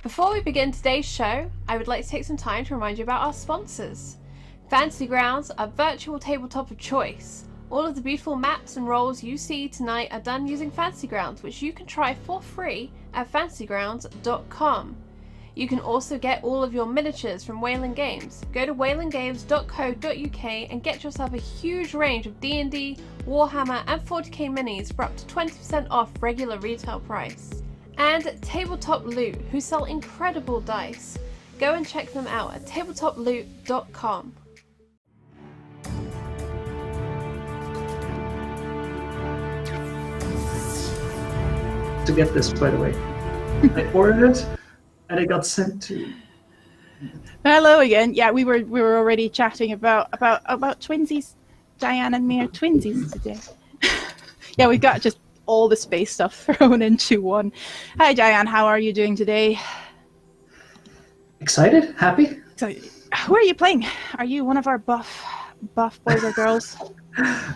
Before we begin today's show, I would like to take some time to remind you about our sponsors. Fantasy Grounds, our virtual tabletop of choice. All of the beautiful maps and roles you see tonight are done using Fantasy Grounds, which you can try for free at fantasygrounds.com. You can also get all of your miniatures from Whirling Games. Go to whirlinggames.co.uk and get yourself a huge range of D&D, Warhammer and 40k minis for up to 20% off regular retail price. And Tabletop Loot, who sell incredible dice. Go and check them out at tabletoploot.com. To get this, by the way. I ordered it, and it got sent to. Hello again. Yeah, we were already chatting about twinsies. Diane and me are twinsies today. Yeah, we've got just all the space stuff thrown into one. Hi, Diane. How are you doing today? Excited? Happy? So, who are you playing? Are you one of our buff boys or girls?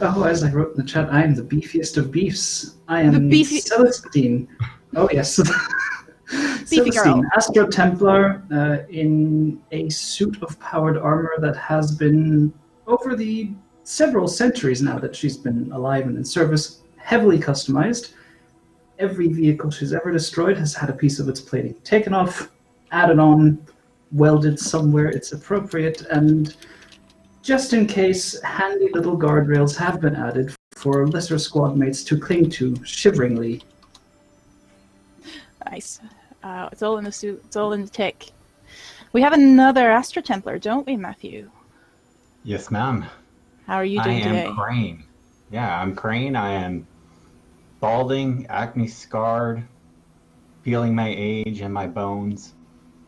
Oh, as I wrote in the chat, I am the beefiest of beefs. I am Celestine. Oh, yes. Beefy girl. Astro Templar, in a suit of powered armor that has been, over the several centuries now that she's been alive and in service, heavily customized. Every vehicle she's ever destroyed has had a piece of its plating taken off, added on, welded somewhere it's appropriate, and just in case, handy little guardrails have been added for lesser squad mates to cling to shiveringly. Nice. It's all in the suit. It's all in the tech. We have another Astro Templar, don't we, Matthew? Yes, ma'am. How are you doing today? I am Crane. Yeah, I'm Crane. I am balding, acne scarred, feeling my age and my bones,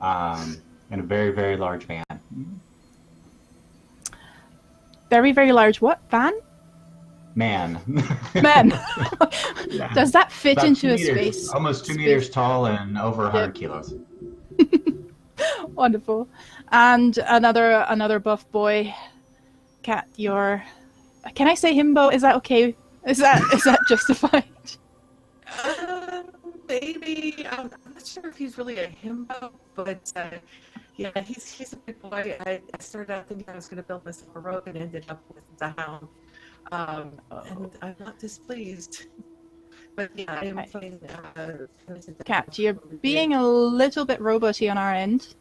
in a very, very large van. Very, very large what? Van? Man. Man. Yeah. Does that fit About into 2 a meters, space? Almost 2 meters tall and over 100 kilos. Wonderful. And another buff boy. Cat, you're... Can I say himbo? Is that okay? Is that justified? Maybe. I'm not sure if he's really a himbo, but yeah, he's a big boy. I started out thinking I was going to build myself a rogue and ended up with the hound. And I'm not displeased. But yeah, I am playing... Cat, you're being a little bit roboty on our end.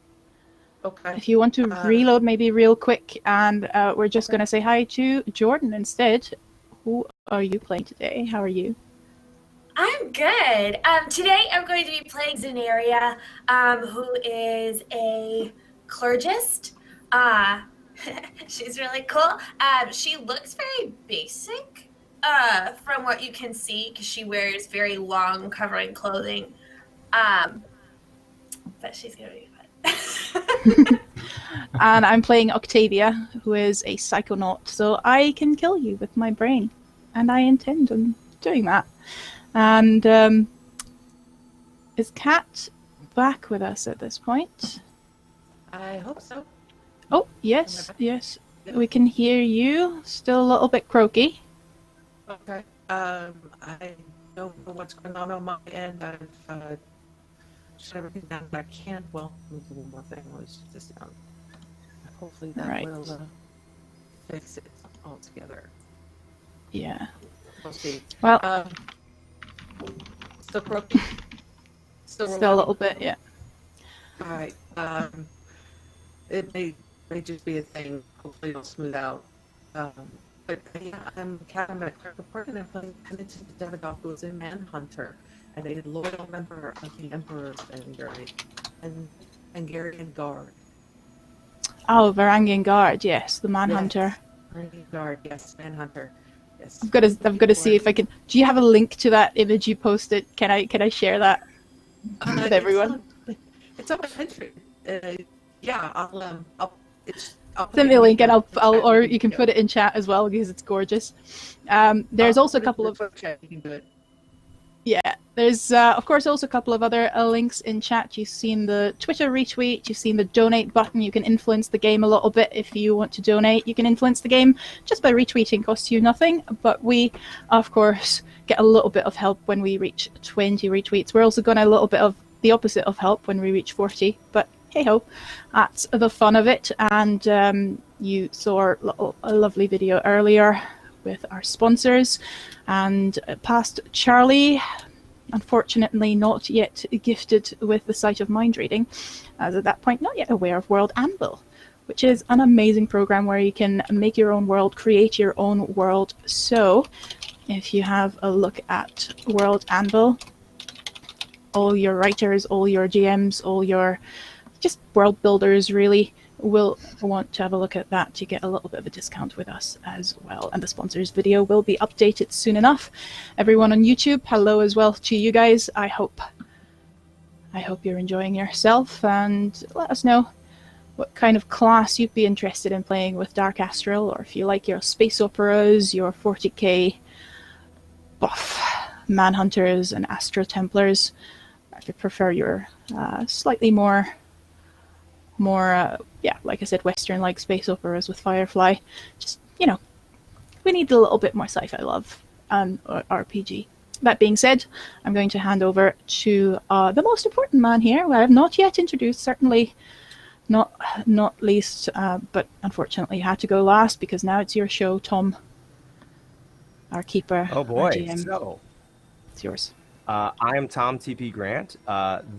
Okay. If you want to reload maybe real quick, and we're just going to say hi to Jordan instead. Who are you playing today? How are you? I'm good. Today I'm going to be playing Zenaria, who is a clergist. She's really cool. She looks very basic from what you can see because she wears very long covering clothing. But she's going to be fun. And I'm playing Octavia, who is a psychonaut, so I can kill you with my brain. And I intend on doing that. And is Kat back with us at this point? I hope so. Oh, yes. We can hear you. Still a little bit croaky. Okay. I don't know what's going on my end. I've shut everything down that I can. Well, one more thing was this down. Hopefully that will fix it altogether. Yeah. We'll see. Well, still croaky. Still a little bit, yeah. All right. It may just be a thing. Hopefully it'll smooth out. But yeah, I'm Kat. I'm a clerk report, and I'm playing Penitent Demigod, who is a Manhunter and a loyal member of the Emperor's Angarian Guard. Oh, Varangian Guard, yes, the Manhunter. Yes. Varangian Guard, yes, Manhunter. Yes. I've got to see if I can. Do you have a link to that image you posted? Can I share that with everyone? It's on my entry. Yeah, I'll send me a link, and I'll or you can put it in chat as well because it's gorgeous. There's also a couple of you can do it. Yeah, there's of course also a couple of other links in chat. You've seen the Twitter retweet, you've seen the donate button. You can influence the game a little bit if you want to donate. You can influence the game just by retweeting, costs you nothing. But we, of course, get a little bit of help when we reach 20 retweets. We're also going to a little bit of the opposite of help when we reach 40, but hey-ho, that's the fun of it. And you saw a lovely video earlier with our sponsors, and past Charlie, unfortunately not yet gifted with the sight of mind reading, as at that point not yet aware of World Anvil, which is an amazing program where you can make your own world, create your own world. So if you have a look at World Anvil, all your writers, all your GMs, all your just world builders really will want to have a look at that to get a little bit of a discount with us as well. And the sponsors video will be updated soon enough. Everyone on YouTube, hello as well to you guys. I hope you're enjoying yourself, and let us know what kind of class you'd be interested in playing with Dark Astral, or if you like your space operas, your 40k buff manhunters and Astro Templars, or if you prefer your slightly more like I said, Western like space operas with Firefly. Just, we need a little bit more sci-fi love and RPG. That being said, I'm going to hand over to the most important man here, who I have not yet introduced, certainly not least, but unfortunately had to go last because now it's your show, Tom, our keeper. Oh boy, our GM. so it's yours. I am Tom TP Grant.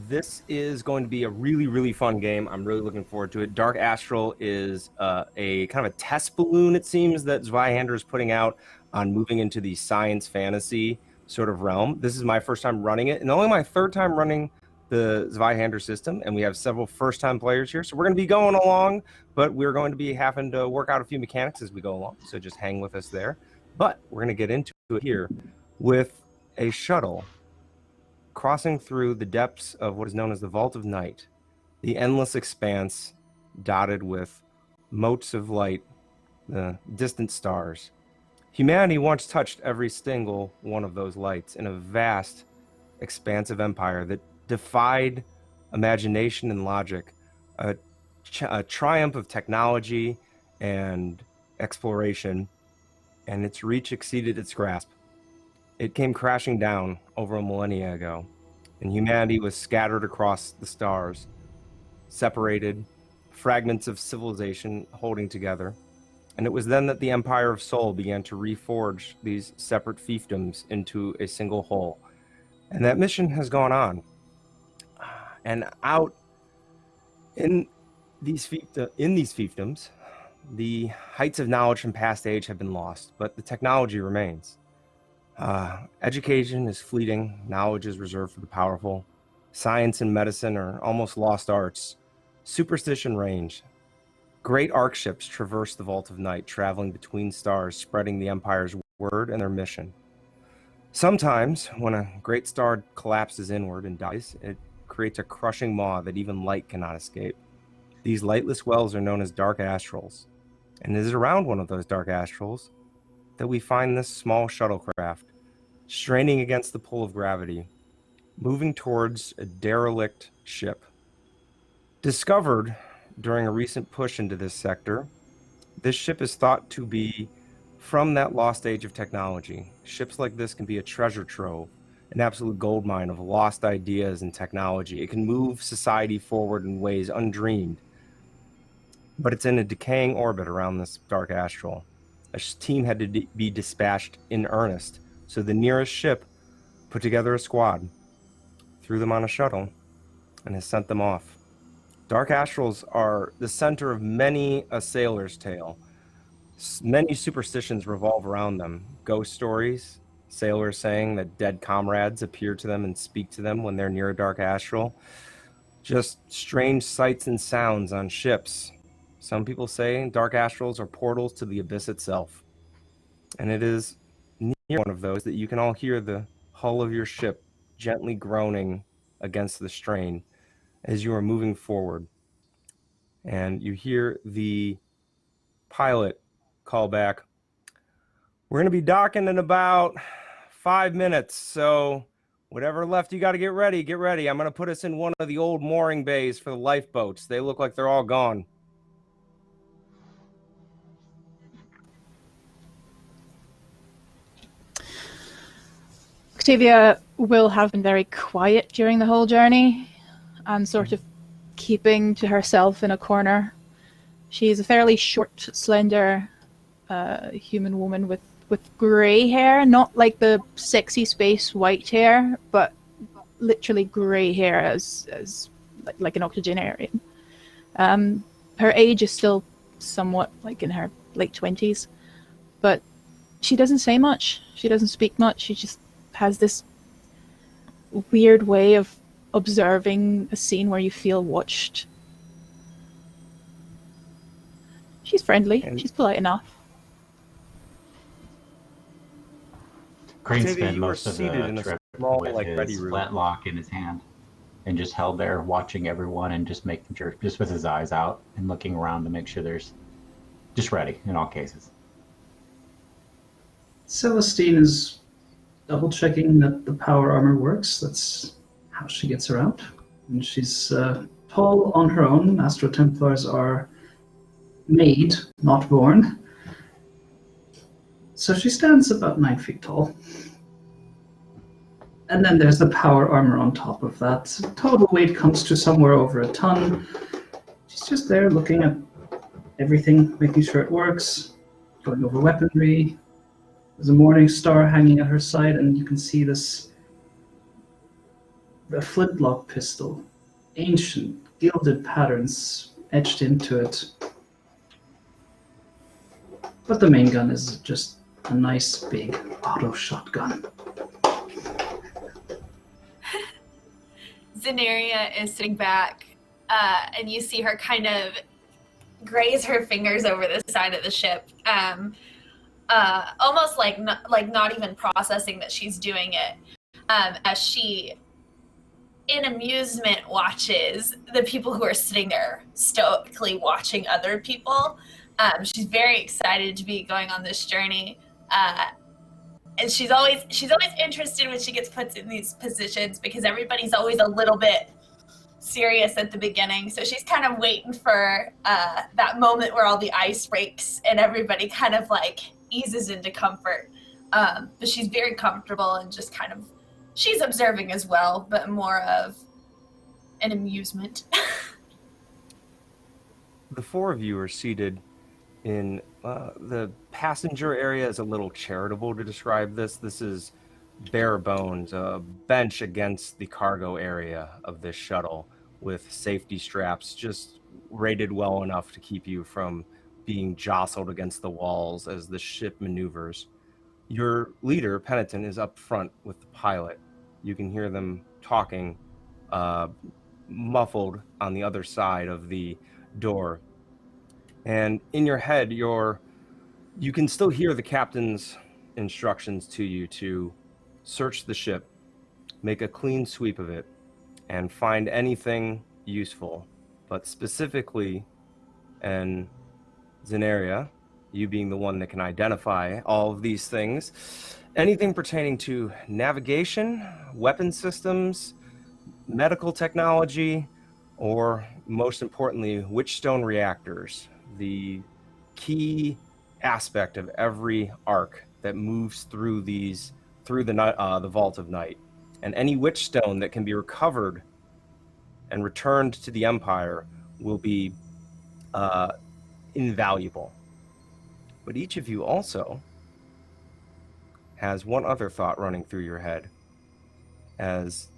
This is going to be a really, really fun game. I'm really looking forward to it. Dark Astral is a kind of a test balloon, it seems, that Zweihander is putting out on moving into the science fantasy sort of realm. This is my first time running it, and only my third time running the Zweihander system, and we have several first-time players here. So we're going to be going along, but we're going to be having to work out a few mechanics as we go along, so just hang with us there. But we're going to get into it here with a shuttle crossing through the depths of what is known as the Vault of Night, the endless expanse dotted with motes of light, the distant stars. Humanity once touched every single one of those lights in a vast, expansive empire that defied imagination and logic, a triumph of technology and exploration, and its reach exceeded its grasp. It came crashing down over a millennia ago, and humanity was scattered across the stars, separated, fragments of civilization holding together. And it was then that the Empire of Soul began to reforge these separate fiefdoms into a single whole. And that mission has gone on. And out in these fiefdoms, the heights of knowledge from past age have been lost, but the technology remains. Education is fleeting, knowledge is reserved for the powerful. Science and medicine are almost lost arts. Superstition reigns. Great arc ships traverse the Vault of Night, traveling between stars, spreading the Empire's word and their mission. Sometimes, when a great star collapses inward and dies, it creates a crushing maw that even light cannot escape. These lightless wells are known as Dark Astrals, and it is around one of those Dark Astrals that we find this small shuttlecraft, straining against the pull of gravity, moving towards a derelict ship. Discovered during a recent push into this sector, this ship is thought to be from that lost age of technology. Ships like this can be a treasure trove, an absolute goldmine of lost ideas and technology. It can move society forward in ways undreamed. But it's in a decaying orbit around this Dark Astral. A team had to be dispatched in earnest, so the nearest ship put together a squad, threw them on a shuttle, and has sent them off. Dark Astrals are the center of many a sailor's tale. Many superstitions revolve around them. Ghost stories, sailors saying that dead comrades appear to them and speak to them when they're near a Dark Astral. Just strange sights and sounds on ships. Some people say Dark Astrals are portals to the abyss itself. And it is near one of those that you can all hear the hull of your ship gently groaning against the strain as you are moving forward. And you hear the pilot call back, "We're going to be docking in about 5 minutes, so whatever left you got to get ready, get ready. I'm going to put us in one of the old mooring bays for the lifeboats. They look like they're all gone." Octavia will have been very quiet during the whole journey. and sort of keeping to herself in a corner. She's a fairly short, slender human woman with grey hair, not like the sexy space white hair, but literally grey hair as like an octogenarian. Her age is still somewhat like in her late 20s, but she doesn't say much. She doesn't speak much. She just has this weird way of observing a scene where you feel watched. She's friendly. She's polite enough. Crane Octavia, spent you were most of seated the in a trip small, with like, ready his room. flintlock in his hand and just held there watching everyone and just making sure, just with his eyes out and looking around to make sure there's just ready in all cases. Celestine is double checking that the power armor works. That's how she gets around. And she's tall on her own. Astro Templars are made, not born. So she stands about 9 feet tall. And then there's the power armor on top of that. Total weight comes to somewhere over a ton. She's just there looking at everything, making sure it works, going over weaponry. There's a morning star hanging at her side, and you can see a flintlock pistol. Ancient, gilded patterns etched into it. But the main gun is just a nice big auto shotgun. Zenaria is sitting back, and you see her kind of graze her fingers over the side of the ship, almost like not even processing that she's doing it, as she, in amusement, watches the people who are sitting there stoically watching other people. She's very excited to be going on this journey, and she's always interested when she gets put in these positions because everybody's always a little bit serious at the beginning. So she's kind of waiting for that moment where all the ice breaks and everybody kind of like eases into comfort. But she's very comfortable and just kind of, she's observing as well, but more of an amusement. The four of you are seated in the passenger area. Is a little charitable to describe this. This is bare bones, a bench against the cargo area of this shuttle with safety straps just rated well enough to keep you from being jostled against the walls as the ship maneuvers. Your leader, Penitent, is up front with the pilot. You can hear them talking, muffled on the other side of the door. And in your head, you can still hear the captain's instructions to you to search the ship, make a clean sweep of it, and find anything useful. But specifically, and Zenaria, you being the one that can identify all of these things, anything pertaining to navigation, weapon systems, medical technology, or most importantly, witchstone reactors, the key aspect of every arc that moves through the Vault of Night. And any witchstone that can be recovered and returned to the Empire will be invaluable. But each of you also has one other thought running through your head, as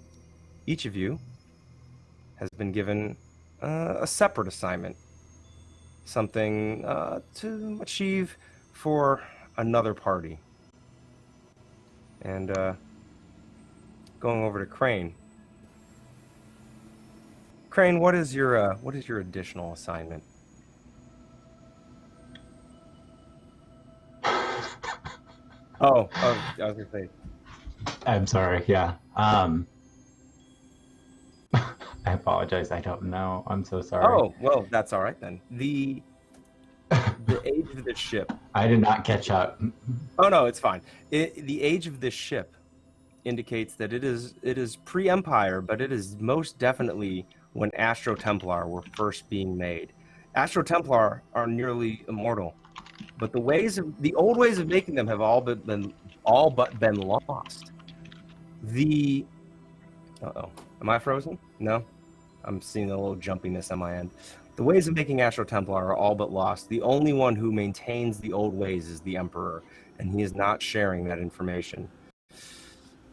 each of you has been given a separate assignment, something to achieve for another party. And going over to Crane. Crane, what is your additional assignment? Oh, I was gonna say. I'm sorry. Yeah. I apologize. I don't know. I'm so sorry. Oh, well, that's all right then. The age of this ship. I did not catch up. Oh no, it's fine. The age of this ship indicates that it is pre-Empire, but it is most definitely when Astro Templar were first being made. Astro Templar are nearly immortal, but the old ways of making them have all but been lost. Uh-oh. Am I frozen? No? I'm seeing a little jumpiness on my end. The ways of making Astro Templar are all but lost. The only one who maintains the old ways is the Emperor, and he is not sharing that information.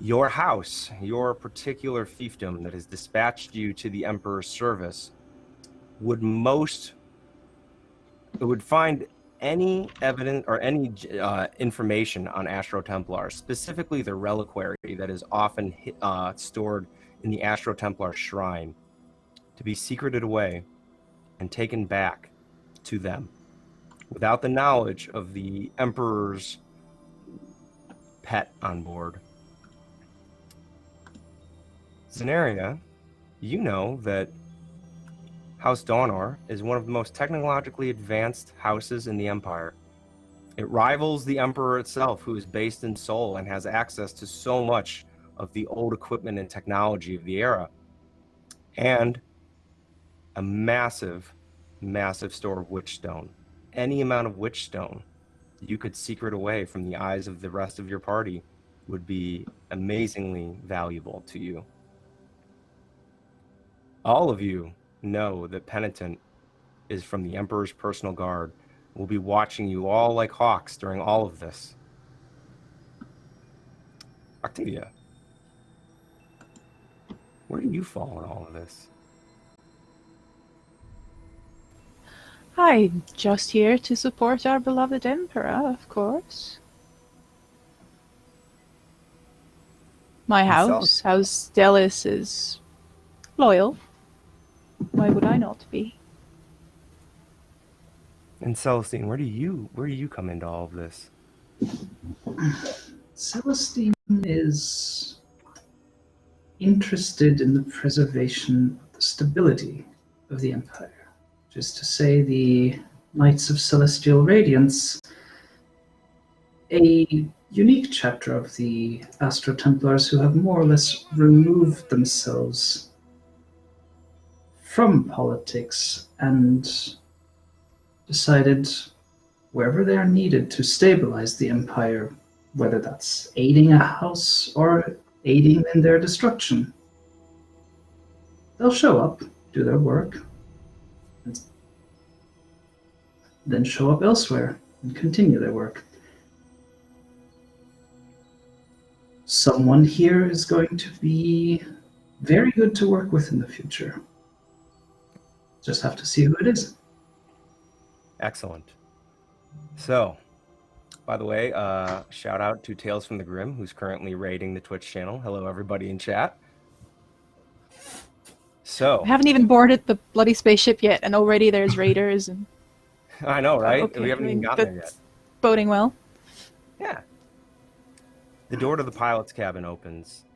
Your house, your particular fiefdom that has dispatched you to the Emperor's service, would find any evidence or any information on Astro Templar, specifically the reliquary that is often stored in the Astro Templar shrine, to be secreted away and taken back to them without the knowledge of the Emperor's pet on board. Zenaria, you know that House Dawnor is one of the most technologically advanced houses in the Empire. It rivals the Emperor itself, who is based in Seoul and has access to so much of the old equipment and technology of the era. And a massive, massive store of witchstone. Any amount of witchstone you could secret away from the eyes of the rest of your party would be amazingly valuable to you. All of you know that Penitent is from the Emperor's personal guard. Will be watching you all like hawks during all of this. Octavia, where do you fall in all of this? I'm just here to support our beloved Emperor, of course. My house, House Delis, is loyal. Why would I not be? And Celestine, where do you come into all of this? Celestine is interested in the preservation of the stability of the Empire. Just to say, the Knights of Celestial Radiance, a unique chapter of the Astro Templars who have more or less removed themselves from politics and decided wherever they are needed to stabilize the Empire, whether that's aiding a house or aiding in their destruction, they'll show up, do their work, and then show up elsewhere and continue their work. Someone here is going to be very good to work with in the future. Just have to see who it is. Excellent. So, by the way, shout out to Tales from the Grim, who's currently raiding the Twitch channel. Hello, everybody in chat. So, I haven't even boarded the bloody spaceship yet, and already there's raiders. And I know, right? Okay, We haven't even gotten there yet. that's boding well. Yeah. The door to the pilot's cabin opens,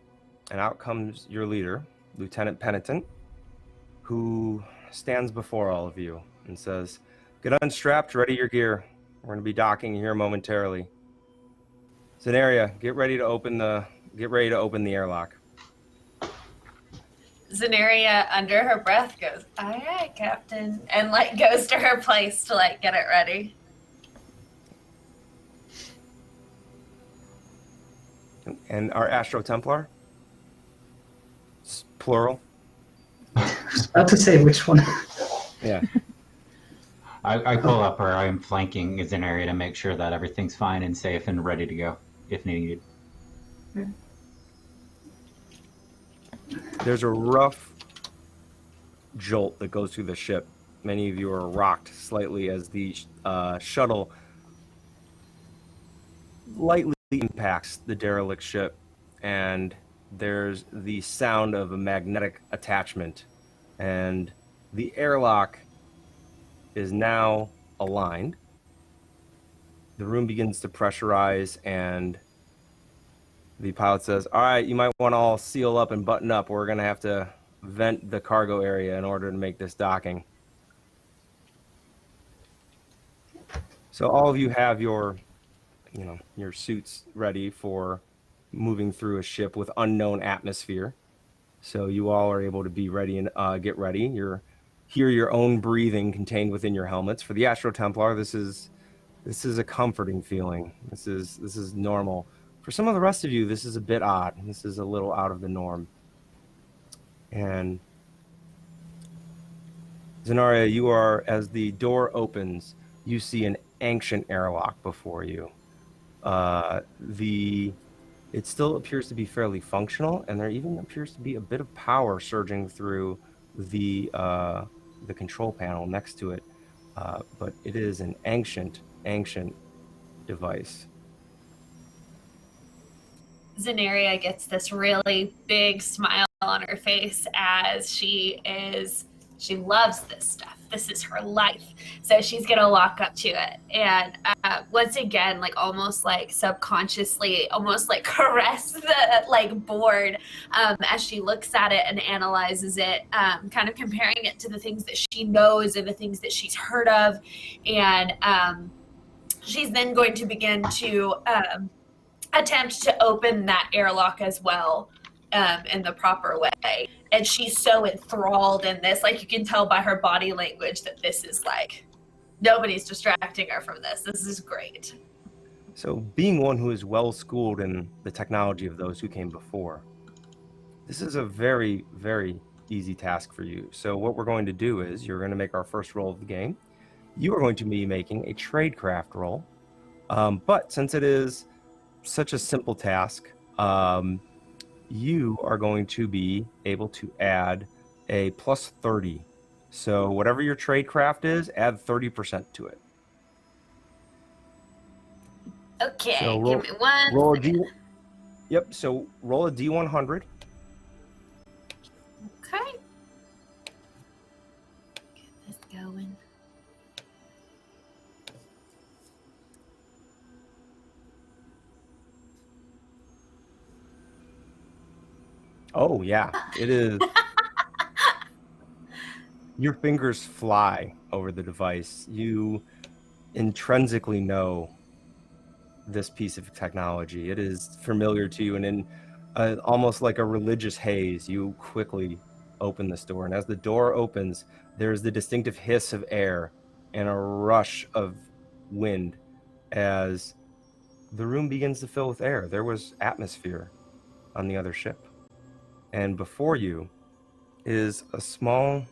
and out comes your leader, Lieutenant Penitent, who stands before all of you and says, "Get unstrapped, ready your gear. We're going to be docking here momentarily. Zenaria, get ready to open the airlock." Zenaria, under her breath, goes, "Aye, aye, Captain," and goes to her place to get it ready. And our Astro Templar, plural. I was about to say which one. Yeah. I pull up, or I am flanking Zenaria to make sure that everything's fine and safe and ready to go if needed. There's a rough jolt that goes through the ship. Many of you are rocked slightly as the shuttle lightly impacts the derelict ship, and there's the sound of a magnetic attachment, and the airlock is now aligned. The room begins to pressurize, and the pilot says, "All right, you might want to all seal up and button up. We're going to have to vent the cargo area in order to make this docking." So all of you have your suits ready for moving through a ship with unknown atmosphere. So you all are able to be ready and get ready. Hear your own breathing contained within your helmets. For the Astro Templar, this is a comforting feeling. This is normal. For some of the rest of you, this is a bit odd. This is a little out of the norm. And Zenaria, you are, as the door opens, you see an ancient airlock before you. It still appears to be fairly functional, and there even appears to be a bit of power surging through the control panel next to it. But it is an ancient device. Zenaria gets this really big smile on her face as she loves this stuff. This is her life. So she's going to walk up to it and once again, like almost like subconsciously, almost like caress the like board as she looks at it and analyzes it, kind of comparing it to the things that she knows and the things that she's heard of. And she's then going to begin to attempt to open that airlock as well in the proper way. And she's so enthralled in this, like you can tell by her body language that this is like, nobody's distracting her from this. This is great. So being one who is well schooled in the technology of those who came before, this is a very, very easy task for you. So what we're going to do is you're going to make our first roll of the game. You are going to be making a tradecraft roll. But since it is such a simple task, you are going to be able to add a plus 30. So whatever your tradecraft is, add 30% to it. Okay, So give me one. Roll a D. Yep. So roll a D100. Okay. Get this going. Oh yeah, it is. Your fingers fly over the device. You intrinsically know this piece of technology. It is familiar to you, and in almost like a religious haze, you quickly open this door. And as the door opens, there's the distinctive hiss of air and a rush of wind as the room begins to fill with air. There was atmosphere on the other ship. And before you is a small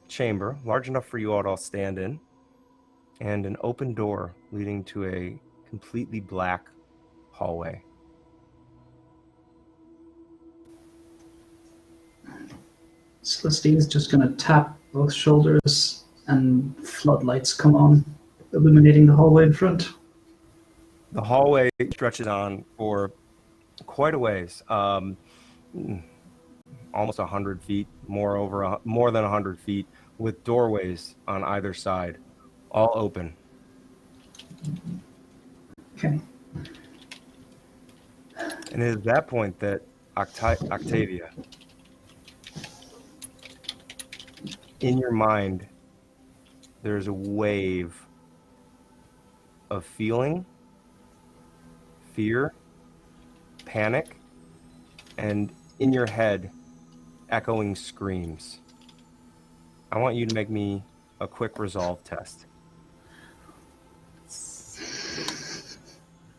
chamber, large enough for you all to stand in, and an open door leading to a completely black hallway. Celestine is just going to tap both shoulders and floodlights come on, illuminating the hallway in front. The hallway stretches on for quite a ways. Almost 100 feet, more than 100 feet, with doorways on either side, all open. Okay. And it is at that point that Octavia, in your mind, there's a wave of feeling, fear, panic, and in your head, echoing screams. I want you to make me a quick resolve test.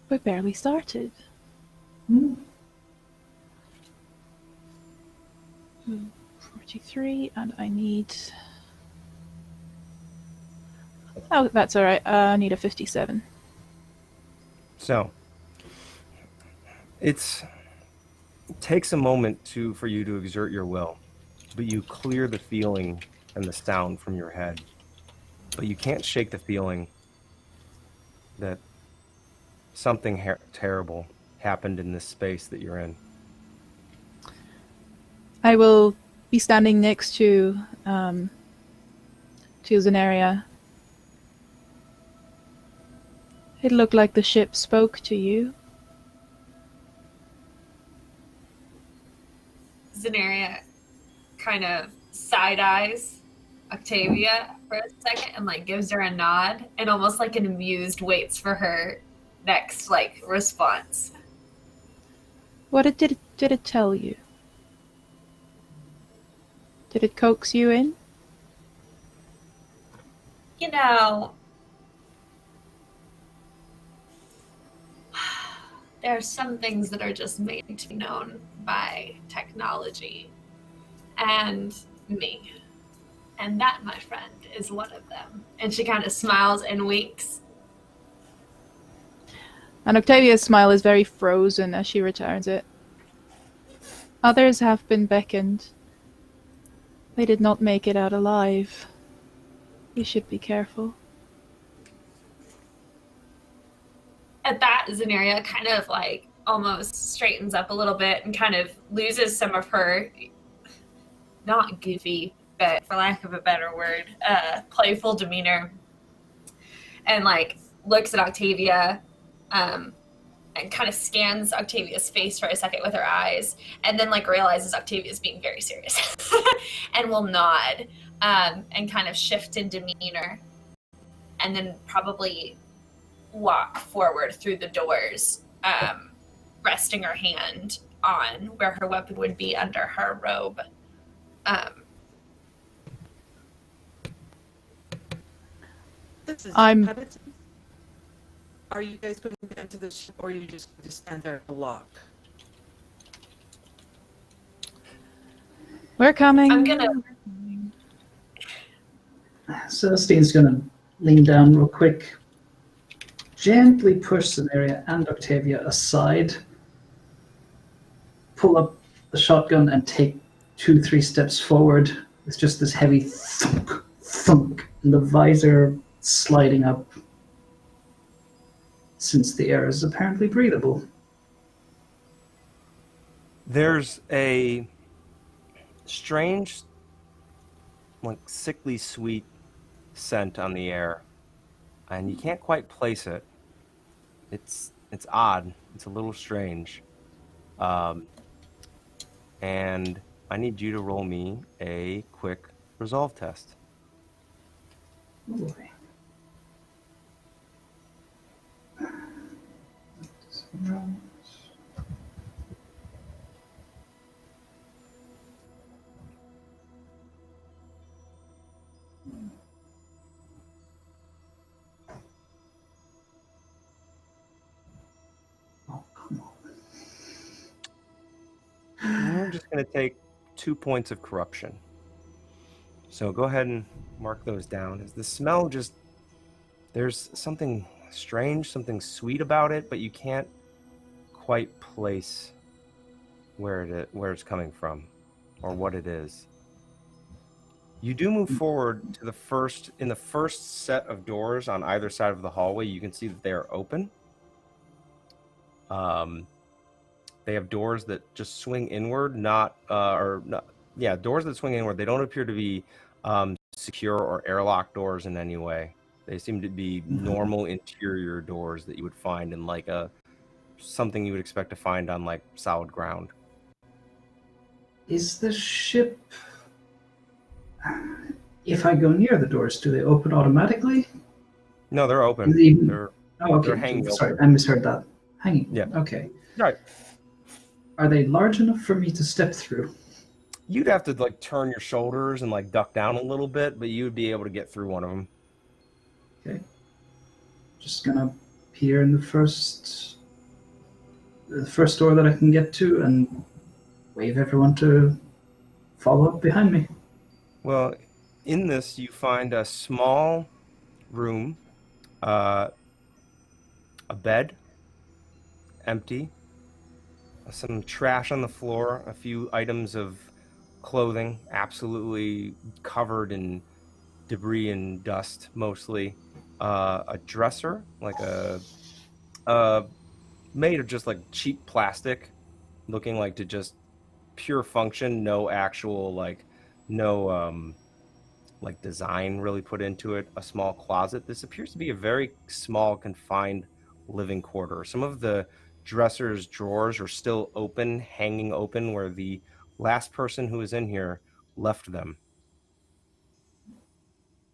We barely started. 43, and I need... Oh, that's all right. I need a 57. So, it takes a moment for you to exert your will, but you clear the feeling and the sound from your head. But you can't shake the feeling that something terrible happened in this space that you're in. I will be standing next to Zenaria. It looked like the ship spoke to you. Zenaria kind of side-eyes Octavia for a second and like gives her a nod and almost like an amused waits for her next like response. What did it tell you? Did it coax you in? You know, there are some things that are just made to be known by technology and me. And that, my friend, is one of them. And she kind of smiles and winks. And Octavia's smile is very frozen as she returns it. Others have been beckoned. They did not make it out alive. We should be careful. At that, Zenaria kind of like almost straightens up a little bit and kind of loses some of her, not goofy, but for lack of a better word, playful demeanor. And like looks at Octavia, and kind of scans Octavia's face for a second with her eyes, and then like realizes Octavia's being very serious and will nod, and kind of shift in demeanor, and then probably walk forward through the doors, resting her hand on where her weapon would be under her robe. This is I'm- Penitent. Are you guys going to enter the ship, or are you just going to stand there at the lock? We're coming. I'm gonna. Celestine's gonna lean down real quick, gently push Zenaria and Octavia aside, pull up the shotgun and take 2-3 steps forward with just this heavy thunk, thunk, and the visor sliding up, since the air is apparently breathable. There's a strange, like sickly sweet scent on the air, and you can't quite place it. It's odd. It's a little strange. And I need you to roll me a quick resolve test. Oh boy. Oh, come on. We're just going to take 2 points of corruption. So go ahead and mark those down. Is the smell just... There's something strange, something sweet about it, but you can't quite place where it's coming from or what it is. You do move forward to the first set of doors on either side of the hallway. You can see that they are open. They have doors that just swing inward, doors that swing inward. They don't appear to be secure or airlock doors in any way. They seem to be normal interior doors that you would find in like something you would expect to find on like solid ground. Is the ship... If I go near the doors, do they open automatically? No, they're open. Oh, okay. They're hanging Sorry, open. I misheard that. Hanging. Yeah. Okay. Right. Are they large enough for me to step through? You'd have to like turn your shoulders and like duck down a little bit, but you would be able to get through one of them. Okay. Just gonna peer in the first door that I can get to and wave everyone to follow up behind me. Well, in this you find a small room, a bed, empty, some trash on the floor, a few items of clothing absolutely covered in debris and dust mostly, a dresser, like a made of just like cheap plastic, looking like to just pure function, no actual like like design really put into it. A small closet. This appears to be a very small confined living quarter. Some of the dresser's drawers are still open, hanging open, where the last person who was in here left them.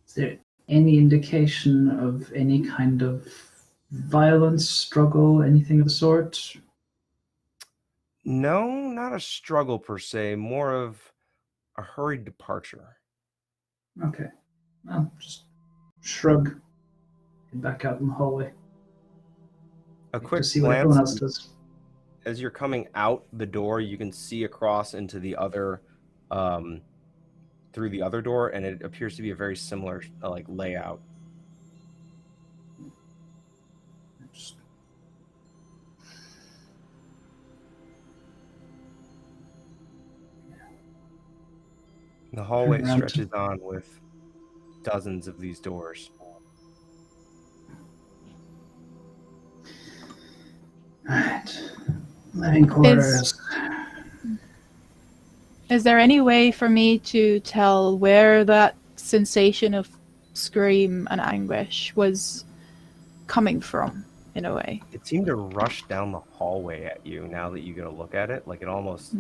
Is there any indication of any kind of violence, struggle, anything of the sort? No, not a struggle per se, more of a hurried departure. Okay. Well, just shrug. Head back out in the hallway. A quick to see what everyone else glance does. as you're coming out the door, you can see across into the other through the other door, and it appears to be a very similar like layout. The hallway stretches on with dozens of these doors. Alright. Living quarters. Is there any way for me to tell where that sensation of scream and anguish was coming from, in a way? It seemed to rush down the hallway at you now that you get a look at it. Like it almost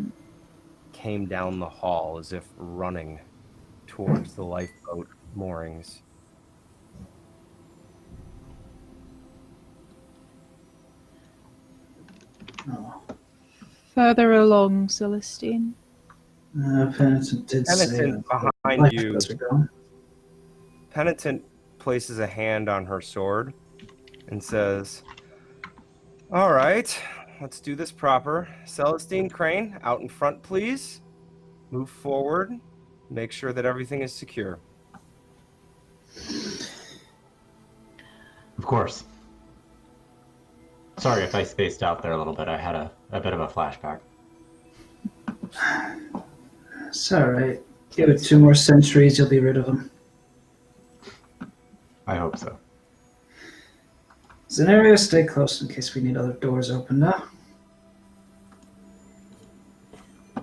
came down the hall as if running towards the lifeboat moorings. Oh. Further along, Celestine. Penitent did Penitent say behind you. Penitent places a hand on her sword and says, "All right, let's do this proper. Celestine, Crane, out in front, please. Move forward. Make sure that everything is secure." Of course. Sorry if I spaced out there a little bit. I had a bit of a flashback. It's alright. Give it 2 more centuries, you'll be rid of them. I hope so. Zenaria, stay close in case we need other doors opened up.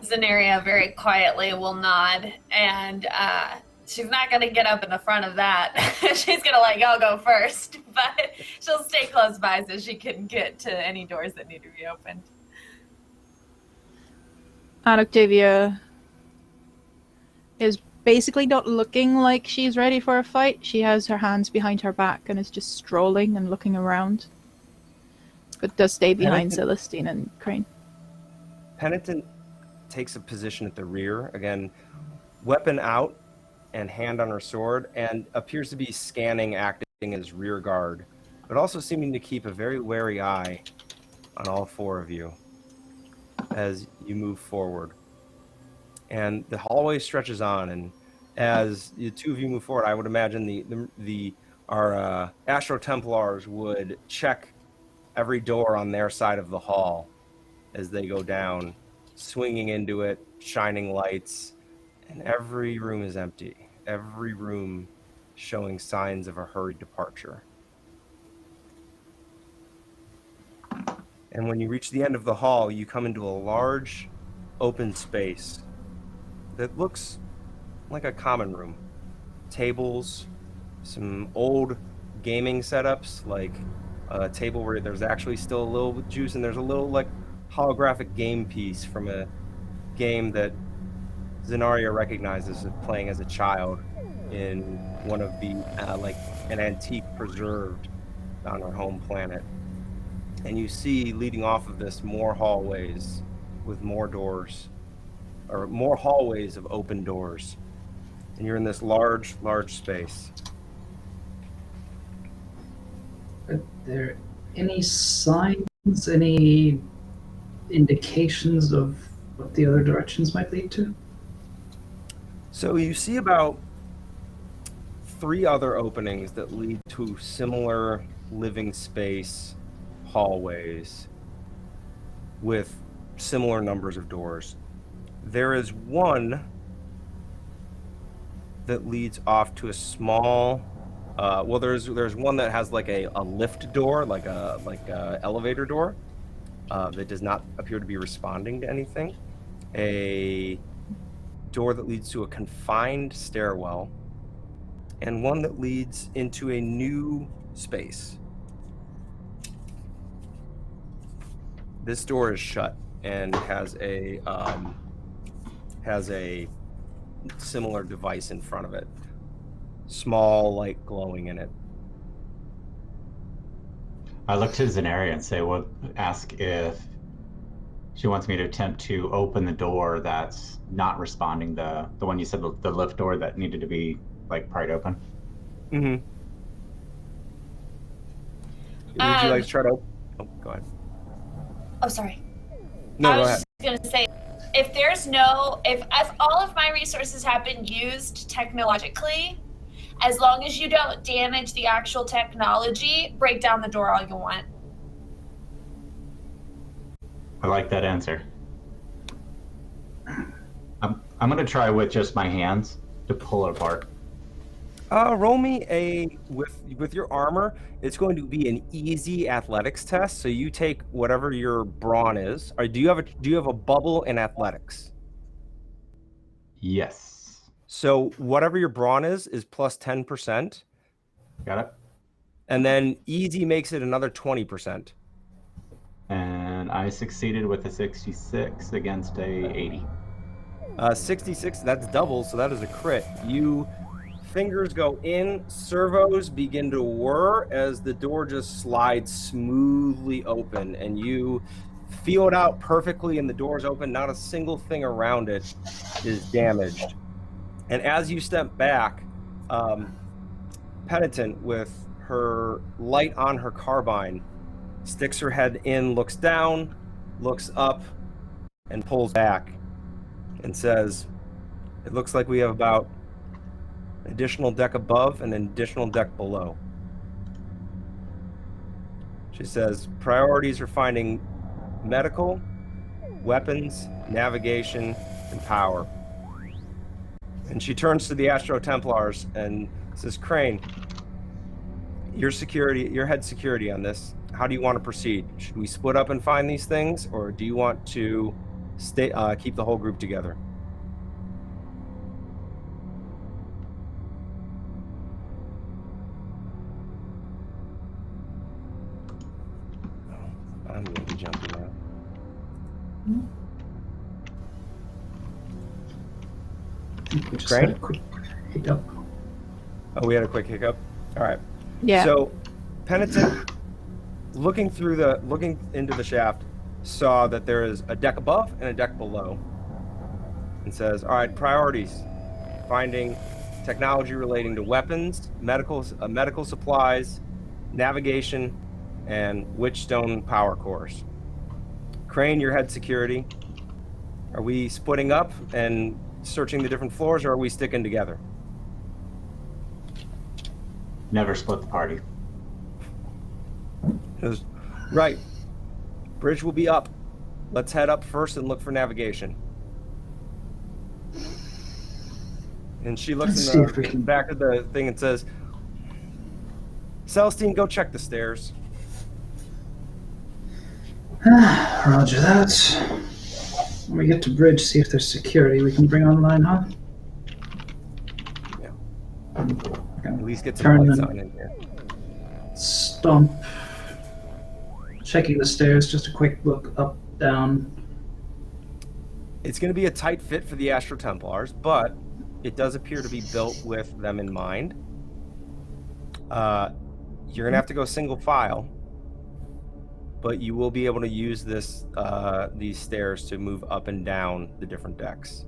Zenaria very quietly will nod, and she's not going to get up in the front of that. She's going to let y'all go first, but she'll stay close by so she can get to any doors that need to be opened. And Octavia is basically not looking like she's ready for a fight. She has her hands behind her back and is just strolling and looking around. But does stay behind Celestine and Crane. Penitent takes a position at the rear, again, weapon out and hand on her sword, and appears to be scanning, acting as rear guard, but also seeming to keep a very wary eye on all 4 of you as you move forward. And the hallway stretches on, and as the 2 of you move forward, I would imagine our Astro Templars would check every door on their side of the hall as they go down, swinging into it, shining lights, and every room is empty. Every room showing signs of a hurried departure. And when you reach the end of the hall, you come into a large open space that looks like a common room. Tables, some old gaming setups, like a table where there's actually still a little juice, and there's a little like holographic game piece from a game that Zenaria recognizes as playing as a child in one of the like an antique preserved on her home planet. And you see leading off of this more hallways with more doors, or more hallways of open doors. And you're in this large space. Are there any signs, any indications of what the other directions might lead to? So you see about 3 other openings that lead to similar living space hallways with similar numbers of doors. There is one that leads off to a small there's one that has like a lift door, like a elevator door that does not appear to be responding to anything. A door that leads to a confined stairwell, and one that leads into a new space. This door is shut and has a similar device in front of it. Small light glowing in it. I look to Zenaria and say, well, ask if she wants me to attempt to open the door that's not responding, the one you said, the lift door that needed to be like pried open. Mm-hmm. Would you like to try to open? Oh, go ahead. Oh, sorry. No, I go was ahead. just going to say, if all of my resources have been used technologically, as long as you don't damage the actual technology, break down the door all you want. I like that answer. I'm gonna try with just my hands to pull it apart. Roll me with your armor. It's going to be an easy athletics test. So you take whatever your brawn is. Or do you have a bubble in athletics? Yes. So whatever your brawn is plus 10%. Got it. And then easy makes it another 20%. And I succeeded with a 66 against a 80. 66, that's double, so that is a crit. You fingers go in, servos begin to whir as the door just slides smoothly open, and you feel it out perfectly, and the door's open. Not a single thing around it is damaged. And as you step back, Penitent, with her light on her carbine, sticks her head in, looks down, looks up, and pulls back and says, "It looks like we have about an additional deck above and an additional deck below." She says, "Priorities are finding medical, weapons, navigation, and power." And she turns to the Astro Templars and says, "Crane, your head security on this. How do you want to proceed? Should we split up and find these things, or do you want to keep the whole group together?" I'm going to be jumping out. I think we just Crane? had a quick hiccup. Oh, we had a quick hiccup. All right. Yeah. So, Penitent, looking into the shaft, saw that there is a deck above and a deck below, and says, "All right, priorities: finding technology relating to weapons, medical supplies, navigation, and witchstone power cores." Crane, your head security. Are we splitting up and searching the different floors, or are we sticking together? Never split the party. Goes, "Right. Bridge will be up. Let's head up first and look for navigation." And she looks in the back of the thing and says, "Celestine, go check the stairs." Roger that. When we get to bridge, see if there's security we can bring online, huh? Yeah. Okay. At least get some Turn lights them. on in here. Stomp. Checking the stairs, just a quick look up, down. It's going to be a tight fit for the Astro Templars, but it does appear to be built with them in mind. You're going to have to go single file, but you will be able to use these stairs to move up and down the different decks.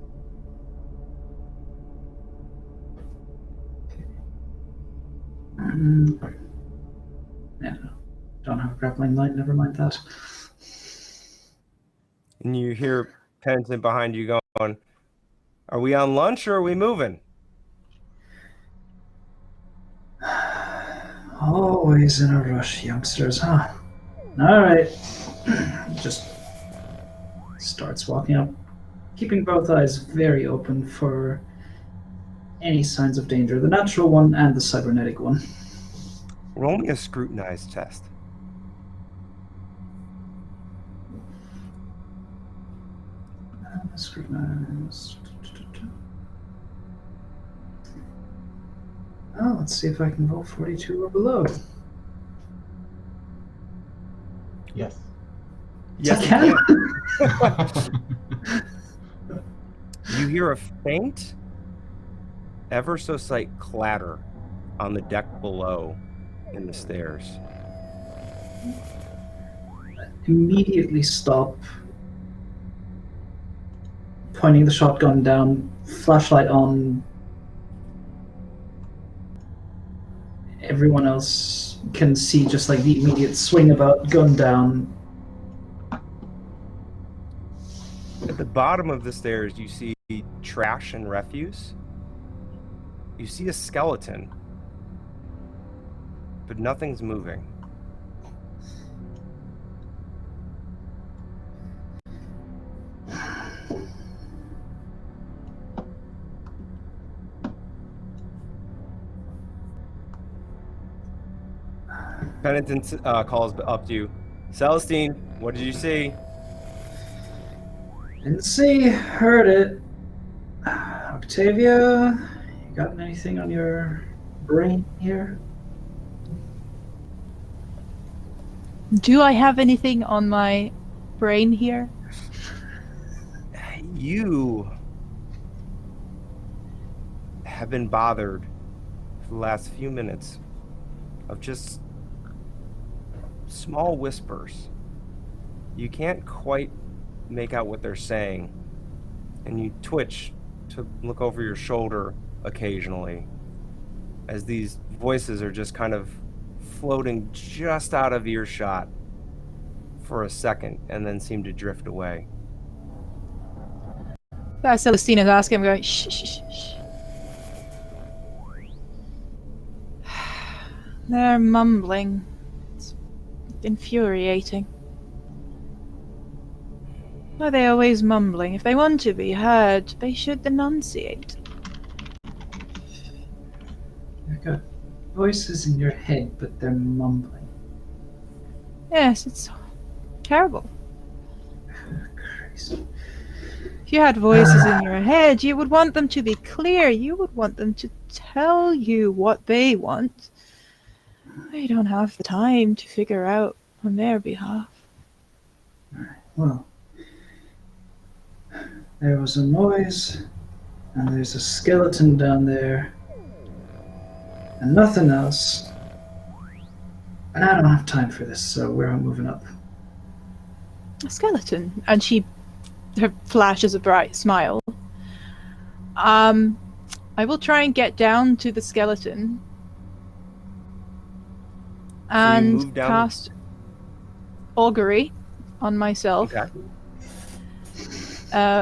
Yeah, don't have a grappling line, never mind that. And you hear Penitent behind you going, "Are we on lunch or are we moving?" Always in a rush, youngsters, huh? Alright. Just starts walking up, keeping both eyes very open for any signs of danger, the natural one and the cybernetic one. Roll me a scrutinize test. Scrutinize. Oh, let's see if I can roll 42 or below. Yes. Yes, I can. You hear a faint, ever so slight clatter on the deck below in the stairs. Immediately stop, pointing the shotgun down, flashlight on. Everyone else can see just like the immediate swing about, gun down. At the bottom of the stairs, you see trash and refuse. You see a skeleton, but nothing's moving. Penitent calls up to you. Celestine, what did you see? Didn't see, heard it. Octavia, you got anything on your brain here? Do I have anything on my brain here? You have been bothered for the last few minutes of just small whispers. You can't quite make out what they're saying, and you twitch to look over your shoulder occasionally as these voices are just kind of floating just out of earshot for a second and then seem to drift away. As Celestina's asking, I'm going, shh, shh, shh, shh. They're mumbling. It's infuriating. Why are they always mumbling? If they want to be heard, they should enunciate. You've got voices in your head, but they're mumbling. Yes, it's terrible. Crazy. If you had voices in your head, you would want them to be clear. You would want them to tell you what they want. They don't have the time to figure out on their behalf. Alright, well. There was a noise, and there's a skeleton down there, and nothing else. And I don't have time for this, so we're moving up. A skeleton. And her flashes a bright smile. I will try and get down to the skeleton and cast augury on myself. Okay.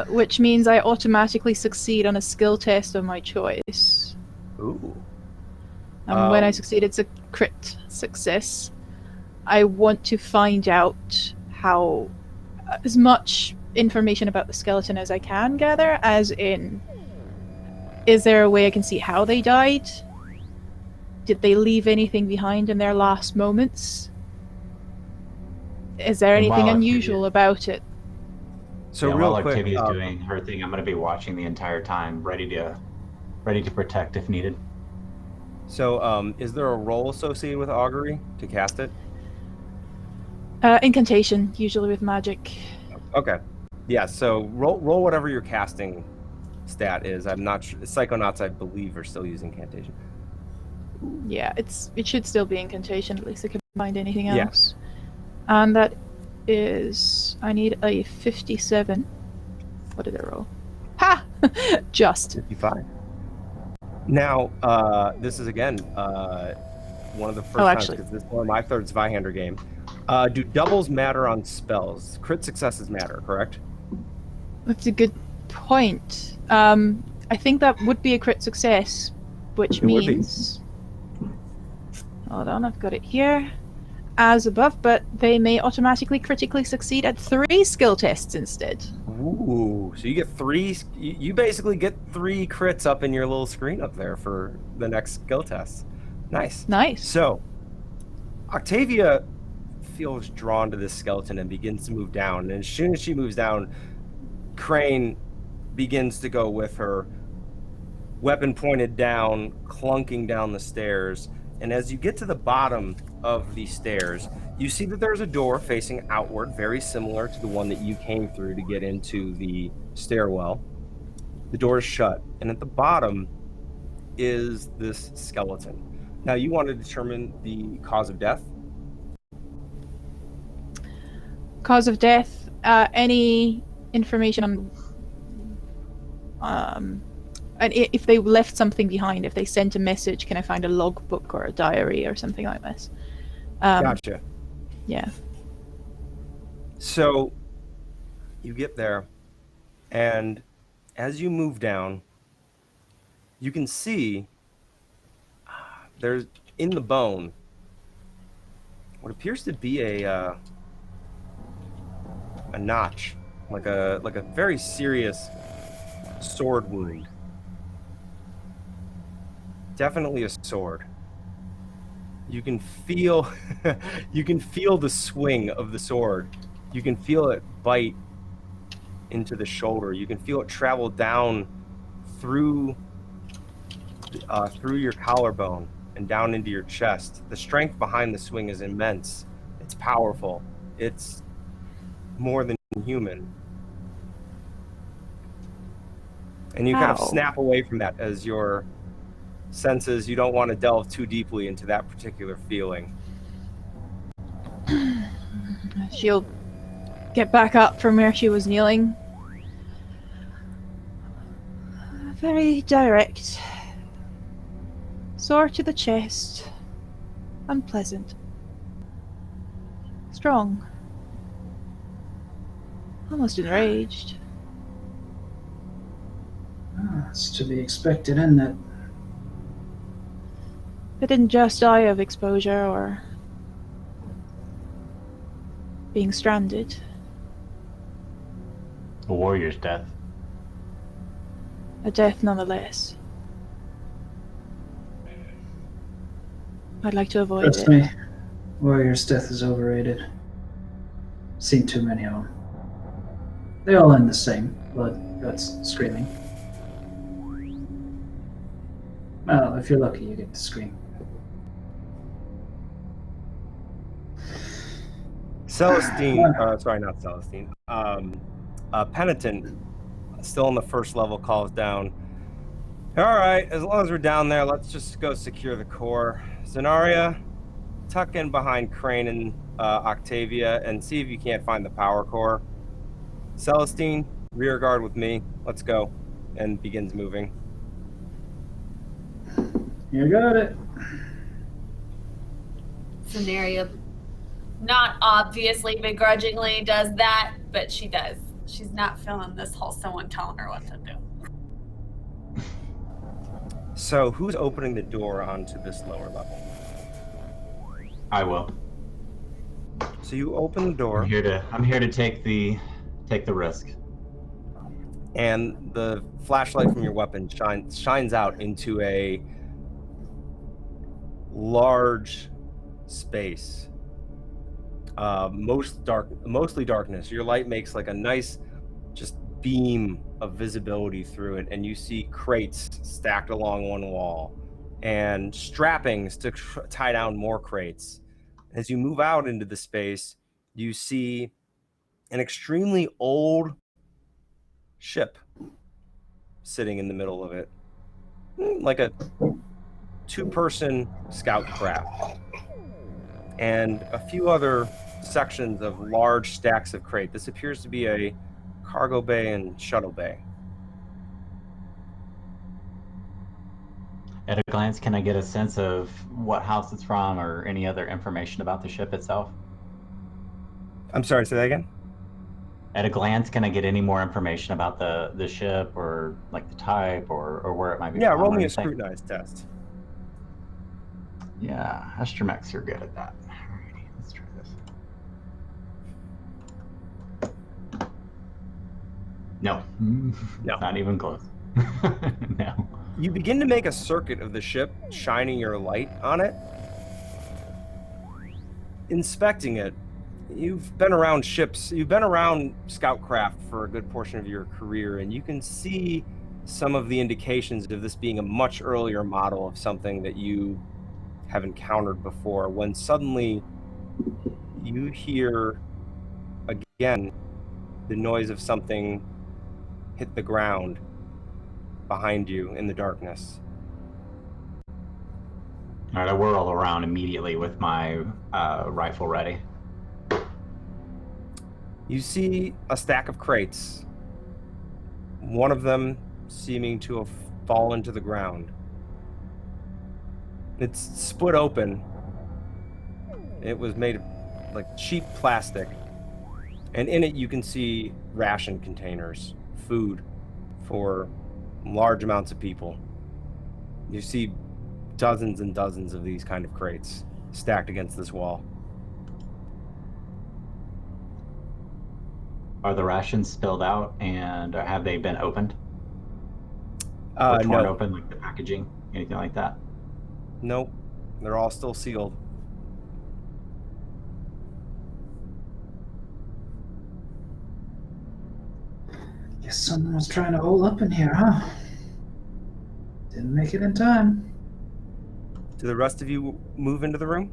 Which means I automatically succeed on a skill test of my choice. Ooh. And when I succeed, it's a crit success. I want to find out how as much information about the skeleton as I can gather, as in, is there a way I can see how they died? Did they leave anything behind in their last moments? Is there anything unusual about it? So yeah, real while quick, Octavia's doing her thing, I'm going to be watching the entire time, ready to protect if needed. So, is there a roll associated with augury to cast it? Incantation, usually with magic. Okay. Yeah. So roll whatever your casting stat is. I'm not sure. Psychonauts, I believe, are still using incantation. Yeah, it should still be incantation. At least I can find anything else. Yeah. And that is, I need a 57. What did I roll? Ha! Just 55. Now, this is again one of the first times, because this is one of my third Zweihander game. Do doubles matter on spells? Crit successes matter, correct? That's a good point. I think that would be a crit success, which means... Hold on, I've got it here. As above, but they may automatically critically succeed at 3 skill tests instead. Ooh, so you get 3... You basically get 3 crits up in your little screen up there for the next skill test. Nice. Nice. So, Octavia feels drawn to this skeleton and begins to move down. And as soon as she moves down, Crane begins to go with her, weapon pointed down, clunking down the stairs. And as you get to the bottom of the stairs, you see that there's a door facing outward, very similar to the one that you came through to get into the stairwell. The door is shut, and at the bottom is this skeleton. Now, you want to determine the cause of death? Cause of death, any information on... And if they left something behind, if they sent a message, can I find a logbook or a diary or something like this? Gotcha. Yeah. So, you get there, And as you move down, you can see there's in the bone what appears to be a notch, like a very serious sword wound. Definitely a sword. You can feel you can feel the swing of the sword. You can feel it bite into the shoulder. You can feel it travel down through your collarbone and down into your chest. The strength behind the swing is immense. It's powerful. It's more than human. And you kind of Ow. snap away from that as your senses, you don't want to delve too deeply into that particular feeling. She'll get back up from where she was kneeling. Very direct. Sore to the chest. Unpleasant. Strong. Almost enraged. It's to be expected, isn't it? But didn't just die of exposure or being stranded. A warrior's death. A death nonetheless. I'd like to avoid Trust it. me, warrior's death is overrated. Seen too many of them. They all end the same. Blood, guts, screaming. Well, if you're lucky, you get to scream. Celestine, sorry, not Celestine. Penitent, still on the first level, calls down. All right, as long as we're down there, let's just go secure the core. Zenaria, tuck in behind Crane and Octavia and see if you can't find the power core. Celestine, rear guard with me. Let's go. And begins moving. You got it. Scenario not obviously begrudgingly does that, but she does. She's not feeling this whole someone telling her what to do. So who's opening the door onto this lower level? I will. So you open the door. I'm here to take the risk. And the flashlight from your weapon shines out into a large space. Mostly darkness. Your light makes like a nice just beam of visibility through it, and you see crates stacked along one wall and strappings to tie down more crates. As you move out into the space, you see an extremely old ship sitting in the middle of it, like a two-person scout craft, and a few other sections of large stacks of crate. This appears to be a cargo bay and shuttle bay. At a glance, can I get a sense of what house it's from or any other information about the ship itself? I'm sorry, say that again? At a glance, can I get any more information about the ship or like the type or where it might be? Yeah, from roll or me a anything? scrutinize test. Yeah, astromechs are good at that. Alrighty, let's try this. No. No. Not even close. No. You begin to make a circuit of the ship, shining your light on it. Inspecting it, you've been around ships, you've been around scoutcraft for a good portion of your career, and you can see some of the indications of this being a much earlier model of something that you have encountered before, when suddenly you hear again the noise of something hit the ground behind you in the darkness. All right, I whirl around immediately with my rifle ready. You see a stack of crates, one of them seeming to have fallen to the ground. It's split open. It was made of like cheap plastic, and in it you can see ration containers food for large amounts of people. You see dozens and dozens of these kind of crates stacked against this wall. Are the rations spilled out, and have they been opened? Or torn No. open, like the packaging, anything like that? Nope. They're all still sealed. Guess someone was trying to hole up in here, huh? Didn't make it in time. Do the rest of you move into the room?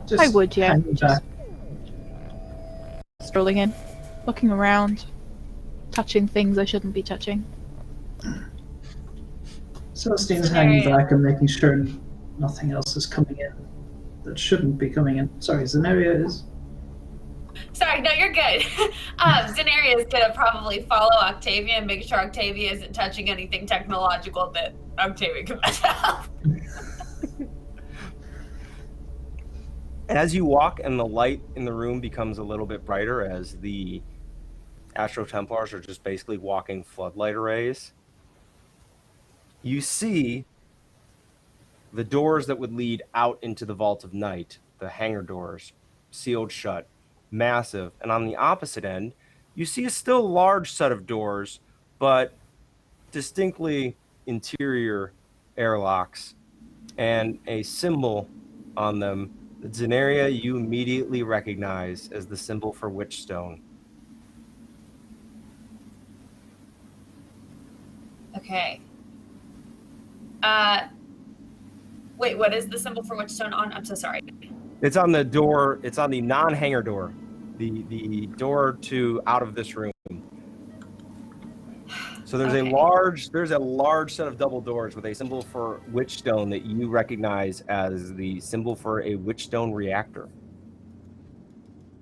Just I would, yeah. hanging back. Strolling in, looking around, touching things I shouldn't be touching. Celestine's hanging back and making sure nothing else is coming in that shouldn't be coming in. Sorry, Zenaria is... Sorry, no, you're good. Zenaria is gonna probably follow Octavia and make sure Octavia isn't touching anything technological that Octavia can mess up. As you walk and the light in the room becomes a little bit brighter as the Astro Templars are just basically walking floodlight arrays, you see the doors that would lead out into the Vault of Night, the hangar doors, sealed shut, massive. And on the opposite end, you see a still large set of doors, but distinctly interior airlocks and a symbol on them. The Zenaria you immediately recognize as the symbol for Witchstone. Okay. Wait, what is the symbol for Witchstone on? I'm so sorry. It's on the door. It's on the non-hangar door, the door to out of this room. So there's a large set of double doors with a symbol for Witchstone that you recognize as the symbol for a Witchstone reactor.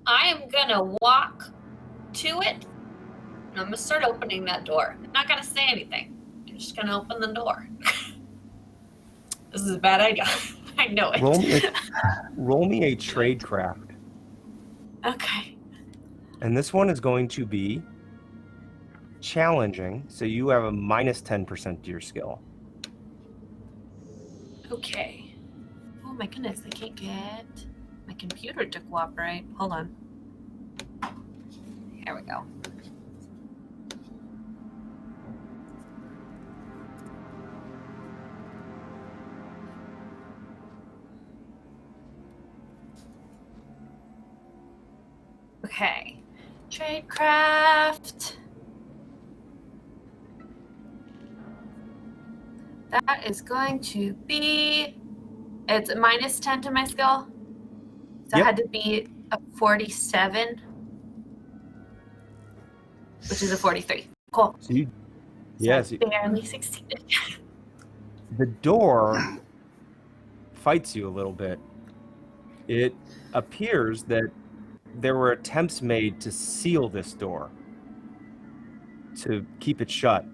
I am gonna walk to it, and I'm gonna start opening that door. I'm not gonna say anything. I'm just gonna open the door. This is a bad idea. I know it. Roll me a tradecraft. Okay. And this one is going to be challenging, so you have a minus 10% to your skill. Okay. Oh my goodness, I can't get my computer to cooperate. Hold on. Here we go. Okay. Tradecraft. That is going to be, it's a minus 10 to my skill. So it had to be a 47, which is a 43. Cool. So you, yes, I barely succeeded. the door fights you a little bit. It appears that there were attempts made to seal this door, to keep it shut.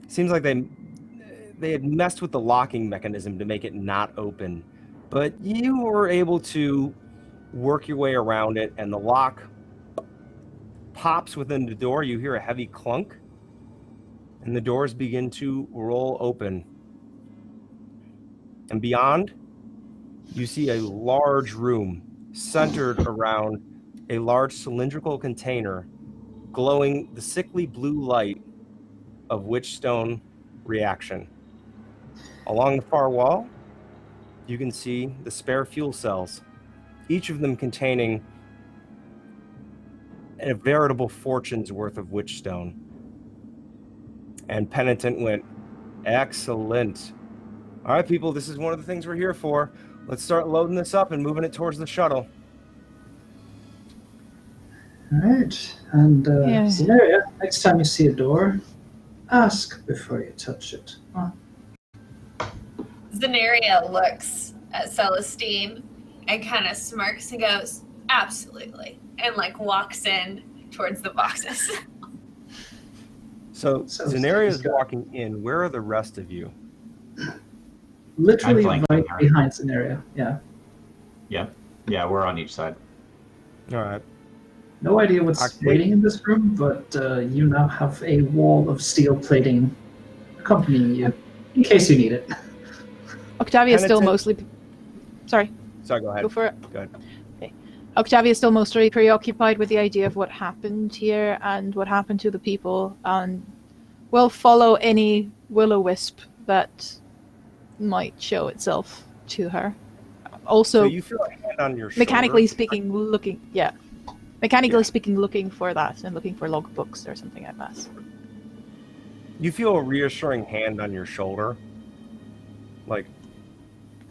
Seems like they had messed with the locking mechanism to make it not open, but you were able to work your way around it, and the lock pops within the door. You hear a heavy clunk, and the doors begin to roll open. And beyond, you see a large room centered around a large cylindrical container glowing the sickly blue light of Witchstone reaction. Along the far wall, you can see the spare fuel cells, each of them containing a veritable fortune's worth of Witchstone. And Penitent went, excellent. All right, people, this is one of the things we're here for. Let's start loading this up and moving it towards the shuttle. All right. And Zenaria, next time you see a door, ask before you touch it. Huh? Zenaria looks at Celestine and kind of smirks and goes, absolutely, and like walks in towards the boxes. So Zenaria is walking in. Where are the rest of you? Literally right behind Zenaria, yeah. Yeah, we're on each side. All right. No idea what's Octavia. waiting in this room, but you now have a wall of steel plating accompanying you, in case you need it. Octavia's still Penitent- mostly... Sorry, Sorry, go ahead. go for it. Go ahead. Octavia's still mostly preoccupied with the idea of what happened here and what happened to the people, and will follow any will-o-wisp that might show itself to her. Also, So you feel a hand on your shoulder. mechanically speaking, looking for that and looking for logbooks or something like that. You feel a reassuring hand on your shoulder. Like,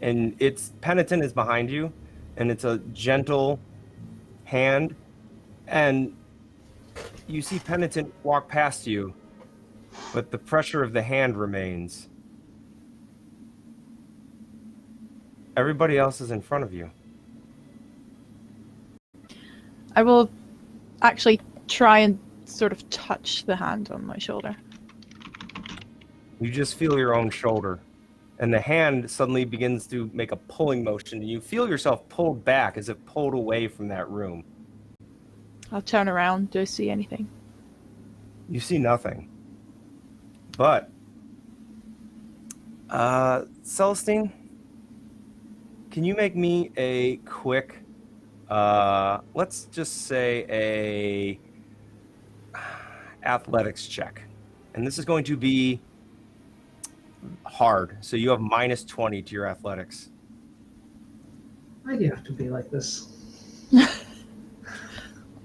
and it's Penitent is behind you, and it's a gentle hand, and you see Penitent walk past you, but the pressure of the hand remains. Everybody else is in front of you. I will actually try and sort of touch the hand on my shoulder. You just feel your own shoulder, and the hand suddenly begins to make a pulling motion, and you feel yourself pulled back as if pulled away from that room. I'll turn around. Do I see anything? You see nothing. But, Celestine, can you make me a quick, let's just say a athletics check. And this is going to be hard. So you have minus 20 to your athletics. Why do you have to be like this?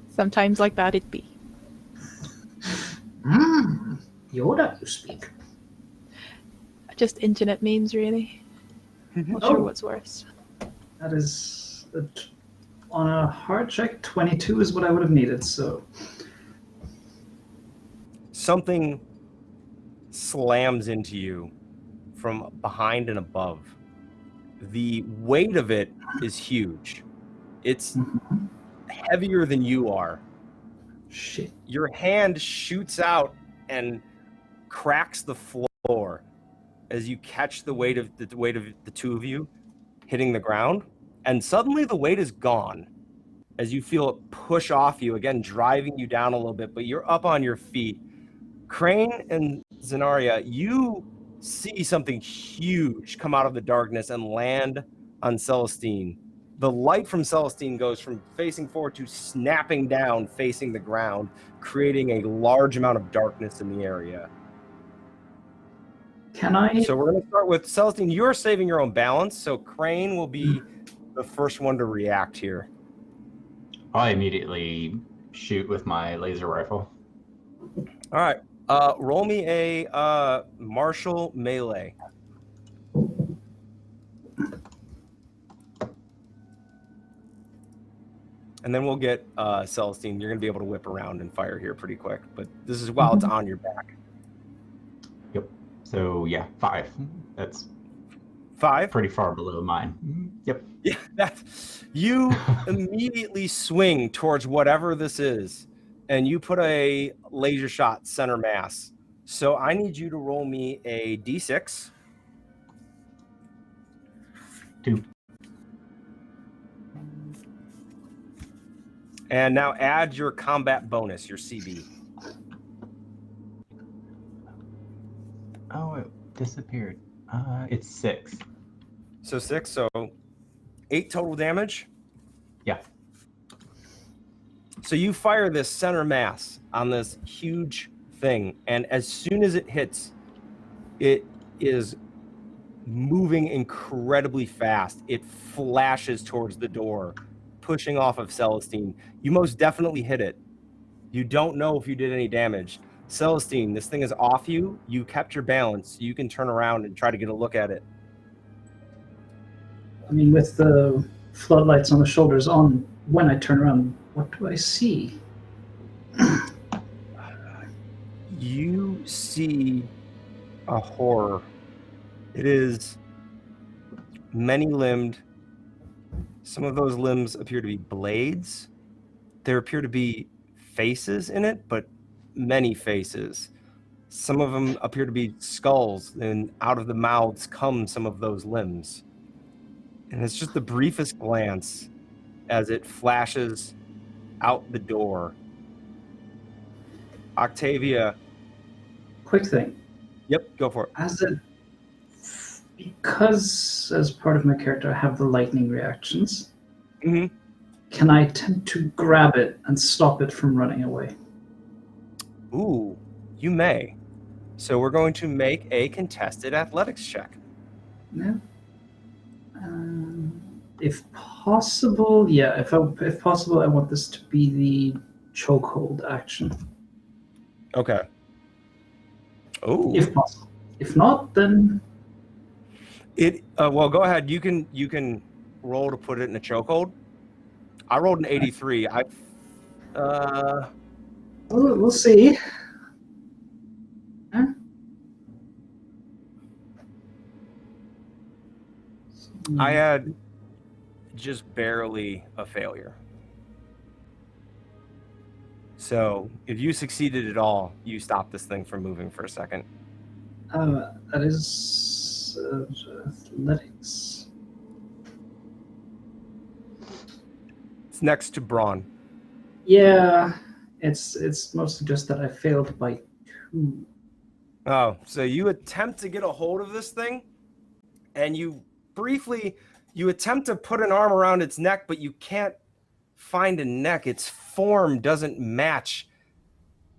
Sometimes like that it be. Yoda, you speak. Just internet memes, really. Not sure what's worse. That is, on a hard check, 22 is what I would have needed, so... Something slams into you from behind and above. The weight of it is huge. It's heavier than you are. Shit. Your hand shoots out and cracks the floor as you catch the weight of the two of you hitting the ground, and suddenly the weight is gone as you feel it push off you, again driving you down a little bit, but you're up on your feet. Crane and Zenaria, you see something huge come out of the darkness and land on Celestine. The light from Celestine goes from facing forward to snapping down, facing the ground, creating a large amount of darkness in the area. Can I... So we're going to start with Celestine. You're saving your own balance, so Crane will be the first one to react here. I immediately shoot with my laser rifle. All right. Roll me a martial melee. And then we'll get Celestine. You're going to be able to whip around and fire here pretty quick. But this is while it's on your back. Yep. So, yeah, 5. That's 5? pretty far below mine. Yep. Yeah, you immediately swing towards whatever this is, and you put a laser shot center mass. So I need you to roll me a d6. 2. And now add your combat bonus, your CB. Oh, it disappeared. It's 6. So 6, so 8 total damage. Yeah. So you fire this center mass on this huge thing, and as soon as it hits, it is moving incredibly fast. It flashes towards the door, pushing off of Celestine. You most definitely hit it. You don't know if you did any damage. Celestine, this thing is off you. You kept your balance. You can turn around and try to get a look at it. I mean, with the floodlights on the shoulders on, when I turn around, what do I see? You see a horror. It is many-limbed. Some of those limbs appear to be blades. There appear to be faces in it, but many faces. Some of them appear to be skulls, and out of the mouths come some of those limbs. And it's just the briefest glance as it flashes out the door. Octavia. Quick thing. Yep, go for it. Because as part of my character I have the lightning reactions, Mm-hmm. can I attempt to grab it and stop it from running away? Ooh, you may. So we're going to make a contested athletics check. Yeah. If possible, yeah. If possible, I want this to be the chokehold action. Okay. Oh. If possible. If not, then well, go ahead. You can roll to put it in a chokehold. I rolled an 83. we'll see. Huh? I had just barely a failure. So if you succeeded at all, you stop this thing from moving for a second. That is athletics. It's next to brawn. Yeah, it's mostly just that I failed by 2. Oh, so you attempt to get a hold of this thing, and you attempt to put an arm around its neck, but you can't find a neck. Its form doesn't match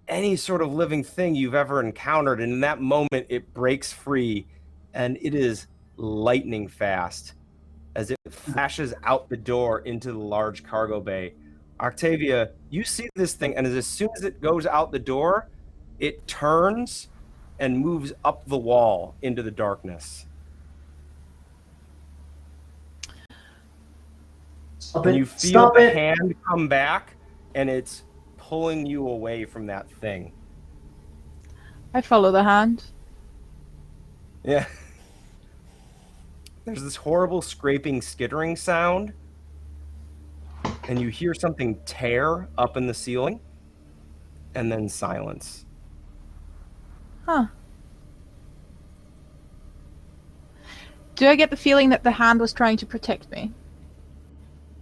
any sort of living thing you've ever encountered. And in that moment, it breaks free, and it is lightning fast as it flashes out the door into the large cargo bay. Octavia, you see this thing, and as soon as it goes out the door, it turns and moves up the wall into the darkness. And you feel the hand come back, and it's pulling you away from that thing. I follow the hand. Yeah. There's this horrible scraping, skittering sound, and you hear something tear up in the ceiling, and then silence. Huh. Do I get the feeling that the hand was trying to protect me?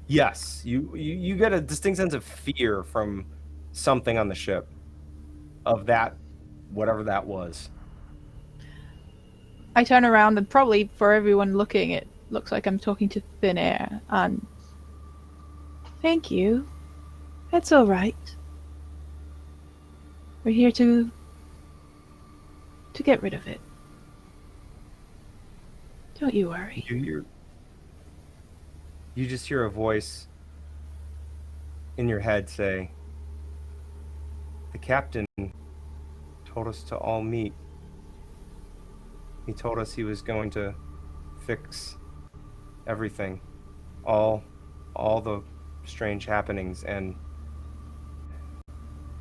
Yes, you get a distinct sense of fear from something on the ship, of that, whatever that was. I turn around, and probably for everyone looking, it looks like I'm talking to thin air, and thank you. It's all right. We're here to get rid of it. Don't you worry. You just hear a voice in your head say, "The captain told us to all meet. He told us he was going to fix everything, all the strange happenings," and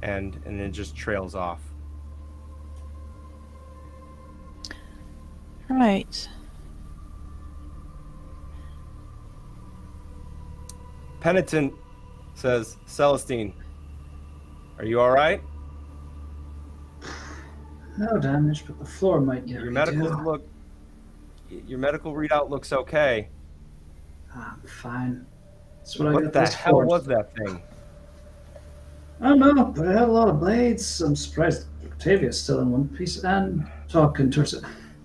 it just trails off. Right. Penitent says, "Celestine, are you all right? No damage, but the floor might get Your medical readout looks okay." I'm fine. That's what I What got the this hell for. was that thing? I don't know, but I had a lot of blades. I'm surprised Octavia's still in one piece and talking to her.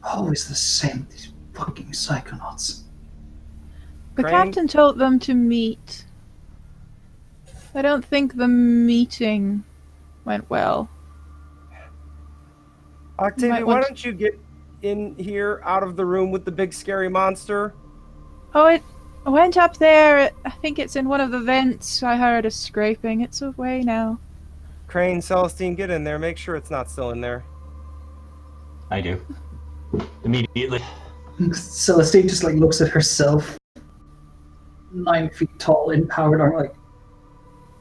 Always the same with these fucking psychonauts. The Crane? captain told them to meet. I don't think the meeting went well. Octavia, why don't you get in here out of the room with the big scary monster? Oh, it went up there. I think it's in one of the vents. I heard a scraping. It's away now. Crane, Celestine, get in there. Make sure it's not still in there. I do. Immediately. Celestine just looks at herself, 9 feet tall in powered armor, like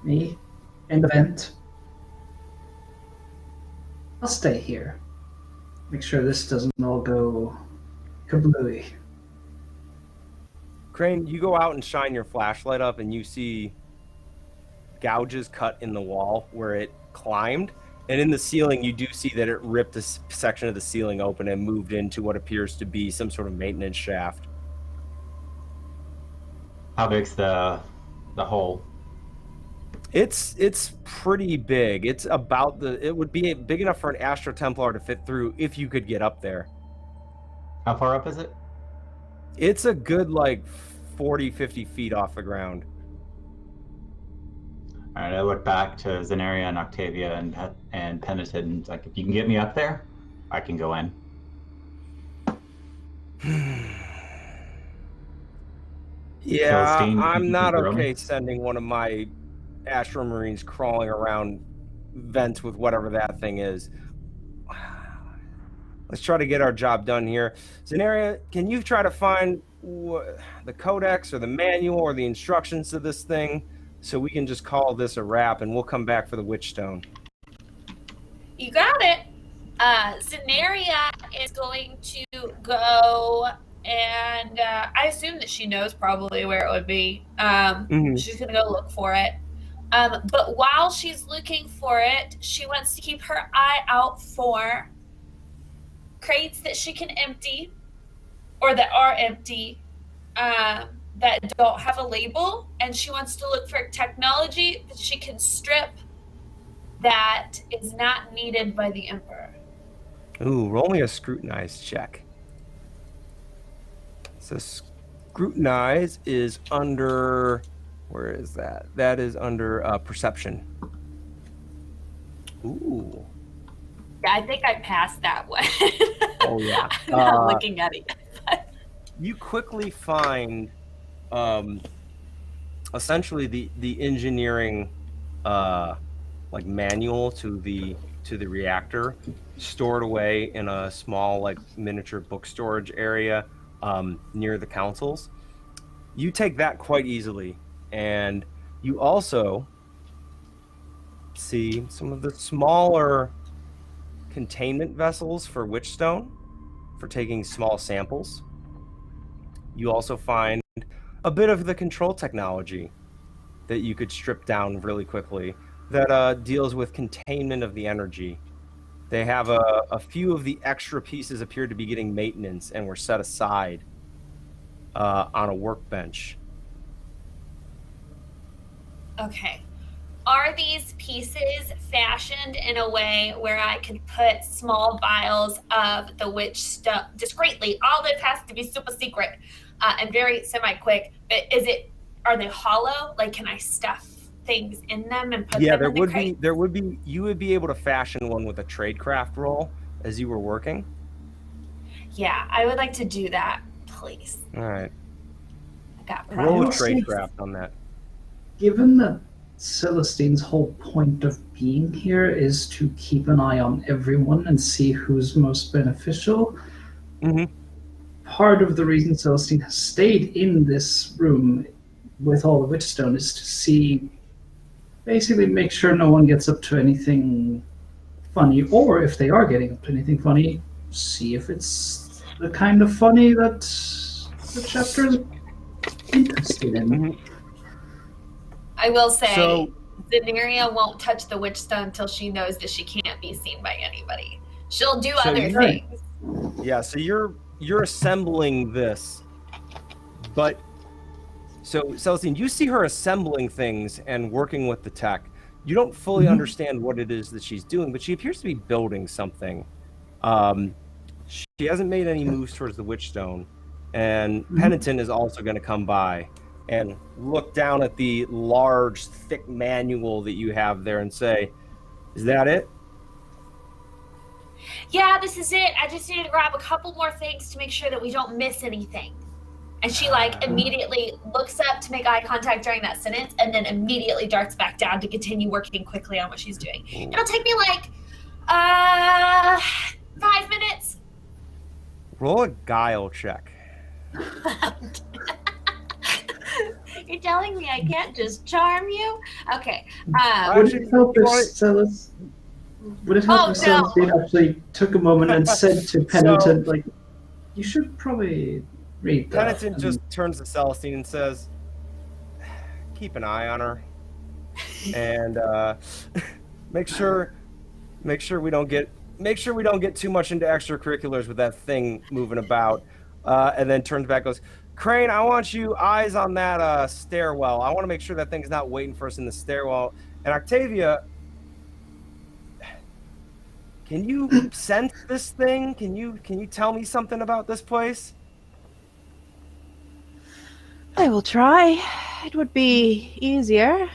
me in the vent. I'll stay here. Make sure this doesn't all go kablooey. Crane, you go out and shine your flashlight up, and you see gouges cut in the wall where it climbed. And in the ceiling, you do see that it ripped a section of the ceiling open and moved into what appears to be some sort of maintenance shaft. How big's the hole? It's pretty big. It's about it would be big enough for an Astro Templar to fit through if you could get up there. How far up is it? It's a good, like, 40, 50 feet off the ground. All right, I look back to Zenaria and Octavia and Penitent, and like, if you can get me up there, I can go in. Yeah, Celestine, I'm not confirm? okay sending one of my Astro Marines crawling around vents with whatever that thing is. Let's try to get our job done here. Zenaria, can you try to find the codex or the manual or the instructions to this thing so we can just call this a wrap and we'll come back for the Witchstone? You got it. Zenaria is going to go and I assume that she knows probably where it would be. She's going to go look for it. But while she's looking for it, she wants to keep her eye out for crates that she can empty or that are empty that don't have a label. And she wants to look for technology that she can strip that is not needed by the Emperor. Ooh, roll me a scrutinize check. So scrutinize is under, where is that? That is under perception. Ooh. Yeah, I think I passed that one. Oh yeah. I'm not looking at it. You quickly find essentially the engineering like manual to the reactor stored away in a small like miniature book storage area near the councils. You take that quite easily, and you also see some of the smaller containment vessels for Witchstone for taking small samples. You also find a bit of the control technology that you could strip down really quickly that deals with containment of the energy. They have a few of the extra pieces appear to be getting maintenance and were set aside on a workbench. Okay. Are these pieces fashioned in a way where I could put small vials of the witch stuff discreetly? All this has to be super secret and very semi-quick. But are they hollow? Like, can I stuff things in them and put them in the crate? You would be able to fashion one with a tradecraft roll as you were working. Yeah, I would like to do that, please. All right. I got Roll a problems. tradecraft on that. Given that Celestine's whole point of being here is to keep an eye on everyone and see who's most beneficial, part of the reason Celestine has stayed in this room with all the Witchstone is to see, basically make sure no one gets up to anything funny, or if they are getting up to anything funny, see if it's the kind of funny that the chapter is interested in. I will say, Zenaria won't touch the Witchstone until she knows that she can't be seen by anybody. She'll do other things. Yeah, so you're assembling this, but so Celestine, you see her assembling things and working with the tech. You don't fully understand what it is that she's doing, but she appears to be building something. She hasn't made any moves towards the Witchstone, and Penitent is also going to come by and look down at the large, thick manual that you have there and say, "Is that it?" Yeah, this is it. I just need to grab a couple more things to make sure that we don't miss anything. And she immediately looks up to make eye contact during that sentence and then immediately darts back down to continue working quickly on what she's doing. It'll take me 5 minutes. Roll a guile check. You're telling me I can't just charm you? Okay. Would it help if Celestine actually took a moment and said to Penitent, you should probably read that? Penitent just turns to Celestine and says, "Keep an eye on her, and make sure we don't get too much into extracurriculars with that thing moving about." And then turns back, goes, "Crane, I want you eyes on that stairwell. I want to make sure that thing's not waiting for us in the stairwell. And Octavia, can you sense this thing? Can you tell me something about this place? I will try. It would be easier,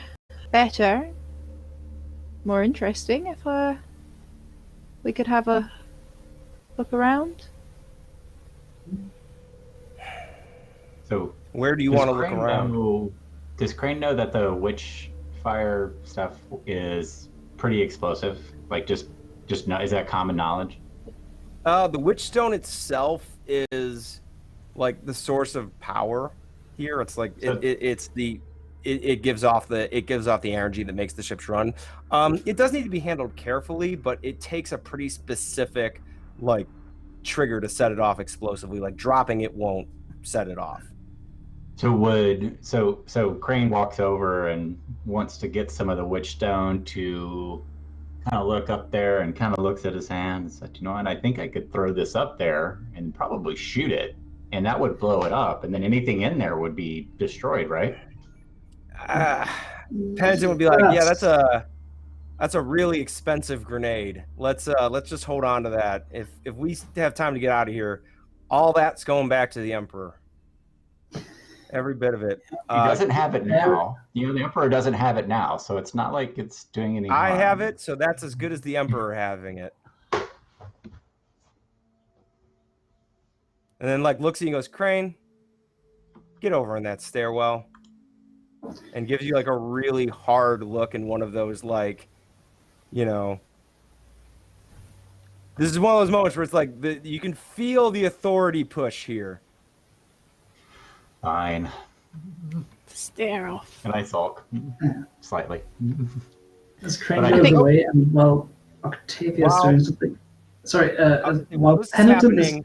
better, more interesting if we could have a look around. So Where do you want to look around? Does Crane know that the witch fire stuff is pretty explosive? Like, just know, is that common knowledge? The witch stone itself is like the source of power here. It's like it gives off the energy that makes the ships run. It does need to be handled carefully, but it takes a pretty specific like trigger to set it off explosively. Like dropping it won't set it off. So Crane walks over and wants to get some of the witch stone to kind of look up there, and kind of looks at his hand and said, and I think I could throw this up there and probably shoot it, and that would blow it up, and then anything in there would be destroyed, right? Pennington would be like, yeah, that's a really expensive grenade. Let's just hold on to that. If we have time to get out of here, all that's going back to the Emperor. Every bit of it. He doesn't have it now. The Emperor doesn't have it now, so it's not like it's doing any harm. I have it, so that's as good as the Emperor having it. And then looks at you and goes, Crane, get over in that stairwell. And gives you a really hard look in one of those this is one of those moments where it's you can feel the authority push here. Fine. Stare off. And I sulk slightly. As Crane goes away, and while Octavia's doing something. Sorry, while Pennington is...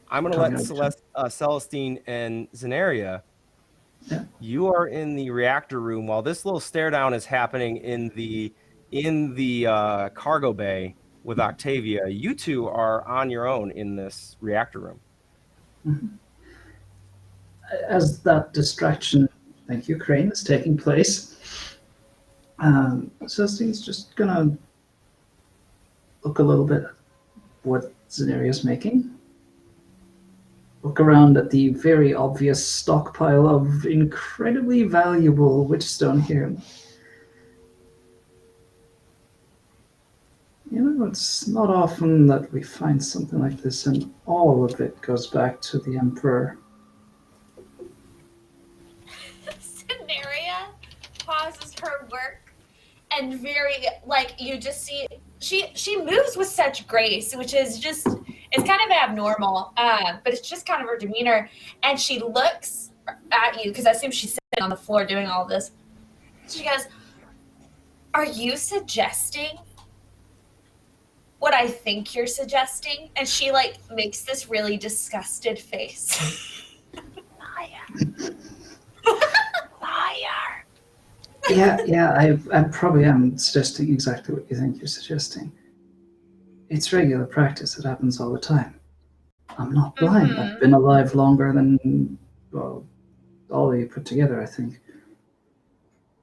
I'm going to let Celestine and Zenaria. Yeah. You are in the reactor room while this little stare down is happening in the cargo bay with Octavia. You two are on your own in this reactor room. Mm-hmm. As that distraction, thank you, Crane, is taking place, Celestine's just gonna look a little bit at what Zenaria's making. Look around at the very obvious stockpile of incredibly valuable witchstone here. It's not often that we find something like this, and all of it goes back to the Emperor. Zenaria pauses her work and very, you just see, she moves with such grace, which is just... It's kind of abnormal, but it's just kind of her demeanor. And she looks at you, because I assume she's sitting on the floor doing all this. She goes, are you suggesting what I think you're suggesting? And she, makes this really disgusted face. Liar. Liar. Yeah, I probably am suggesting exactly what you think you're suggesting. It's regular practice. It happens all the time. I'm not blind. Mm-hmm. I've been alive longer than, all of you put together, I think.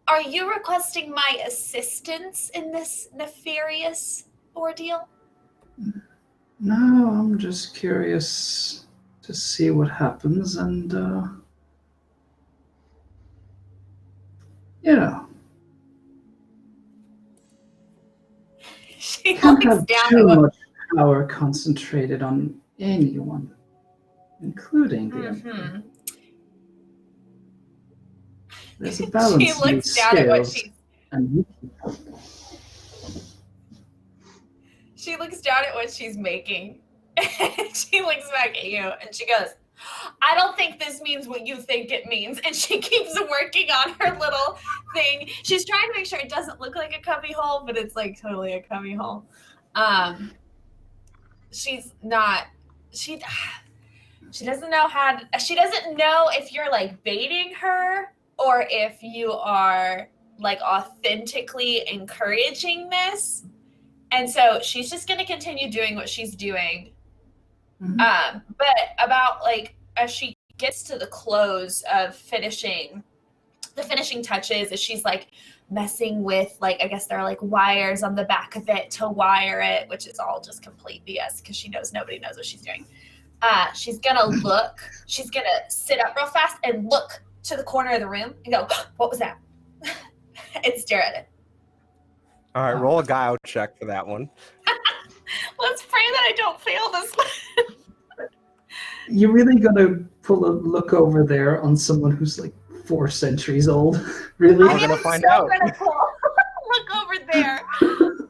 Are you requesting my assistance in this nefarious ordeal? No, I'm just curious to see what happens, and, She can't looks have down too at much power concentrated on anyone, including the Emperor. There's a balance She in looks these down at what scales, and she looks down at what she's making. And she looks back at you and she goes, I don't think this means what you think it means. And she keeps working on her little thing. She's trying to make sure it doesn't look like a cubby hole, but it's totally a cubby hole. She's not, she doesn't know she doesn't know if you're baiting her or if you are authentically encouraging this. And so she's just going to continue doing what she's doing. Mm-hmm. But about as she gets to the close of finishing the finishing touches is she's like messing with like, I guess there are like wires on the back of it to wire it, which is all just complete BS because she knows nobody knows what she's doing. She's gonna sit up real fast and look to the corner of the room and go, what was that? And stare at it. All right, roll a guile check for that one. Let's pray that I don't fail this one. You're really gonna pull a look over there on someone who's like 4 centuries old? Really? We're gonna find out. Gonna look over there.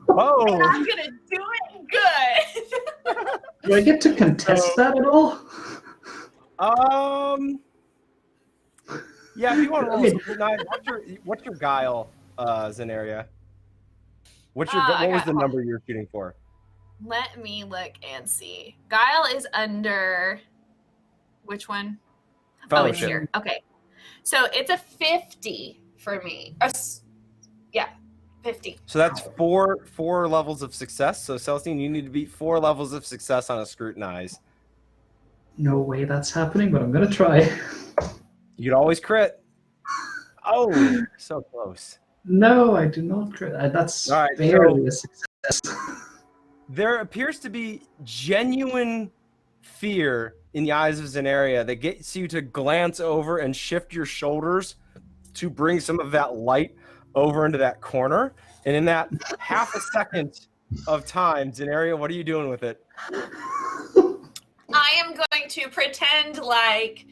Oh. And I'm gonna do it good. Do I get to contest that at all? Yeah, if you want to roll something, what's your guile, Zenaria? What was the number you're shooting for? Let me look and see. Guile is under which one? Fellowship. Oh, it's here. Okay. So it's a 50 for me. Yeah, 50. So that's four levels of success. So Celestine, you need to beat 4 levels of success on a scrutinize. No way that's happening, but I'm gonna try. You could always crit. Oh, so close. No, I do not crit. That's all right, barely a success. There appears to be genuine fear in the eyes of Zenaria that gets you to glance over and shift your shoulders to bring some of that light over into that corner. And in that half a second of time, Zenaria, what are you doing with it? I am going to pretend like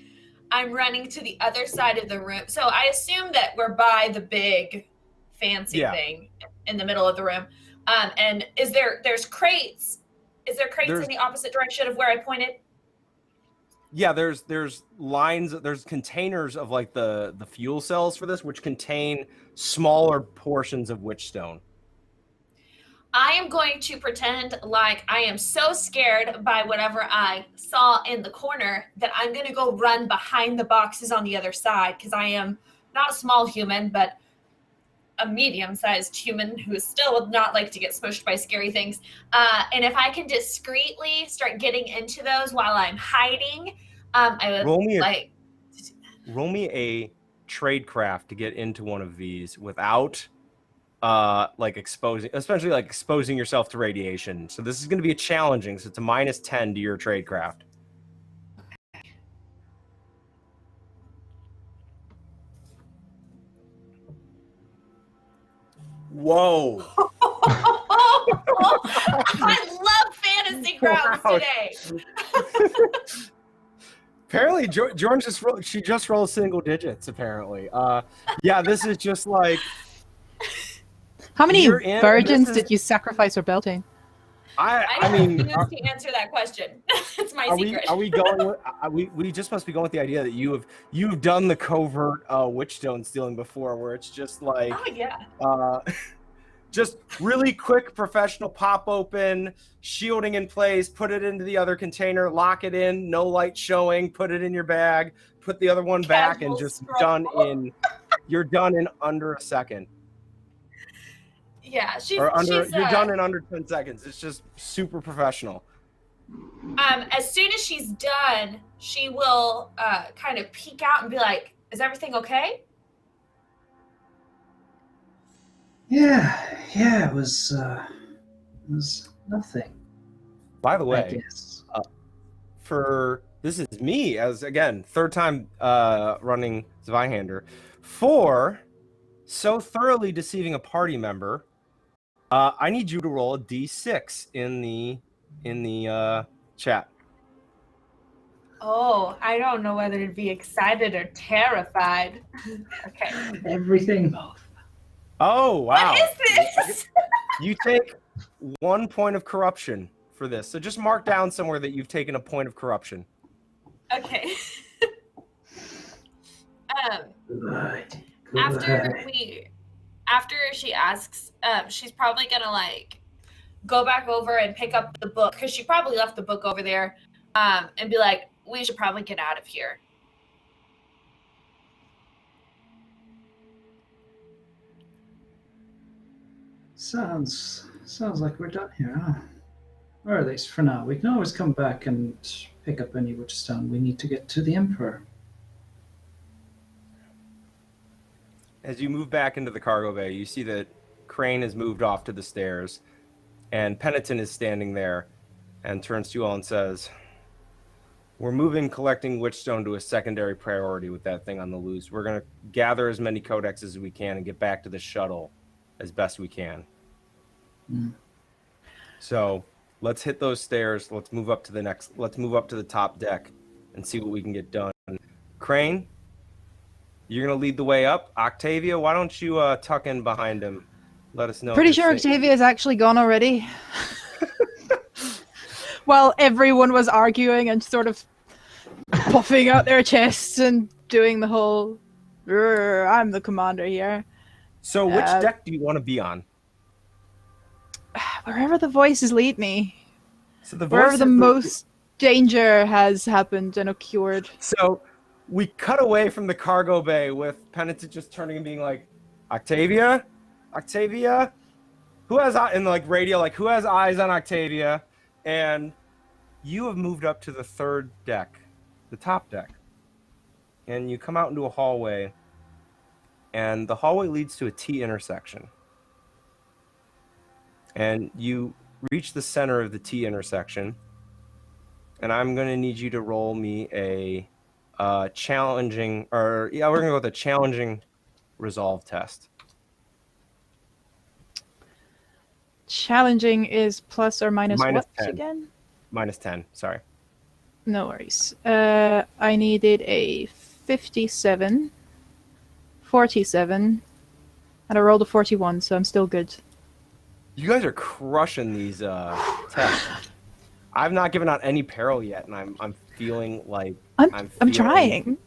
I'm running to the other side of the room. So I assume that we're by the big fancy thing in the middle of the room. And there's crates. Is there crates in the opposite direction of where I pointed? Yeah, there's lines, there's containers of like the fuel cells for this, which contain smaller portions of witchstone. I am going to pretend like I am so scared by whatever I saw in the corner that I'm going to go run behind the boxes on the other side, because I am not a small human, but a medium-sized human who still would not like to get smushed by scary things. And if I can discreetly start getting into those while I'm hiding, I would roll me a tradecraft to get into one of these without exposing yourself to radiation. So this is going to be challenging. So it's a -10 to your tradecraft. Whoa. I love fantasy crowds today. Apparently, Jordan just rolled single digits, apparently. Yeah, this is just like... How many virgins did you sacrifice for Beltane? I mean, refuse to answer that question. It's my secret. Are we going with, we just must be going with the idea that you've done the covert witchstone stealing before, where it's just like, oh yeah, just really quick professional pop open, shielding in place, put it into the other container, lock it in, no light showing, put it in your bag, put the other one back, and just you're done in under a second. Yeah, you're done in under 10 seconds. It's just super professional. As soon as she's done, she will kind of peek out and be like, "Is everything okay?" Yeah, it was nothing. By the way, this is me as again third time running Zweihander. For so thoroughly deceiving a party member, I need you to roll a d6 in the chat. Oh, I don't know whether to be excited or terrified. Okay. Everything both. Oh, wow. What is this? You take 1 point of corruption for this. So just mark down somewhere that you've taken a point of corruption. Okay. After she asks, she's probably gonna like go back over and pick up the book, because she probably left the book over there, and be like, "We should probably get out of here." Sounds like we're done here, huh? Or at least for now. We can always come back and pick up any witchstone we need to get to the Emperor. As you move back into the cargo bay, you see that Crane has moved off to the stairs, and Penitent is standing there and turns to you all and says, we're moving collecting Witchstone to a secondary priority with that thing on the loose. We're going to gather as many codexes as we can and get back to the shuttle as best we can. So let's hit those stairs. Let's move up to the top deck and see what we can get done. Crane, you're going to lead the way up. Octavia, why don't you tuck in behind him? Let us know. Pretty sure Octavia's actually gone already. While everyone was arguing and sort of puffing out their chests and doing the whole, I'm the commander here. So which deck do you want to be on? Wherever the voices lead me. So wherever the most danger has happened and occurred. So we cut away from the cargo bay with Penitent just turning and being like, Octavia, who has in like radio, like who has eyes on Octavia? And you have moved up to the third deck, the top deck. And you come out into a hallway, and the hallway leads to a T intersection. And you reach the center of the T intersection, and I'm going to need you to roll me a challenging, we're going to go with a challenging resolve test. Challenging is plus or minus what 10. Again? Minus 10, sorry. No worries. I needed a 57, 47, and I rolled a 41, so I'm still good. You guys are crushing these tests. I've not given out any peril yet, and I'm feeling like I'm trying.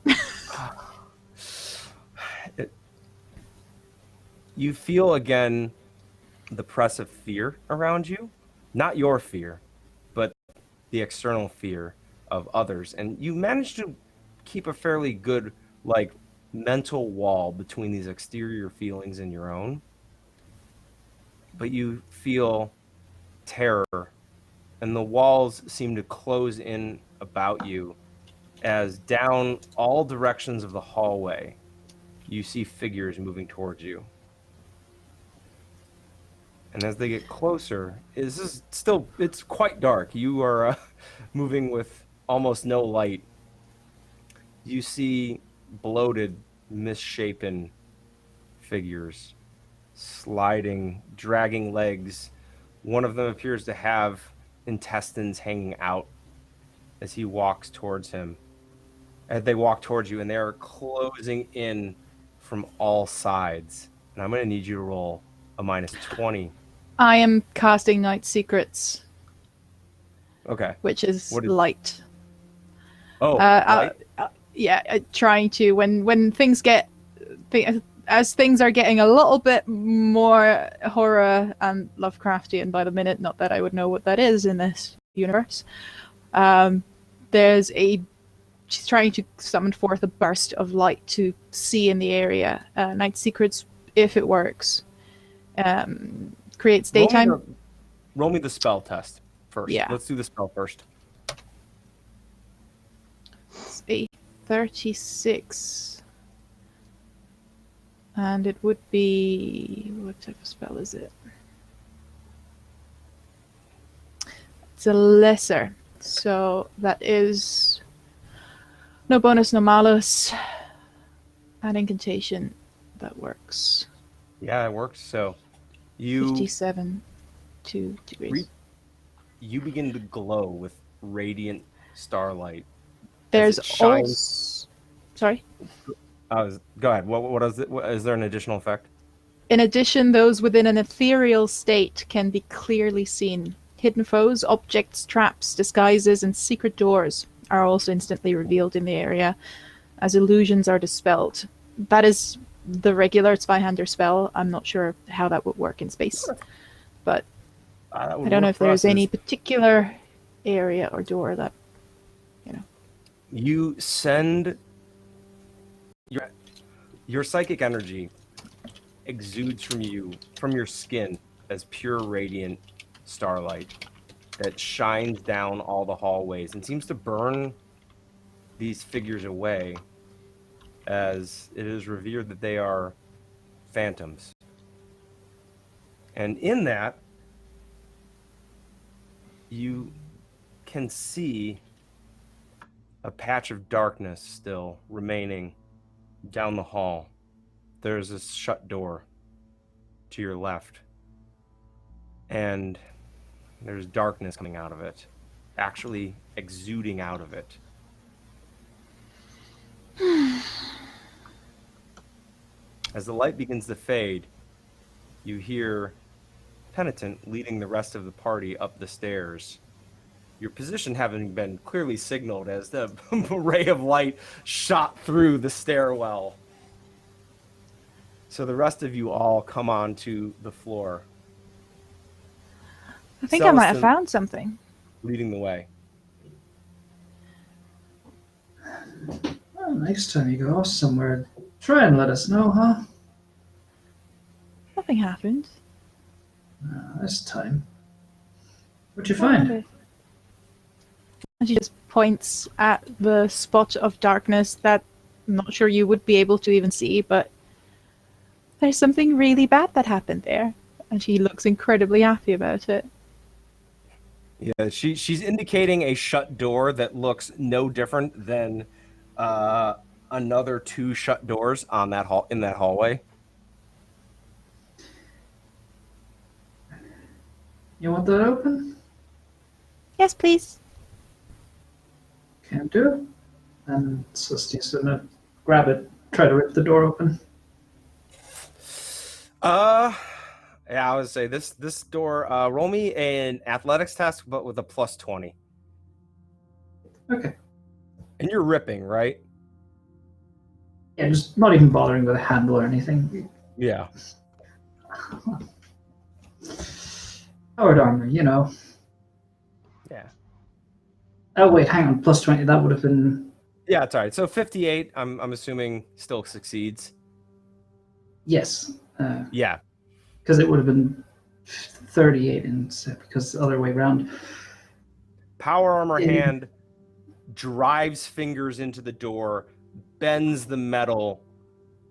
You feel again the press of fear around you, not your fear, but the external fear of others, and you manage to keep a fairly good like mental wall between these exterior feelings and your own, but you feel terror, and the walls seem to close in about you as down all directions of the hallway you see figures moving towards you. And as they get closer, it's quite dark. You are moving with almost no light. You see bloated, misshapen figures sliding, dragging legs. One of them appears to have intestines hanging out as he walks towards him. As they walk towards you, and they are closing in from all sides. And I'm going to need you to roll a minus 20. I am casting Night Secrets. Okay. Which is light. Oh, light? Trying to, when things get, as things are getting a little bit more horror and Lovecraftian by the minute, not that I would know what that is in this universe, she's trying to summon forth a burst of light to see in the area. Night Secrets, if it works, creates daytime. Roll me the spell test first. Yeah. Let's do the spell first. It's a 36. And it would be... What type of spell is it? It's a lesser. So that is... No bonus, no malus. And incantation. That works. Yeah, it works. So you... 57 degrees. You begin to glow with radiant starlight. There's shines... Sorry? Go ahead. What is it? Is there an additional effect? In addition, those within an ethereal state can be clearly seen. Hidden foes, objects, traps, disguises, and secret doors are also instantly revealed in the area as illusions are dispelled. That is the regular Zweihander spell. I'm not sure how that would work in space. But I don't know if there's any particular area or door that, You send... Your psychic energy exudes from you, from your skin, as pure radiant starlight that shines down all the hallways and seems to burn these figures away, as it is revered that they are phantoms. And in that, you can see a patch of darkness still remaining down the hall. There's a shut door to your left, and there's darkness coming out of it, actually exuding out of it. As the light begins to fade, you hear Penitent leading the rest of the party up the stairs. Your position having been clearly signaled as the ray of light shot through the stairwell. So the rest of you all come onto the floor. I think I might have Celestine found something. leading the way. Well, next time you go off somewhere, try and let us know, huh? Nothing happened. This time. What'd you find? And she just points at the spot of darkness that I'm not sure you would be able to even see, but there's something really bad that happened there. And she looks incredibly happy about it. Yeah, she's indicating a shut door that looks no different than another 2 shut doors on that in that hallway. You want that open? Yes, please. Can't do it. And Celestine's gonna grab it, try to rip the door open. Yeah, I would say this door. Roll me an athletics test, but with a +20. Okay. And you're ripping, right? Yeah, just not even bothering with a handle or anything. Yeah. Powered armor, you know. Yeah. Oh wait, hang on. +20. That would have been. Yeah, it's all right. So 58. I'm assuming still succeeds. Yes. Yeah. Because it would have been 38 instead, because the other way around. Power armor hand drives fingers into the door, bends the metal,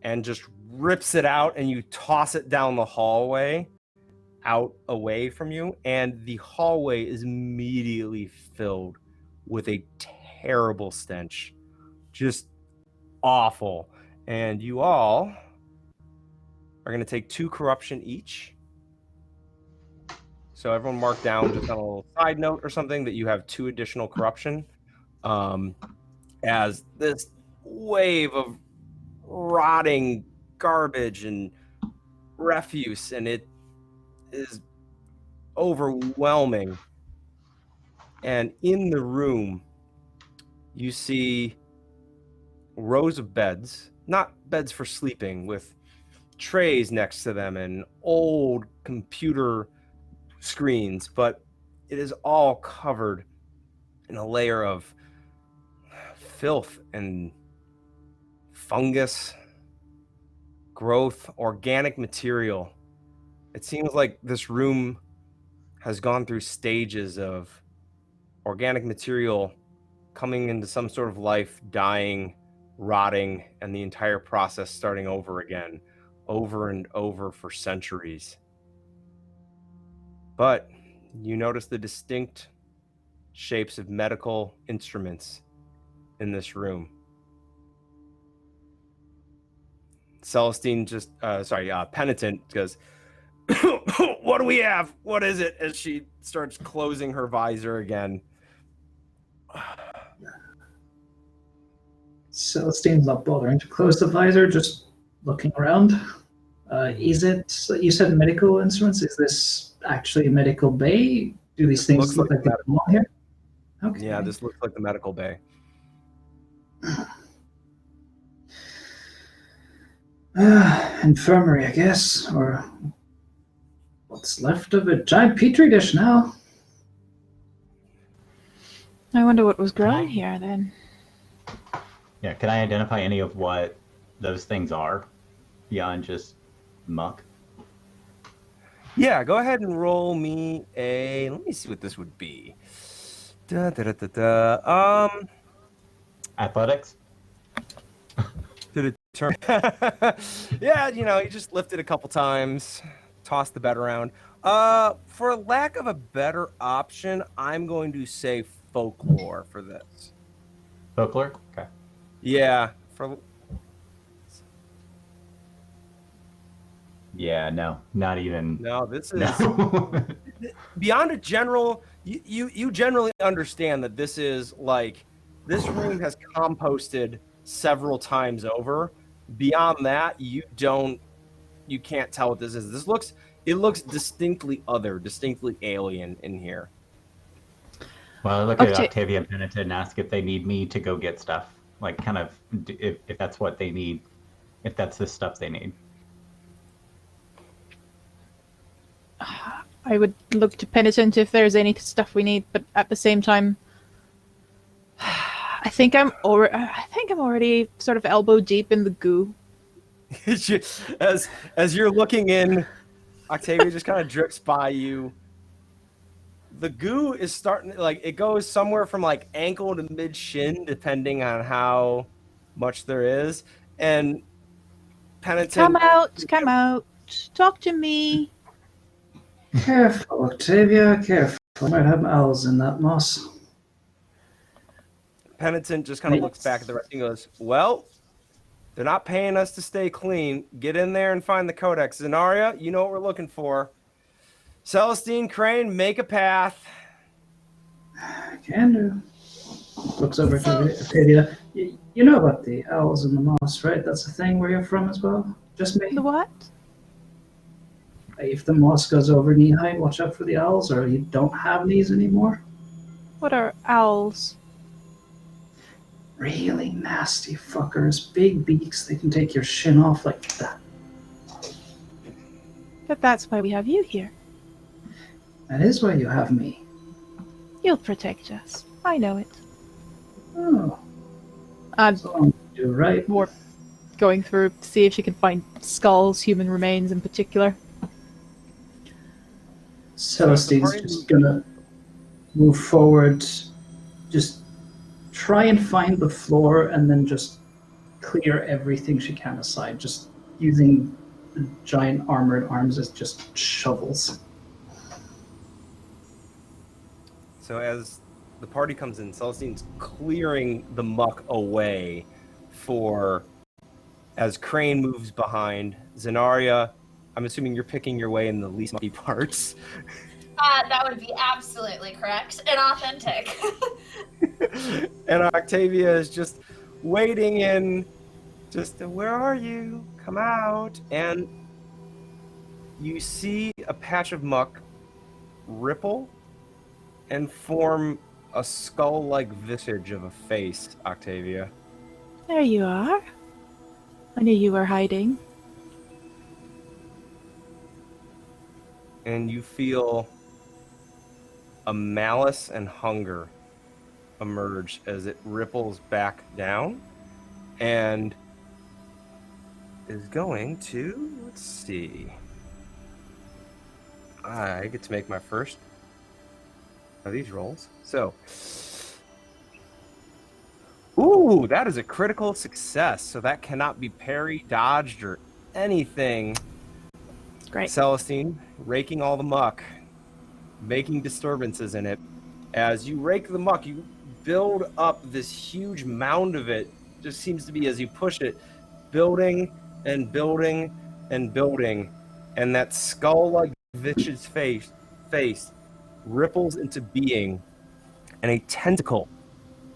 and just rips it out, and you toss it down the hallway, out away from you, and the hallway is immediately filled with a terrible stench. Just awful. And you all are going to take 2 corruption each. So everyone mark down just on a little side note or something that you have 2 additional corruption. As this wave of rotting garbage and refuse, and it is overwhelming. And in the room, you see rows of beds, not beds for sleeping, with trays next to them and old computer screens, but it is all covered in a layer of filth and fungus, growth, organic material. It seems like this room has gone through stages of organic material coming into some sort of life, dying, rotting, and the entire process starting over again, over and over for centuries. But you notice the distinct shapes of medical instruments in this room. Celestine Penitent goes, "What do we have? What is it?" As she starts closing her visor again. Celestine's not bothering to close the visor, just looking around. Is it, you said medical instruments? Is this actually a medical bay? Do these things look like they belong here? Okay. Yeah, this looks like the medical bay. Infirmary, I guess, or what's left of it. Giant petri dish now. I wonder what was growing here then. Yeah, can I identify any of what those things are beyond just muck? Yeah, go ahead and roll me a. Let me see what this would be. Athletics? turn. Yeah, you just lift it a couple times, toss the bed around. For lack of a better option, I'm going to say folklore for this. Folklore? Okay. Yeah, Yeah, no, not even. no, this is No. beyond a general. You generally understand that this is like this room has composted several times over. Beyond that, you can't tell what this is. It looks distinctly other, distinctly alien in here. Well, I look at Octavia and Penitent and ask if they need me to go get stuff. Like, kind of, if that's what they need, if that's the stuff they need. I would look to Penitent if there's any stuff we need, but at the same time, I think I'm already sort of elbow deep in the goo. As you're looking in, Octavia just kind of drips by you. The goo is starting, like, it goes somewhere from like ankle to mid shin, depending on how much there is. And Penitent, Come out, talk to me. Careful, Octavia, careful. I might have owls in that moss. Penitent just kind of looks back at the rest and goes, well, they're not paying us to stay clean. Get in there and find the codex. Zenaria, you know what we're looking for. Celestine, Crane, make a path. Can do. Looks over to Octavia. You know about the owls in the moss, right? That's the thing where you're from as well? Just me? The what? If the moss goes over knee height, watch out for the owls, or you don't have knees anymore. What are owls? Really nasty fuckers. Big beaks. They can take your shin off like that. But that's why we have you here. That is why you have me. You'll protect us. I know it. Oh. And So I'm do right. more going through to see if she can find skulls, human remains in particular. Celestine's just gonna move forward, just try and find the floor, and then just clear everything she can aside, just using the giant armored arms as just shovels. So as the party comes in, Celestine's clearing the muck away as Crane moves behind. Zenaria, I'm assuming you're picking your way in the least mucky parts. That would be absolutely correct and authentic. And Octavia is just waiting in, where are you? Come out. And you see a patch of muck ripple and form a skull-like visage of a face, Octavia. There you are. I knew you were hiding. And you feel a malice and hunger emerge as it ripples back down and is going to, let's see. I get to make my first of these rolls. So, ooh, that is a critical success. So that cannot be parried, dodged, or anything. Great. Celestine, raking all the muck, making disturbances in it. As you rake the muck, you build up this huge mound of it. Just seems to be, as you push it, building and building and building. And that skull-like vicious face ripples into being, and a tentacle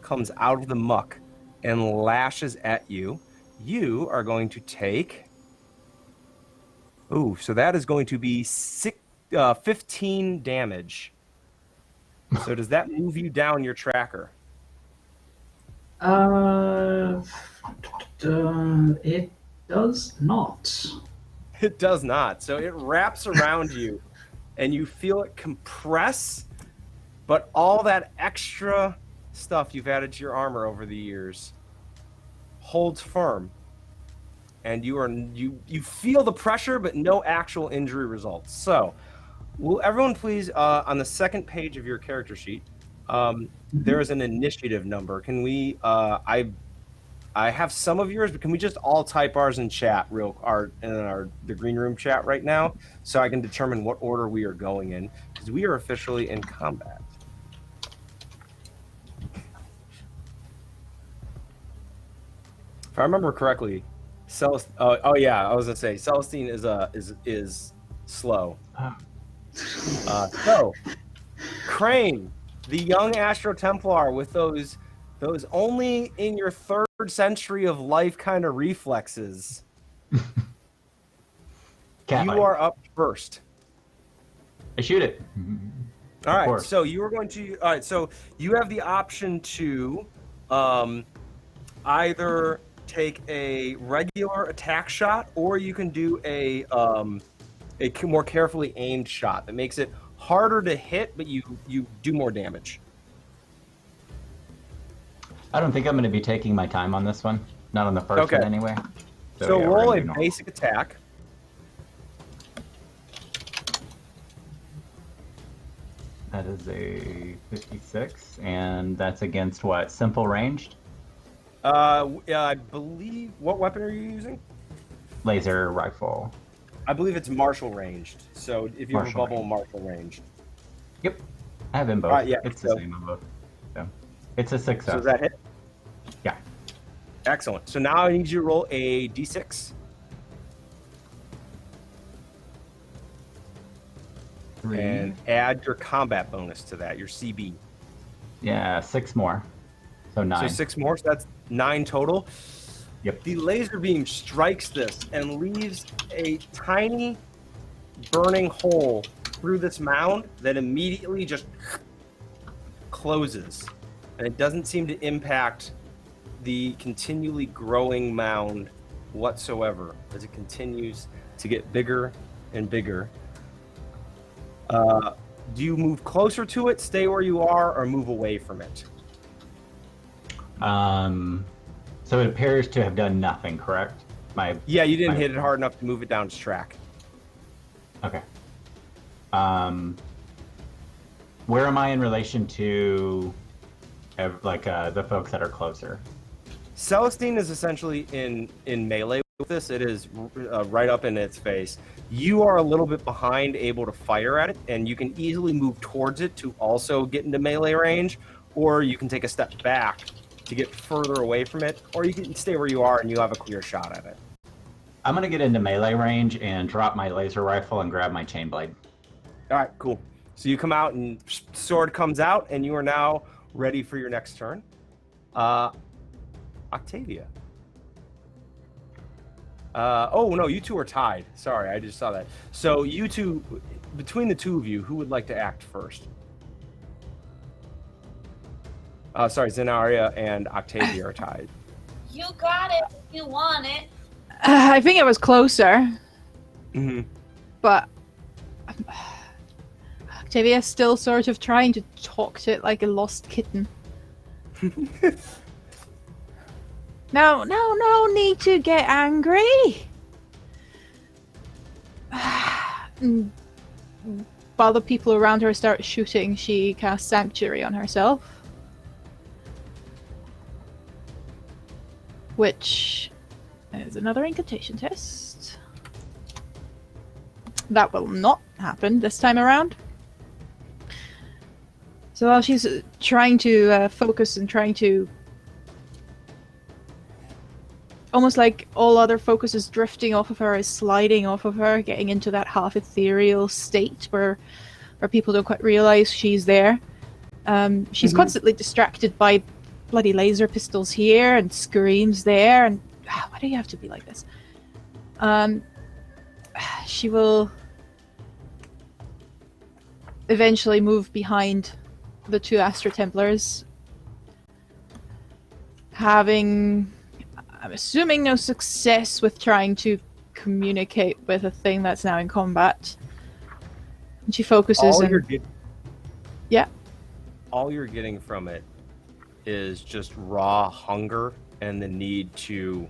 comes out of the muck and lashes at you. You are going to take... Ooh, so that is going to be 15 damage. So does that move you down your tracker? It does not. It does not. So it wraps around you, and you feel it compress, but all that extra stuff you've added to your armor over the years holds firm. And you feel the pressure, but no actual injury results. So, will everyone please, on the second page of your character sheet, there is an initiative number. Can we? I I have some of yours, but can we just all type ours in chat, the green room chat right now, so I can determine what order we are going in, because we are officially in combat. If I remember correctly, oh yeah, I was gonna say Celestine is slow. So Crane, the young Astro Templar with those only in your third century of life kind of reflexes. You are up first. I shoot it. All right, so you are going to. All right, so you have the option to either take a regular attack shot, or you can do a more carefully aimed shot that makes it harder to hit, but you do more damage. I don't think I'm going to be taking my time on this one. Not on the first one, anyway. So yeah, roll a basic attack. That is a 56, and that's against what? Simple ranged? I believe. What weapon are you using? Laser rifle. I believe it's martial ranged. So if you have a bubble, martial ranged. Yep, I have in both. Yeah, it's the same on both. So it's a success. So does that hit? Yeah. Excellent. So now I need you to roll a d6. 3. And add your combat bonus to that, your CB. Yeah, 6 more. So 9. So 6 more, so that's 9 total. Yep. The laser beam strikes this and leaves a tiny burning hole through this mound that immediately just closes. And it doesn't seem to impact the continually growing mound whatsoever as it continues to get bigger and bigger. Do you move closer to it, stay where you are, or move away from it? So it appears to have done nothing, correct? Yeah, you didn't hit it hard enough to move it down its track. Okay. Where am I in relation to, the folks that are closer? Celestine is essentially in melee with this. It is right up in its face. You are a little bit behind, able to fire at it, and you can easily move towards it to also get into melee range, or you can take a step back to get further away from it, or you can stay where you are and you have a clear shot at it. I'm going to get into melee range and drop my laser rifle and grab my chain blade. All right, cool. So you come out and sword comes out, and you are now ready for your next turn. Octavia. Oh, no, you two are tied. Sorry, I just saw that. So you two, between the two of you, who would like to act first? Sorry, Zenaria and Octavia are tied. You got it if you want it. I think it was closer. Mm-hmm. But Octavia's still sort of trying to talk to it like a lost kitten. No need to get angry. While the people around her start shooting, she casts Sanctuary on herself. Which is another incantation test. That will not happen this time around. So while she's trying to focus and trying to... almost like all other focus is drifting off of her, is sliding off of her, getting into that half ethereal state where people don't quite realize she's there. She's constantly distracted by bloody laser pistols here and screams there, and why do you have to be like this? She will eventually move behind the two Astra Templars, having, I'm assuming, no success with trying to communicate with a thing that's now in combat. And she focuses yeah. All you're getting from it is just raw hunger and the need to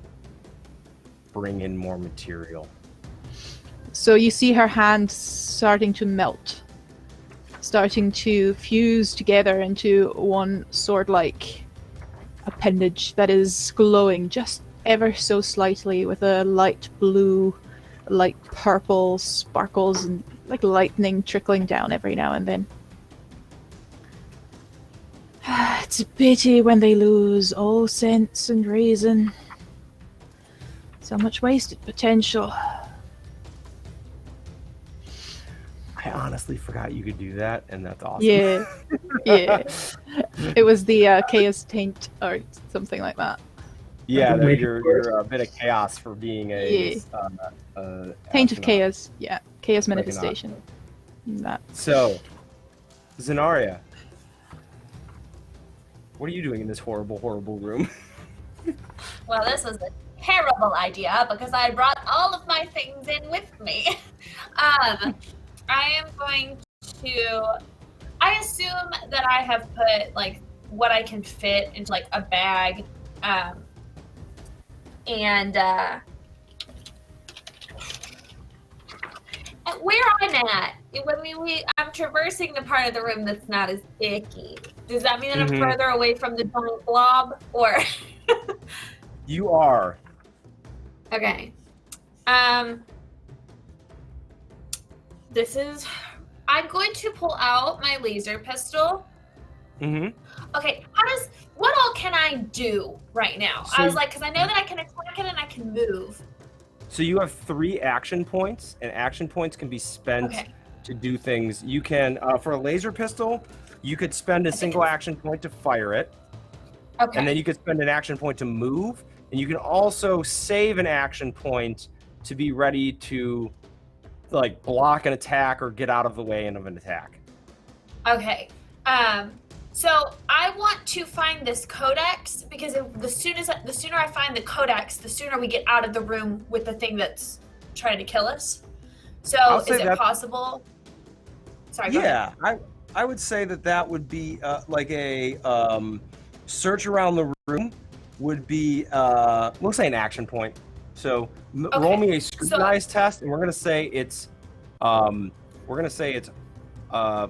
bring in more material. So you see her hand starting to melt, starting to fuse together into one sword-like appendage that is glowing just ever so slightly with a light blue, light purple sparkles and like lightning trickling down every now and then. It's a pity when they lose all sense and reason. So much wasted potential. I honestly forgot you could do that, and that's awesome. Yeah, yeah. It was the Chaos Taint or something like that. Yeah, Wait you're a bit of chaos for being a Taint of astronaut. Chaos, yeah. Chaos Like an Manifestation. That. So, Zenaria, what are you doing in this horrible, horrible room? Well, this was a terrible idea because I brought all of my things in with me. I am going to. I assume that I have put like what I can fit into like a bag, and where I'm at. I'm traversing the part of the room that's not as icky. Does that mean that I'm further away from the giant blob, or? You are. Okay. I'm going to pull out my laser pistol. Mm-hmm. Okay, what all can I do right now? So I was like, because I know that I can attack it and I can move. So you have 3 action points, and action points can be spent to do things. You can, for a laser pistol, you could spend a single action point to fire it. Okay. And then you could spend an action point to move, and you can also save an action point to be ready to like block an attack or get out of the way of an attack. Okay. So I want to find this codex because the sooner I find the codex, the sooner we get out of the room with the thing that's trying to kill us. So is it possible? Sorry. Yeah, I would say that would be like a search around the room would be we'll say an action point. So roll me a scrutinize test, and we're gonna say it's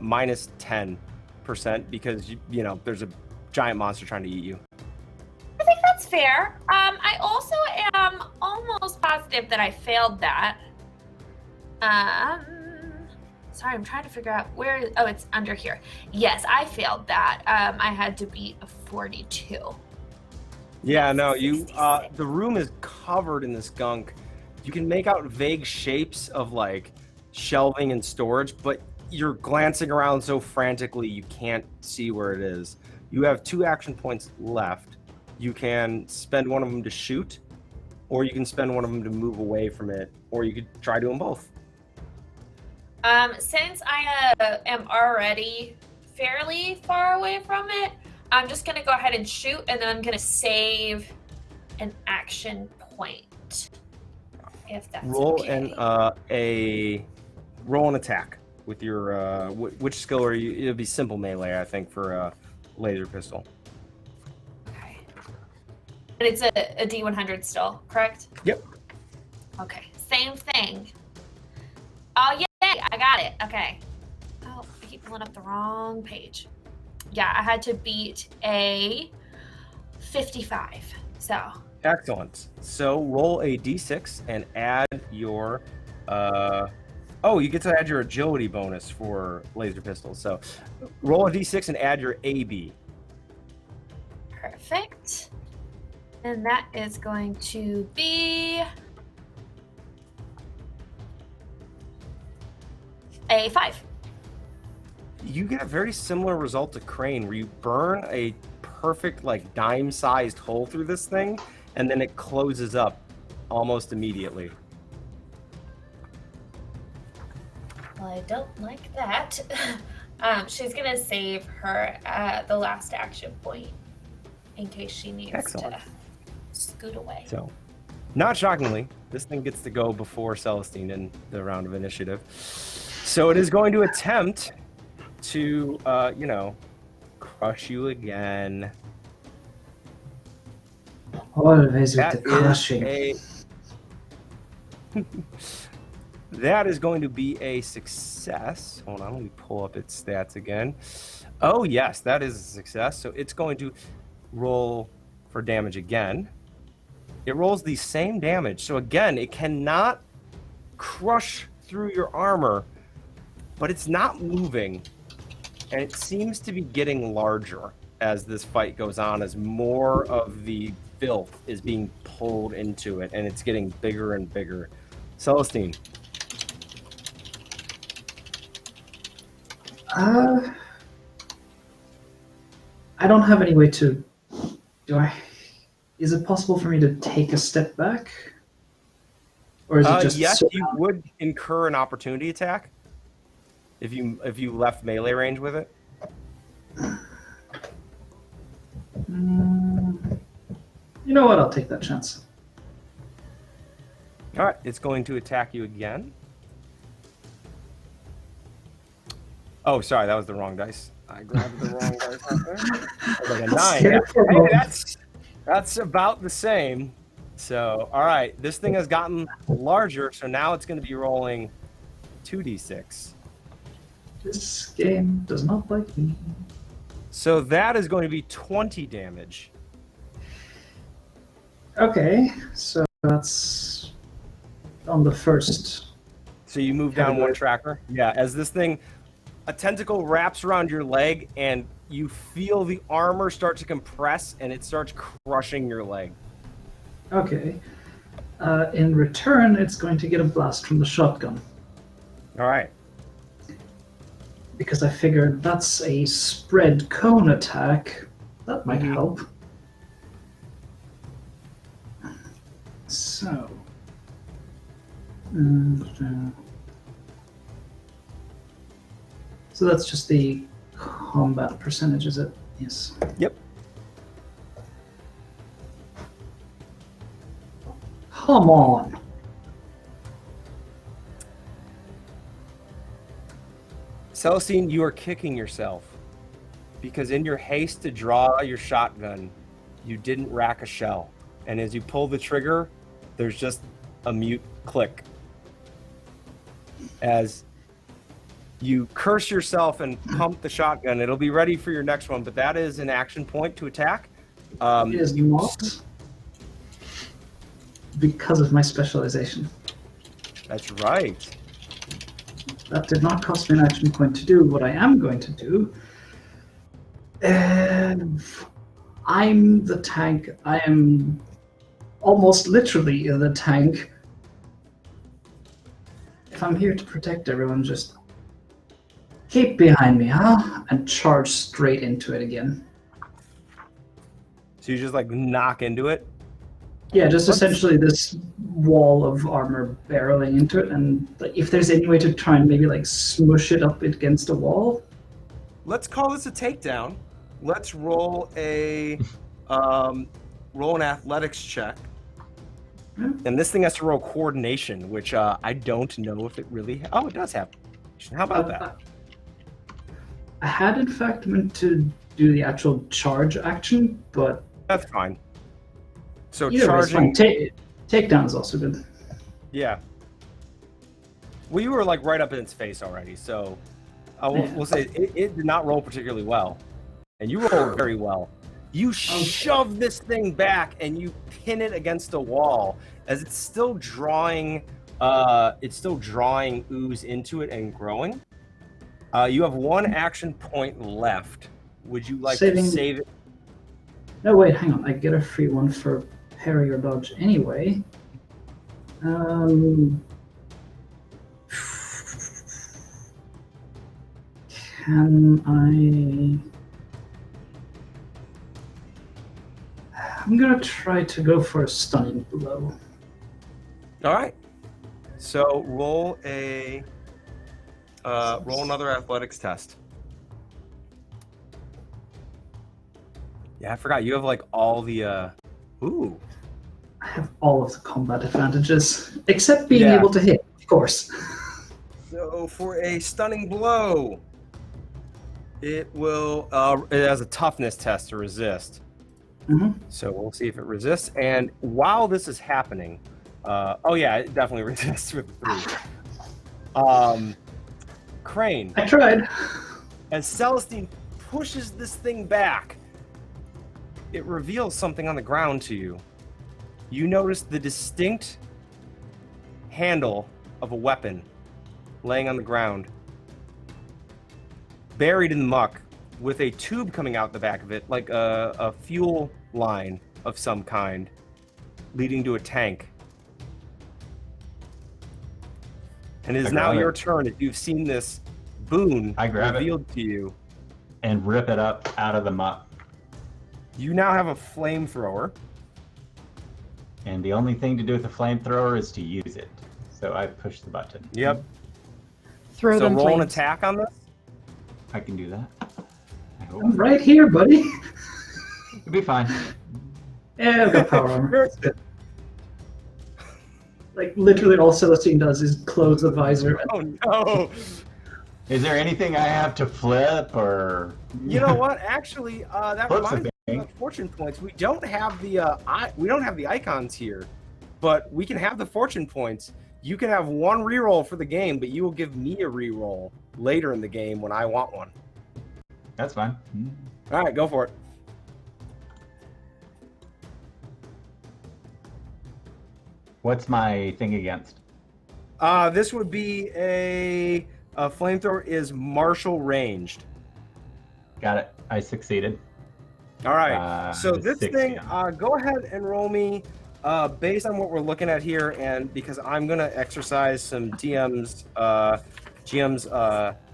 minus 10% because you know there's a giant monster trying to eat you. I think that's fair. I also am almost positive that I failed that. Sorry, I'm trying to figure out where. Oh, it's under here. Yes, I failed that. I had to beat a 42. Yeah, no, you. The room is covered in this gunk. You can make out vague shapes of like shelving and storage, but you're glancing around so frantically you can't see where it is. You have 2 action points left. You can spend one of them to shoot, or you can spend one of them to move away from it, or you could try doing both. Since I am already fairly far away from it, I'm just gonna go ahead and shoot, and then I'm gonna save an action point. If that's roll an attack with your which skill are you? It'll be simple melee, I think, for a laser pistol. Okay. And it's a D100 still, correct? Yep. Okay. Same thing. Oh yay! I got it. Okay. Oh, I keep pulling up the wrong page. Yeah, I had to beat a 55. So. Excellent. So roll a d6 and add your. You get to add your agility bonus for laser pistols. So roll a d6 and add your AB. Perfect. And that is going to be a 5. You get a very similar result to Crane, where you burn a perfect, like, dime-sized hole through this thing, and then it closes up almost immediately. Well, I don't like that. She's gonna save her the last action point in case she needs to scoot away. So, not shockingly, this thing gets to go before Celestine in the round of initiative. So it is going to attempt to, crush you again. Always with the crushing. That is going to be a success. Hold on, let me pull up its stats again. Oh, yes, that is a success. So it's going to roll for damage again. It rolls the same damage. So again, it cannot crush through your armor, but it's not moving. And it seems to be getting larger as this fight goes on, as more of the filth is being pulled into it, and it's getting bigger and bigger. Celestine. I don't have any way to... Is it possible for me to take a step back? Or is it just... Yes, you would incur an opportunity attack if you left melee range with it. You know what? I'll take that chance. All right, it's going to attack you again. Oh, sorry, that was the wrong dice. I grabbed the wrong dice out there. That was like a 9. Yeah. Hey, that's about the same. So, all right, this thing has gotten larger, so now it's going to be rolling 2d6. This game does not like me. So that is going to be 20 damage. Okay, so that's on the first. So you move down one tracker. Yeah, as this thing, a tentacle wraps around your leg, and you feel the armor start to compress, and it starts crushing your leg. Okay. In return, it's going to get a blast from the shotgun. All right. Because I figured that's a spread cone attack. That might help. So. So that's just the combat percentage, is it? Yes. Yep. Come on. Celestine, you are kicking yourself because in your haste to draw your shotgun, you didn't rack a shell. And as you pull the trigger, there's just a mute click. As you curse yourself and pump the shotgun, it'll be ready for your next one, but that is an action point to attack. It is not because of my specialization. That's right. That did not cost me an action point to do. What I am going to do... I'm the tank. I am almost literally the tank. If I'm here to protect everyone, just keep behind me, huh? And charge straight into it again. So you just like knock into it? Yeah, just essentially this wall of armor barreling into it, and if there's any way to try and maybe like smush it up against a wall. Let's call this a takedown. Let's roll an athletics check. Yeah. And this thing has to roll coordination, which I don't know if it really... Oh, it does have. How about that? I had in fact meant to do the actual charge action, but... That's fine. So charging... Takedown is also good. Yeah. Well, you were like right up in its face already, so we'll say it did not roll particularly well. And you rolled very well. You shove this thing back and you pin it against a wall as it's still drawing ooze into it and growing. You have one action point left. Would you like to save it? No, wait, hang on. I get a free one for parry or dodge anyway. Can I'm gonna try to go for a stunning blow. All right. So roll another athletics test. Yeah, I forgot you have like all the ooh. I have all of the combat advantages, except being able to hit, of course. So for a stunning blow, it will it has a toughness test to resist. Mm-hmm. So we'll see if it resists. And while this is happening, oh yeah, it definitely resists with 3. Crane. I tried. As Celestine pushes this thing back, it reveals something on the ground to you. You notice the distinct handle of a weapon laying on the ground, buried in the muck, with a tube coming out the back of it, like a fuel line of some kind, leading to a tank. And it is now your turn if you've seen this boon revealed to you. And rip it up out of the muck. You now have a flamethrower. And the only thing to do with the flamethrower is to use it. So I push the button. Yep. Throw them roll an flames. attack on this. I can do that. I hope. I'm right here, buddy. It'll be fine. Yeah, I've got power armor. It's good. Like, literally all Celestine does is close the visor. Oh, no. Is there anything I have to flip, or... You know what? Actually, that Flip's reminds me of fortune points. We don't have the icons here, but we can have the fortune points. You can have one reroll for the game, but you will give me a reroll later in the game when I want one. That's fine. All right, go for it. What's my thing against? This would be a flamethrower is martial ranged. Got it. I succeeded. All right. So this 60. thing, go ahead and roll me based on what we're looking at here, and because I'm gonna exercise some GM's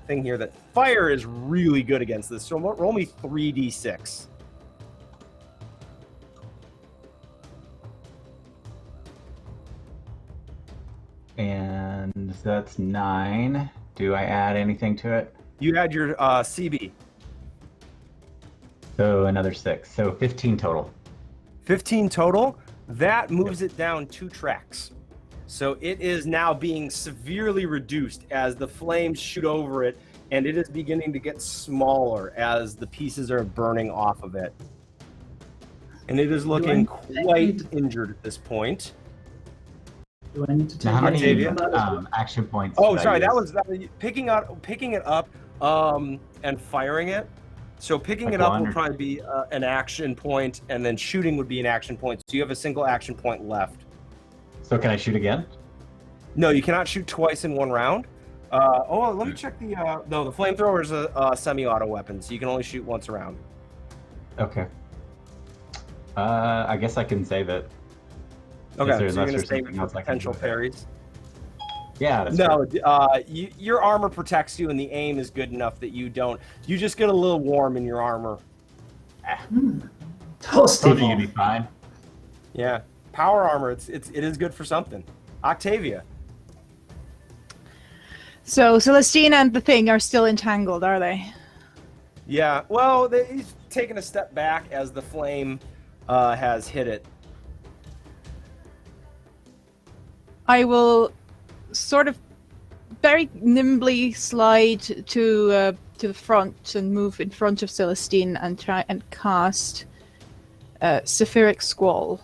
thing here that fire is really good against this. So roll me 3d6. And that's 9. Do I add anything to it? You add your CB. So another 6. So 15 total. 15 total. That moves it down 2 tracks. So it is now being severely reduced as the flames shoot over it, and it is beginning to get smaller as the pieces are burning off of it. And it is looking quite injured at this point. Do I need to take Now, how many any action points? Oh, did I sorry, use? that was picking it up and firing it. So picking Like it up one will or- probably be an action point, and then shooting would be an action point. So you have a single action point left. So can I shoot again? No, you cannot shoot twice in one round. Let me check the. No, the flamethrower is a semi-auto weapon, so you can only shoot once a round. Okay. I guess I can save it. Okay, so Unless you're going to there's save it something for else I can potential do. parries. Yeah, that's No, true. your armor protects you, and the aim is good enough that you don't. You just get a little warm in your armor. Toasty. Told you you'd be fine. Yeah, power armor. It is good for something. Octavia. So Celestine and the thing are still entangled, are they? Yeah. Well, he's taken a step back as the flame has hit it. I will sort of very nimbly slide to the front and move in front of Celestine and try and cast Sephiric Squall.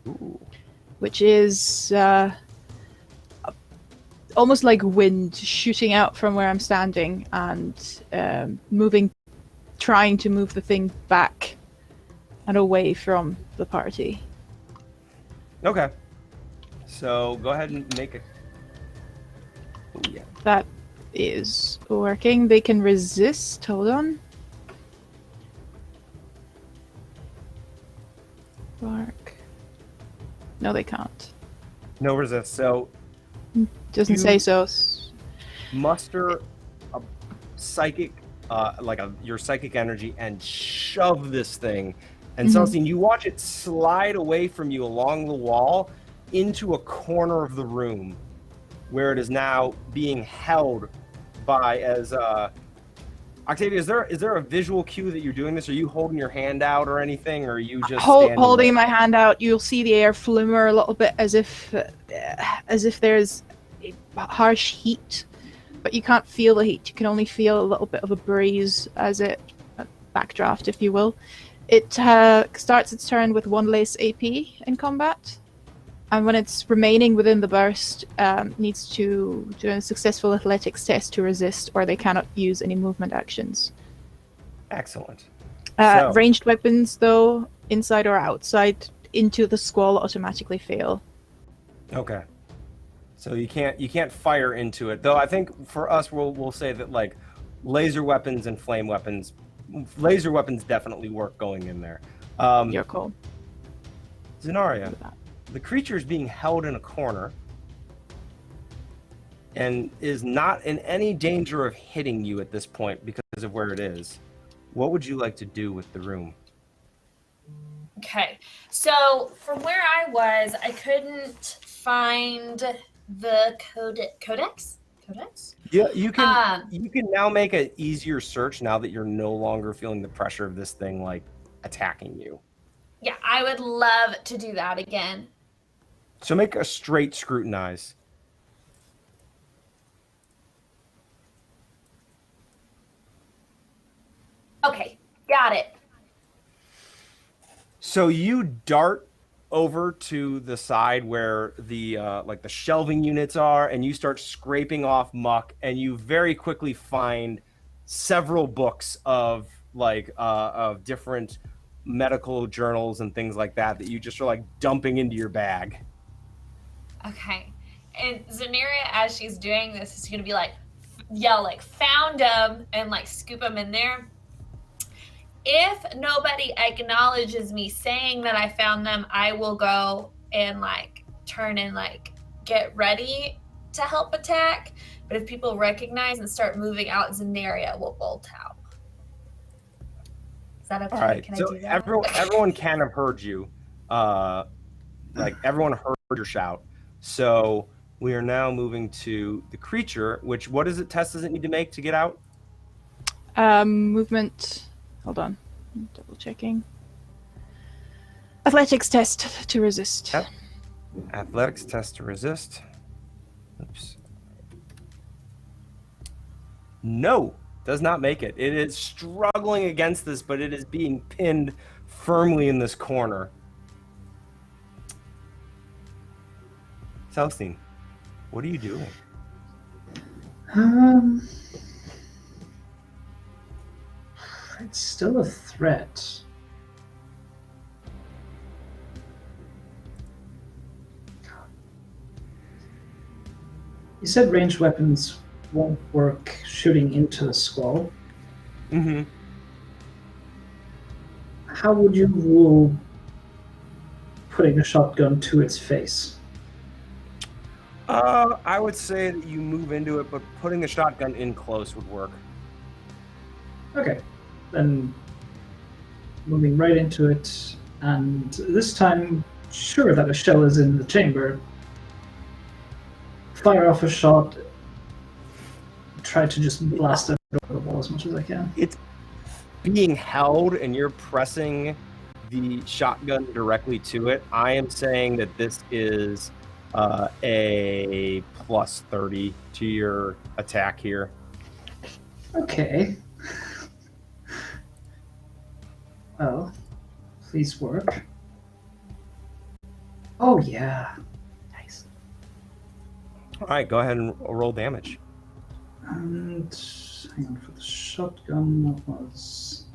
Ooh. Which is almost like wind shooting out from where I'm standing and trying to move the thing back and away from the party. Okay. So go ahead and make a. Oh, yeah. That is working. They can resist. Hold on. Bark. No, they can't. No resist. So Doesn't You- say so. muster a psychic, your psychic energy, and shove this thing. And Celestine, you watch it slide away from you along the wall into a corner of the room, where it is now being held by Octavia. Is there a visual cue that you're doing this? Are you holding your hand out or anything, or are you just standing Holding there? my hand out, you'll see the air flimmer a little bit as if there's a harsh heat, but you can't feel the heat. You can only feel a little bit of a breeze a backdraft, if you will. It starts its turn with 1 less AP in combat, and when it's remaining within the burst, needs to do a successful athletics test to resist, or they cannot use any movement actions. Excellent. Ranged weapons, though, inside or outside, into the skull automatically fail. Okay. So you can't fire into it. Though I think for us we'll say that like laser weapons and flame weapons, laser weapons definitely work going in there. Your call. Zenaria, the creature is being held in a corner and is not in any danger of hitting you at this point because of where it is. What would you like to do with the room? Okay, so from where I was, I couldn't find the codex. Yeah, you can now make an easier search now that you're no longer feeling the pressure of this thing like attacking you. Yeah, I would love to do that again. So make a straight scrutinize. Okay, got it. So you dart over to the side where the like the shelving units are, and you start scraping off muck, and you very quickly find several books of like of different medical journals and things like that you just are like dumping into your bag. Okay, and Zenaria, as she's doing this, is gonna be like yell like "found him" and like scoop him in there. If nobody acknowledges me saying that I found them, I will go and like turn and like get ready to help attack. But if people recognize and start moving out, Zenaria will bolt out. Is that okay? All right. Can So I do that? everyone can have heard you. Like everyone heard your shout. So we are now moving to the creature. What is it? Test does it need to make to get out? Movement. Hold on. I'm double checking. Athletics test to resist. Yep. Athletics test to resist. Oops. No, does not make it. It is struggling against this, but it is being pinned firmly in this corner. Celestine, what are you doing? It's still a threat. You said ranged weapons won't work shooting into the skull. Mm-hmm. How would you rule putting a shotgun to its face? I would say that you move into it, but putting a shotgun in close would work. Okay, then moving right into it, and this time, sure that a shell is in the chamber. Fire off a shot, try to just blast it over the wall as much as I can. It's being held and you're pressing the shotgun directly to it. I am saying that this is a plus 30 to your attack here. Okay. Well, please work. Oh yeah. Nice. All right, go ahead and roll damage. And hang on, for the shotgun, that was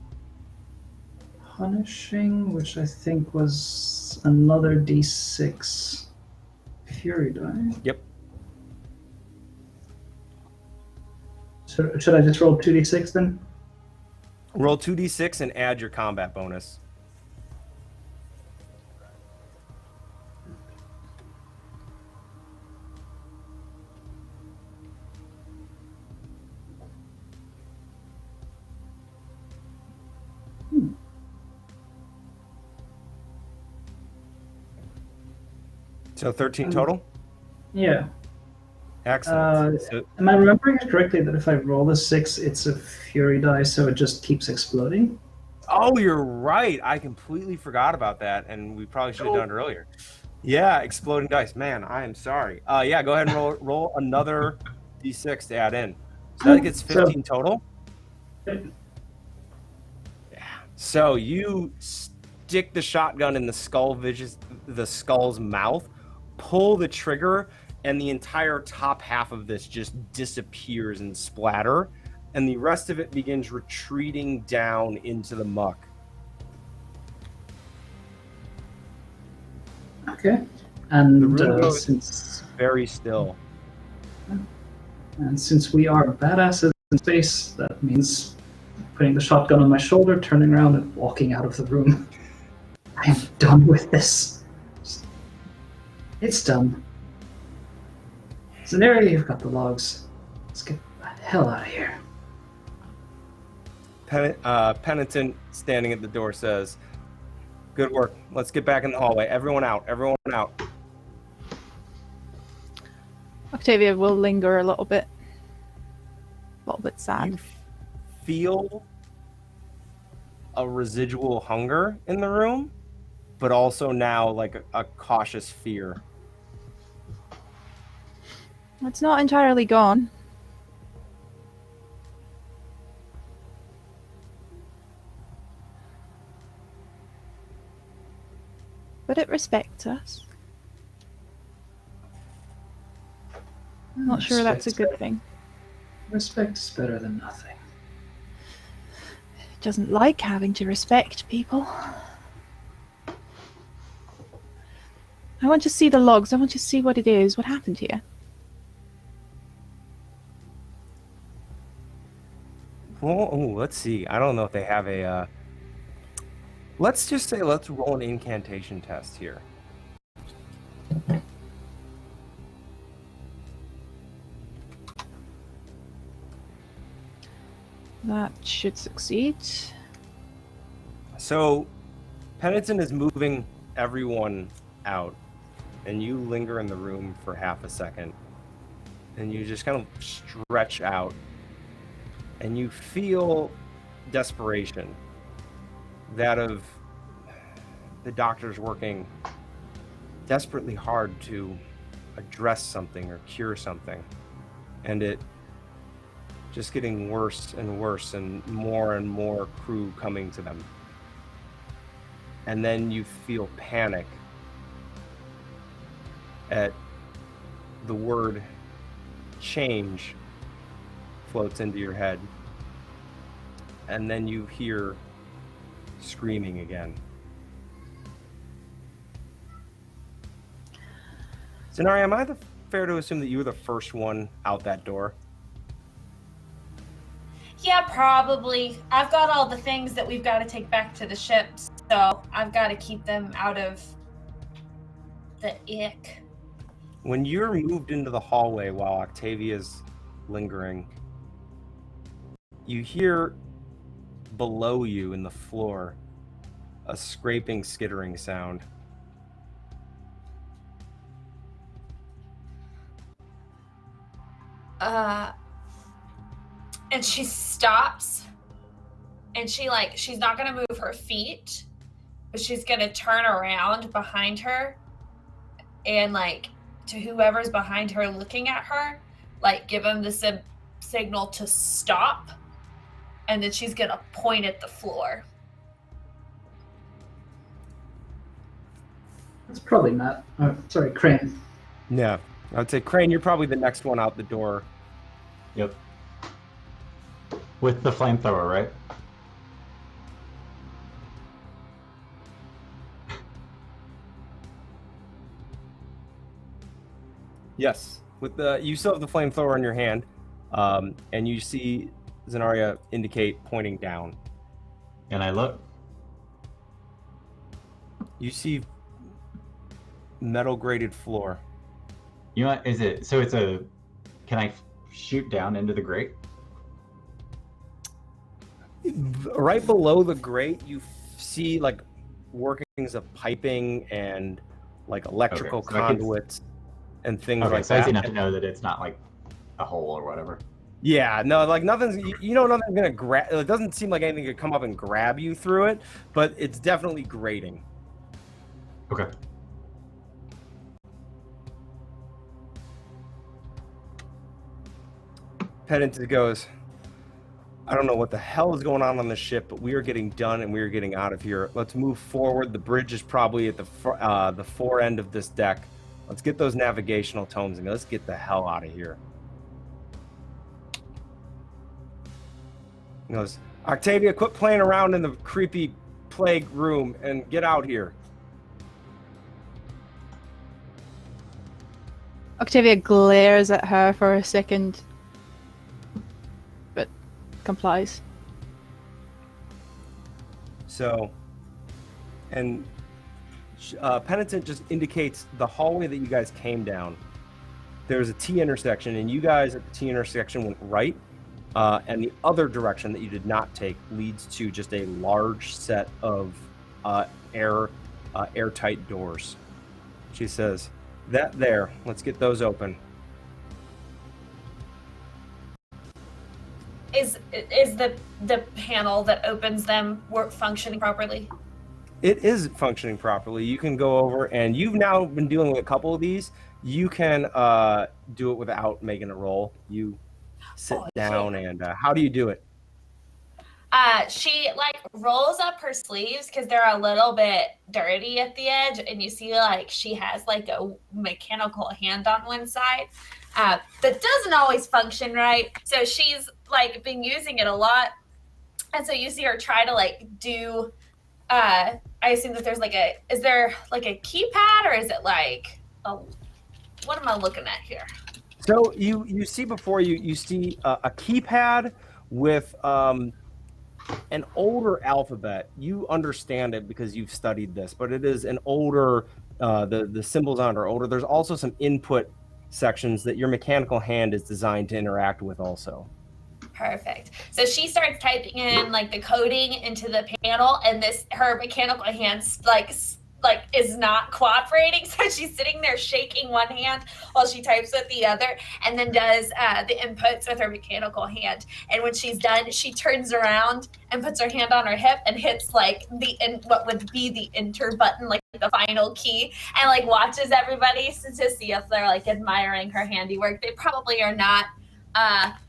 punishing, which I think was another d6 fury die. Yep. So should I just roll 2d6 then? Roll 2d6 and add your combat bonus. So 13 total? Yeah. Excellent. Am I remembering it correctly that if I roll a 6, it's a fury die, so it just keeps exploding? Oh, you're right. I completely forgot about that, and we probably should have done it earlier. Yeah, exploding dice. Man, I am sorry. Yeah, go ahead and roll another d6 to add in. So that gets 15 total? Yeah. So you stick the shotgun in the skull's mouth, pull the trigger, and the entire top half of this just disappears in splatter, and the rest of it begins retreating down into the muck. Okay. The And room goes since very still. we are badasses in space, that means putting the shotgun on my shoulder, turning around, and walking out of the room. I am done with this. It's done. Scenario, you've got the logs. Let's get the hell out of here. Penitent, standing at the door, says, "Good work. Let's get back in the hallway. Everyone out. Everyone out." Octavia will linger a little bit. A little bit sad. You feel a residual hunger in the room, but also now like a cautious fear. It's not entirely gone. But it respects us. I'm not sure that's a good thing. Respect is better than nothing. It doesn't like having to respect people. I want to see the logs. I want to see what it is. What happened here? Well, let's see. I don't know if they have a... Let's just say let's roll an incantation test here. That should succeed. So, Penitent is moving everyone out, and you linger in the room for half a second, and you just kind of stretch out, and you feel desperation. That of the doctors working desperately hard to address something or cure something, and it just getting worse and worse, and more crew coming to them. And then you feel panic at the word change floats into your head. And then you hear screaming again. Zenari, am I fair to assume that you were the first one out that door? Yeah, probably. I've got all the things that we've got to take back to the ships, so I've got to keep them out of the ick. When you're moved into the hallway while Octavia's lingering, you hear below you in the floor a scraping, skittering sound. And she stops, and she's not gonna move her feet, but she's gonna turn around behind her, and to whoever's behind her looking at her, give them the signal to stop, and then she's gonna point at the floor. It's probably Matt. Sorry, Crane. Yeah, I'd say Crane, you're probably the next one out the door. Yep. With the flamethrower, right? Yes, with you still have the flamethrower in your hand, and you see Zenaria indicate pointing down. And I look. You see metal grated floor. You know what? Is it? So it's a. Can I shoot down into the grate? Right below the grate, you see workings of piping and electrical Okay, so conduits and things Okay, like so that. I see enough to know that it's not a hole or whatever. Yeah, no, nothing's. Nothing's gonna grab. It doesn't seem like anything could come up and grab you through it, but it's definitely grating. Okay. Penitent goes, I don't know what the hell is going on the ship, but we are getting done and we are getting out of here. Let's move forward. The bridge is probably at the fore end of this deck. Let's get those navigational tomes and let's get the hell out of here. He goes, Octavia, quit playing around in the creepy plague room and get out here. Octavia glares at her for a second, but complies. So, and Penitent just indicates the hallway that you guys came down. There's a T intersection, and you guys at the T intersection went right, and the other direction that you did not take leads to just a large set of airtight doors. She says, "That there, let's get those open." Is the panel that opens them functioning properly? It is functioning properly. You can go over, and you've now been dealing with a couple of these. You can do it without making a roll. You sit down, and how do you do it? She like rolls up her sleeves because they're a little bit dirty at the edge, and you see like she has like a mechanical hand on one side that doesn't always function right. So she's like been using it a lot, and so you see her try to like do. I assume that there's like is there like a keypad, or is it like what am I looking at here? So you see before you see a keypad with an older alphabet. You understand it because you've studied this, but it is an older, the symbols on it are older. There's also some input sections that your mechanical hand is designed to interact with also. Perfect. So she starts typing in like the coding into the panel, and her mechanical hands like is not cooperating. So she's sitting there shaking one hand while she types with the other, and then does the inputs with her mechanical hand. And when she's done, she turns around and puts her hand on her hip and hits like what would be the enter button, like the final key, and like watches everybody to see if they're like admiring her handiwork. They probably are not.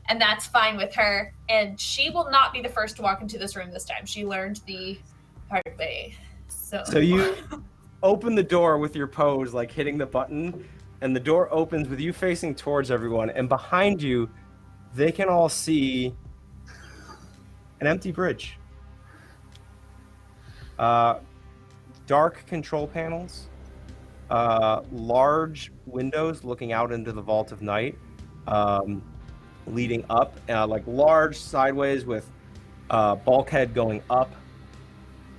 And that's fine with her. And she will not be the first to walk into this room this time. She learned the hard way. So you open the door with your pose, like hitting the button, and the door opens with you facing towards everyone. And behind you, they can all see an empty bridge. Dark control panels, large windows looking out into the vault of night. Leading up, like large sideways with bulkhead going up.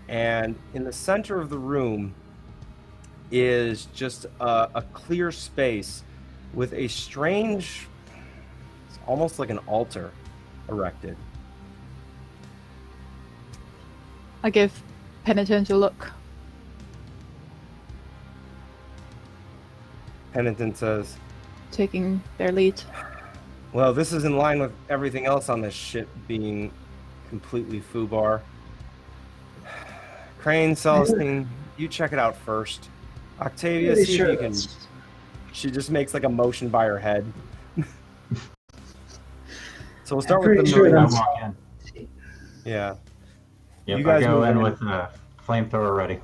And in the center of the room is just a clear space with a strange, it's almost like an altar erected. I give Penitent a look. Penitent says, taking their lead. "Well, this is in line with everything else on this ship being completely foobar. Crane, Celestine, you check it out first. Octavia, Pretty see sure if you can." that's- She just makes like a motion by her head. So we'll start I'm with pretty the sure movie. I that's- walk in. Yeah. Yep, You guys I go move in in. with the flamethrower ready.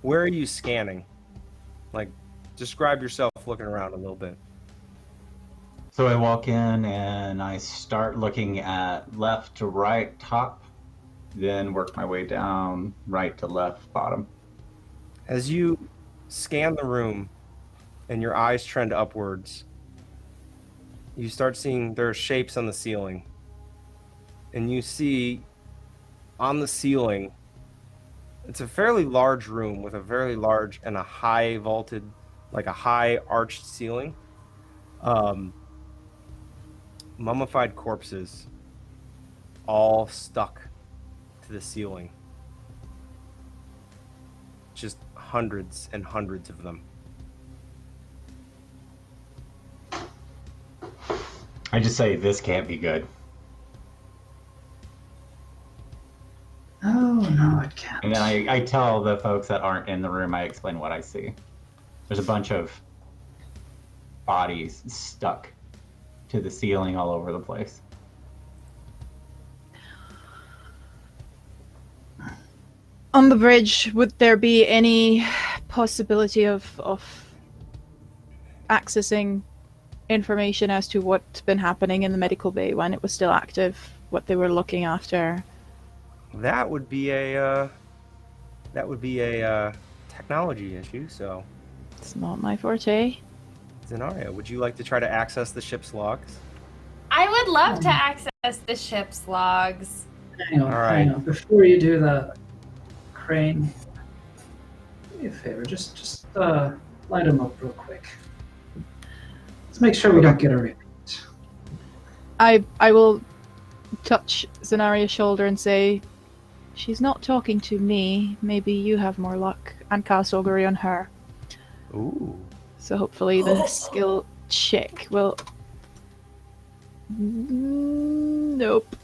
Where are you scanning? Like, describe yourself looking around a little bit. So I walk in and I start looking at left to right, top, then work my way down right to left, bottom. As you scan the room and your eyes trend upwards, you start seeing there are shapes on the ceiling. And you see on the ceiling, it's a fairly large room with a very large and a high vaulted, like a high arched ceiling. Mummified corpses all stuck to the ceiling. Just hundreds and hundreds of them. I just say, this can't be good. Oh, no, it can't. And then I tell the folks that aren't in the room, I explain what I see. There's a bunch of bodies stuck to the ceiling all over the place. On the bridge, would there be any possibility of accessing information as to what's been happening in the medical bay when it was still active, what they were looking after? That would be a technology issue, so It's not my forte. Zenaria, would you like to try to access the ship's logs? I would love to access the ship's logs. Hang on, All right. hang on. Before you do that, Crane, do me a favor. Just light him up real quick. Let's make sure we don't get a repeat. I will touch Zenaria's shoulder and say, she's not talking to me. Maybe you have more luck. And cast Augury on her. Ooh. So hopefully the skill check will... Nope.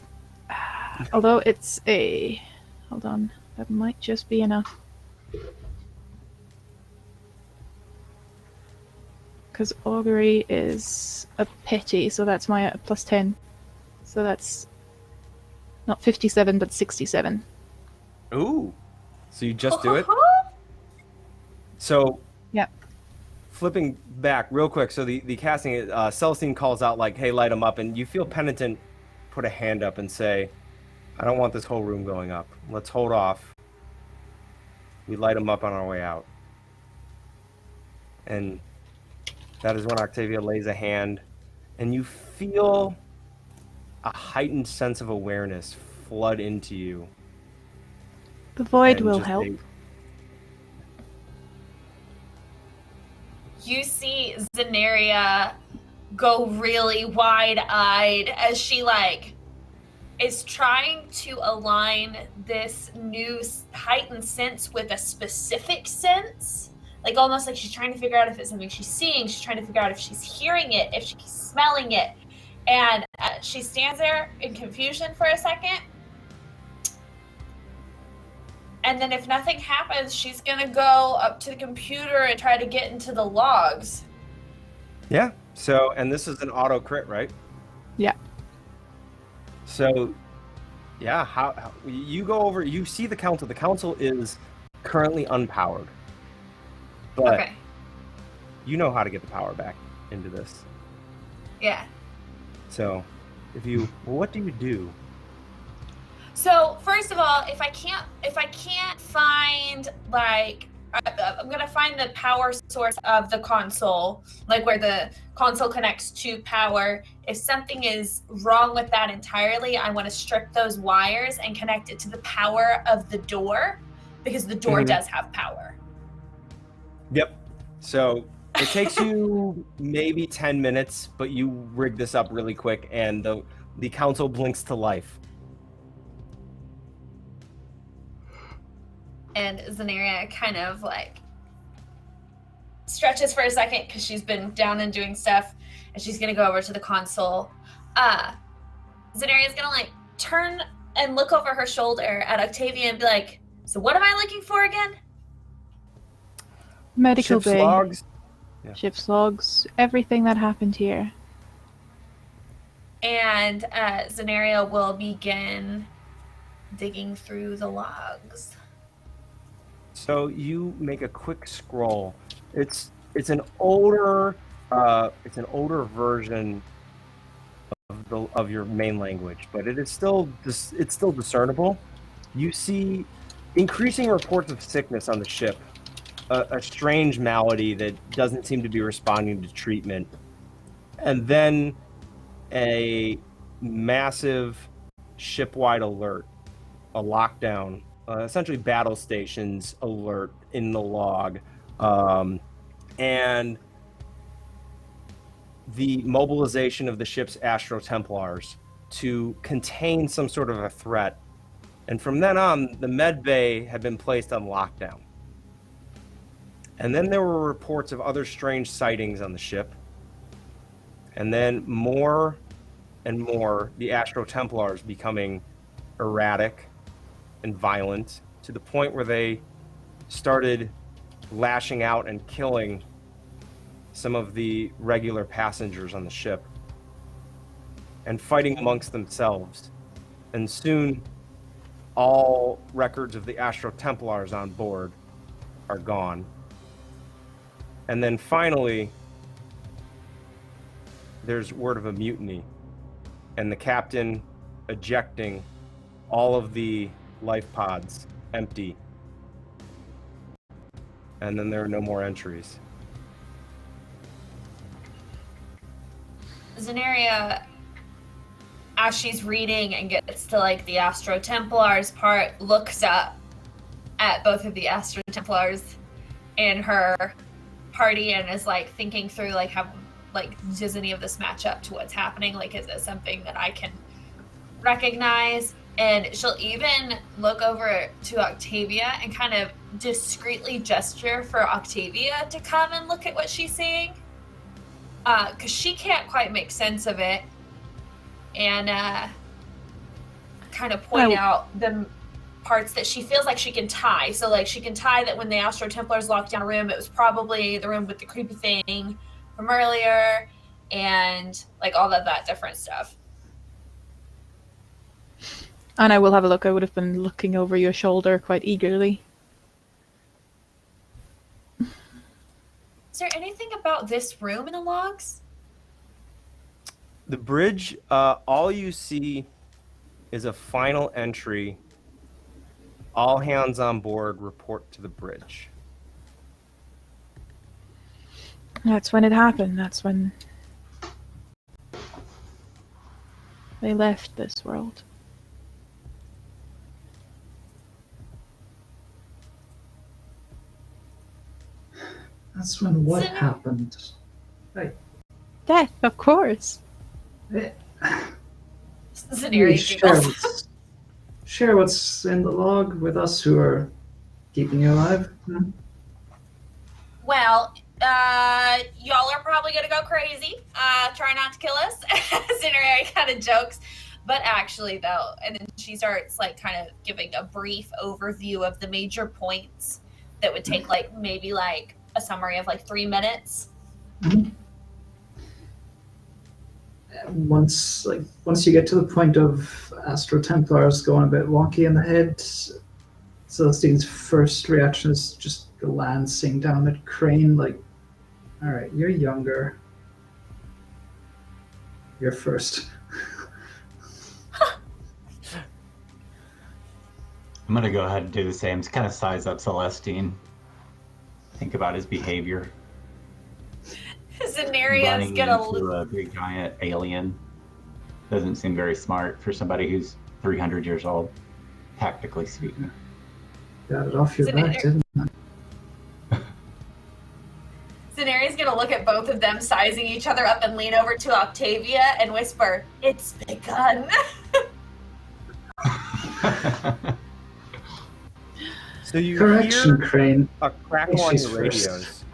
Although it's a... Hold on. That might just be enough. Because Augury is a pity, so that's my plus 10. So that's not 57, but 67. Ooh. So you just do it? So... Yep. Flipping back real quick, so the casting, Celestine calls out like, hey, light him up, and you feel Penitent put a hand up and say, I don't want this whole room going up. Let's hold off. We light him up on our way out. And that is when Octavia lays a hand, and you feel a heightened sense of awareness flood into you. The void And will just help. You see Zenaria go really wide-eyed as she is trying to align this new heightened sense with a specific sense. Almost like she's trying to figure out if it's something she's seeing. She's trying to figure out if she's hearing it, if she's smelling it. And she stands there in confusion for a second. And then if nothing happens, she's going to go up to the computer and try to get into the logs. Yeah. So, and this is an auto crit, right? Yeah. So, yeah, how you go over, you see the council. The council is currently unpowered. But Okay. you know how to get the power back into this. Yeah. So, what do you do? So first of all, if I can't find I'm gonna find the power source of the console, where the console connects to power. If something is wrong with that entirely, I want to strip those wires and connect it to the power of the door, because the door does have power. Yep. So it takes you maybe 10 minutes, but you rig this up really quick, and the console blinks to life. And Zenaria kind of stretches for a second because she's been down and doing stuff, and she's gonna go over to the console. Zenaria's gonna turn and look over her shoulder at Octavia and be like, so what am I looking for again? Medical Ship's bay. logs. Yeah. Ship's logs. Everything that happened here. And Zenaria will begin digging through the logs. So you make a quick scroll. It's an older version of your main language, but it's still discernible. You see increasing reports of sickness on the ship, a strange malady that doesn't seem to be responding to treatment, and then a massive ship-wide alert, a lockdown. Essentially battle stations alert in the log, and the mobilization of the ship's Astro Templars to contain some sort of a threat. And from then on, the med bay had been placed on lockdown. And then there were reports of other strange sightings on the ship. And then more and more, the Astro Templars becoming erratic and violent, to the point where they started lashing out and killing some of the regular passengers on the ship and fighting amongst themselves. And soon all records of the Astro Templars on board are gone. And then finally there's word of a mutiny, and the captain ejecting all of the life pods empty, and then there are no more entries. Zenaria, as she's reading and gets to like the Astro Templars part, looks up at both of the Astro Templars in her party and is like thinking through like how like does any of this match up to what's happening? Like, is it something that I can recognize? And she'll even look over to Octavia and kind of discreetly gesture for Octavia to come and look at what she's seeing. Because she can't quite make sense of it. And kind of point out the parts that she feels like she can tie. So, like, she can tie that when the Astro Templars locked down a room, it was probably the room with the creepy thing from earlier, and, like, all of that different stuff. And I will have a look. I would have been looking over your shoulder quite eagerly. Is there anything about this room in the logs? The bridge, all you see is a final entry. All hands on board, report to the bridge. That's when it happened. That's when they left this world. That's when what happened? Right. Death, of course. Share what's in the log with us who are keeping you alive. Well, y'all are probably gonna go crazy. Try not to kill us. Zenaria kind of jokes, but actually though, and then she starts like kind of giving a brief overview of the major points that would take like maybe like a summary of like 3 minutes. Mm-hmm. Once you get to the point of Astro Templars going a bit wonky in the head, Celestine's first reaction is just glancing down at Crane like, all right, you're younger. You're first. I'm going to go ahead and do the same. Just kind of size up Celestine. Think about his behavior. Zenaria's gonna into a big giant alien. Doesn't seem very smart for somebody who's 300 years old, tactically speaking. Got it off your back, didn't I? Zenaria's gonna look at both of them, sizing each other up, and lean over to Octavia and whisper, "It's begun." So you Correction, hear Crane. a crackle on She's your first. radios,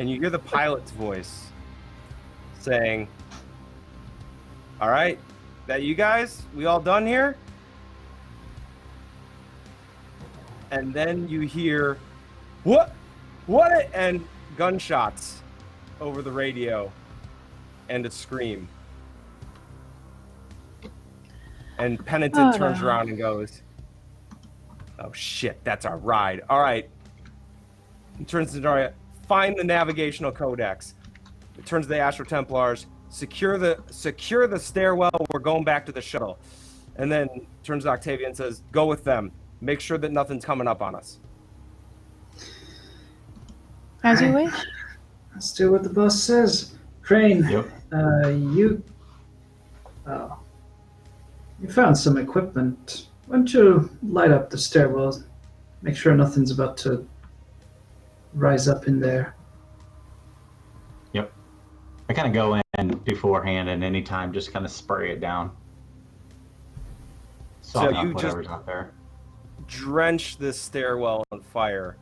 and you hear the pilot's voice saying, "All right, that you guys? We all done here?" And then you hear, "What? What?" and gunshots over the radio, and a scream. And Penitent turns around and goes, "Oh shit, that's our ride. All right." He turns to Daria, "Find the navigational codex." It turns to the Astro Templars, secure the stairwell, we're going back to the shuttle. And then turns to Octavia and says, "Go with them. Make sure that nothing's coming up on us." As you wish. Let's do what the boss says. Crane, Yep. you found some equipment. Why don't you light up the stairwell? Make sure nothing's about to rise up in there. Yep. I kind of go in beforehand, and anytime just kind of spray it down. Soften up you just whatever's out there. drench this stairwell on fire.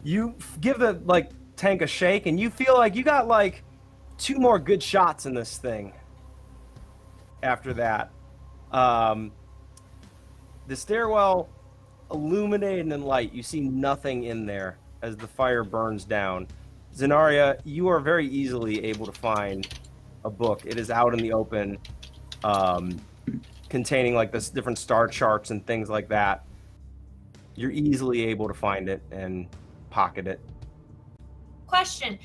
You give the tank a shake, and you feel like you got 2 more good shots in this thing. After that, the stairwell illuminated in light. You see nothing in there as the fire burns down. Zenaria, you are very easily able to find a book. It is out in the open, containing this different star charts and things like that. You're easily able to find it and pocket it. Question.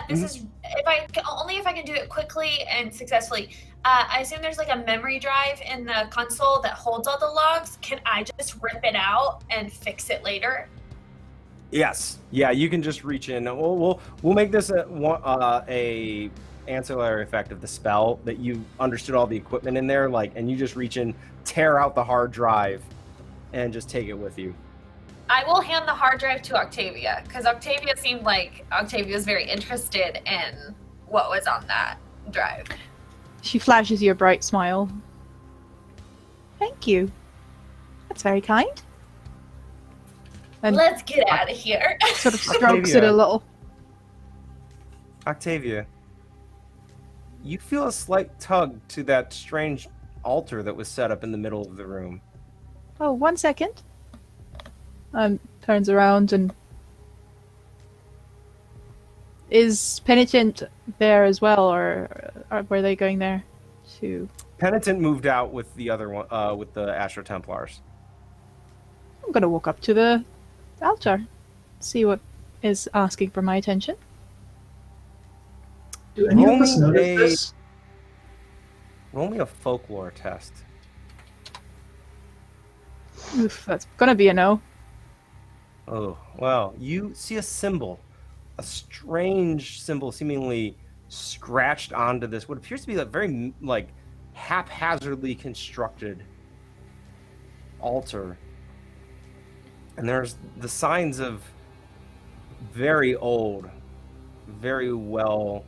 This is if I can do it quickly and successfully. I assume there's a memory drive in the console that holds all the logs. Can I just rip it out and fix it later? Yes. Yeah, you can just reach in. We'll make this a ancillary effect of the spell that you understood all the equipment in there, and you just reach in, tear out the hard drive, and just take it with you. I will hand the hard drive to Octavia, because Octavia seemed like Octavia was very interested in what was on that drive. She flashes you a bright smile. Thank you. That's very kind. And Let's get out of here. sort of strokes it a little. Octavia, you feel a slight tug to that strange altar that was set up in the middle of the room. Oh, 1 second. Turns around and... Is Penitent there as well, or were they going there too? Penitent moved out with the other one, with the Astro Templars. I'm gonna walk up to the altar, see what is asking for my attention. Do any of us notice this? Roll me a folklore test. Oof, that's gonna be a no. Oh, well, you see a symbol. A strange symbol seemingly scratched onto this, what appears to be a very, haphazardly constructed altar. And there's the signs of very old, very well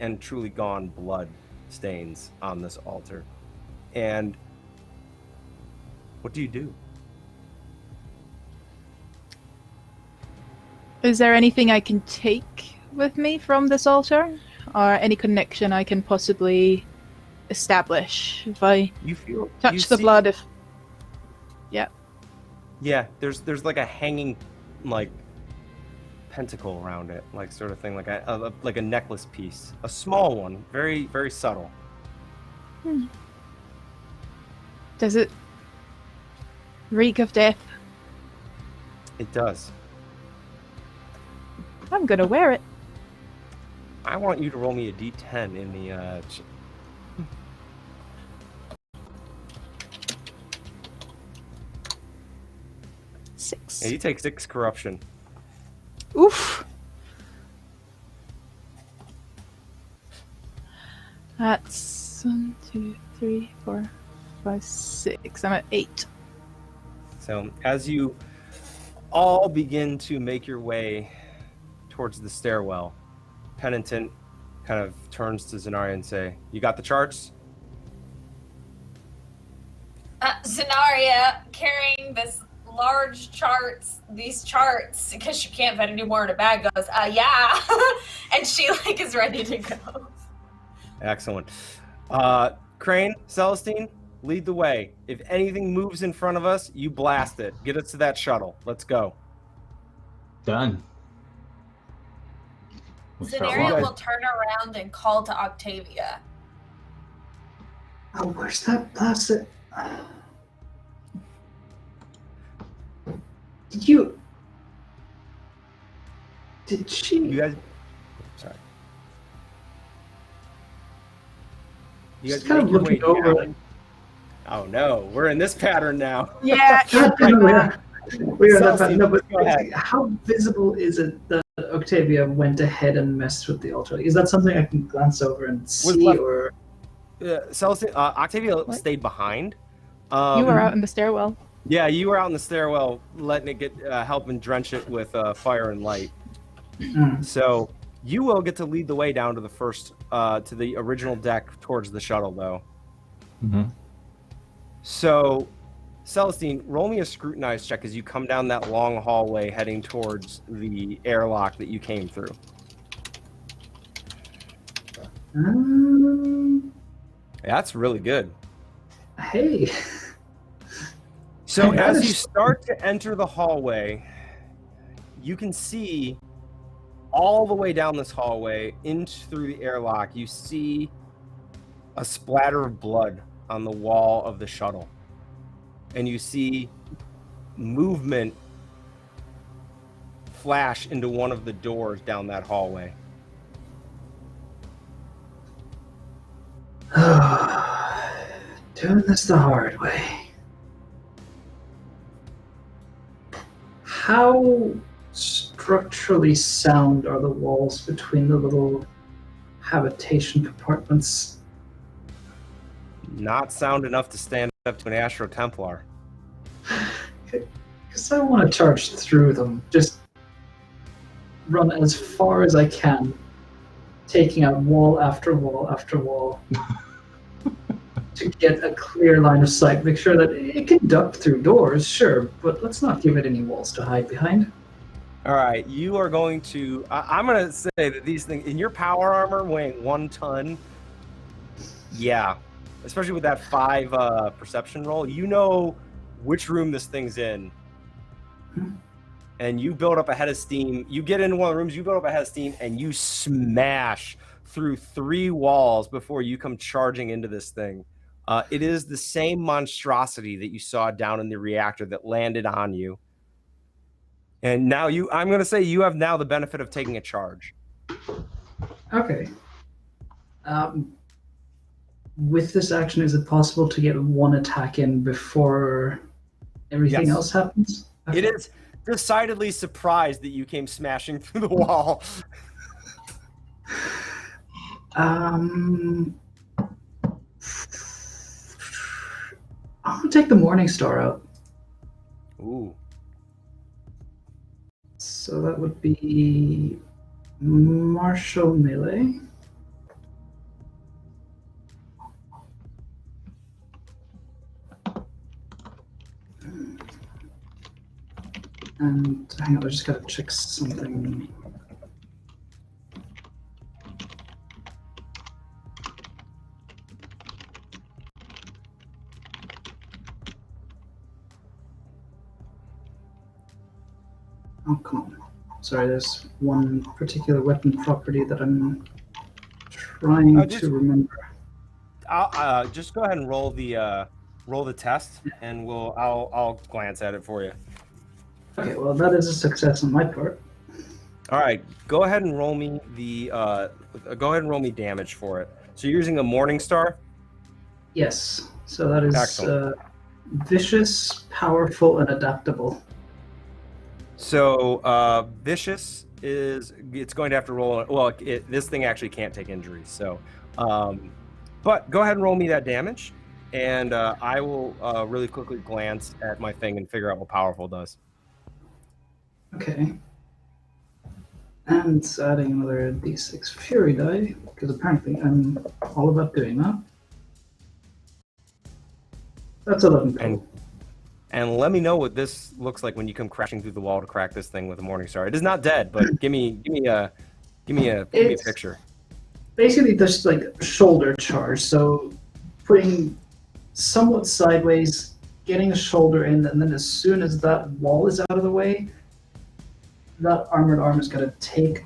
and truly gone blood stains on this altar. And what do you do? Is there anything I can take with me from this altar? Or any connection I can possibly establish if I touch the blood? Yeah, there's like a hanging, pentacle around it, sort of thing, like a necklace piece, a small one, very very subtle. Does it reek of death? It does. I'm gonna wear it. I want you to roll me a d10 in the 6. Yeah, you take 6 corruption. Oof. That's 1, 2, 3, 4, 5, 6. I'm at 8. So as you all begin to make your way towards the stairwell, Penitent kind of turns to Zenaria and say, "You got the charts?" Zenaria carrying these charts, because she can't fit anymore in a bag, goes, yeah. And she is ready to go. Excellent. Crane, Celestine, lead the way. If anything moves in front of us, you blast it. Get us to that shuttle. Let's go. Done. Zenaria will turn around and call to Octavia. Oh, where's that blasted? Did she? You guys. Sorry. You guys Just kind of make your looking way over. down. Oh no, we're in this pattern now. Yeah. We're in that Celestine, no, but go ahead. how visible is it that Octavia went ahead and messed with the altar? Is that something I can glance over and see, left. or? Celestine, Octavia stayed behind. You were out in the stairwell. Yeah, you were out in the stairwell, letting it get helping drench it with fire and light. So you will get to lead the way down to the first, to the original deck towards the shuttle, though. Mm-hmm. So, Celestine, roll me a scrutinize check as you come down that long hallway heading towards the airlock that you came through. That's really good. Hey. So as you start to enter the hallway, you can see all the way down this hallway through the airlock. You see a splatter of blood on the wall of the shuttle. And you see movement flash into one of the doors down that hallway. Doing this the hard way. How structurally sound are the walls between the little habitation compartments? Not sound enough to stand up to an Astro Templar. Because I want to charge through them. Just run as far as I can, taking out wall after wall after wall to get a clear line of sight. Make sure that it can duck through doors, sure, but let's not give it any walls to hide behind. All right, you are going to... I'm going to say that these things... In your power armor weighing 1 ton, yeah, especially with that 5 perception roll, you know which room this thing's in. And you build up a head of steam. You get into one of the rooms, you build up a head of steam, and you smash through 3 walls before you come charging into this thing. It is the same monstrosity that you saw down in the reactor that landed on you. And now I'm going to say you have now the benefit of taking a charge. Okay. With this action, is it possible to get one attack in before everything else happens? Okay. It is decidedly surprised that you came smashing through the wall. I'm going to take the Morning Star out. Ooh. So that would be martial melee. And hang on, I just gotta check something. Oh, come on. Sorry, there's one particular weapon property that I'm trying to remember. I'll just go ahead and roll the test, and I'll glance at it for you. Okay, well that is a success on my part. All right, go ahead and roll me damage for it. So you're using a Morning Star? Yes. So that is Excellent. Vicious, powerful, and adaptable. So vicious it's going to have to roll. Well, this thing actually can't take injuries. So, but go ahead and roll me that damage, and I will really quickly glance at my thing and figure out what powerful does. Okay. And adding another d6 fury die, because apparently I'm all about doing that. That's 11. And let me know what this looks like when you come crashing through the wall to crack this thing with a Morning Star. It is not dead, but give me a picture. Basically, just like shoulder charge. So putting somewhat sideways, getting a shoulder in, and then as soon as that wall is out of the way, that armored arm is going to take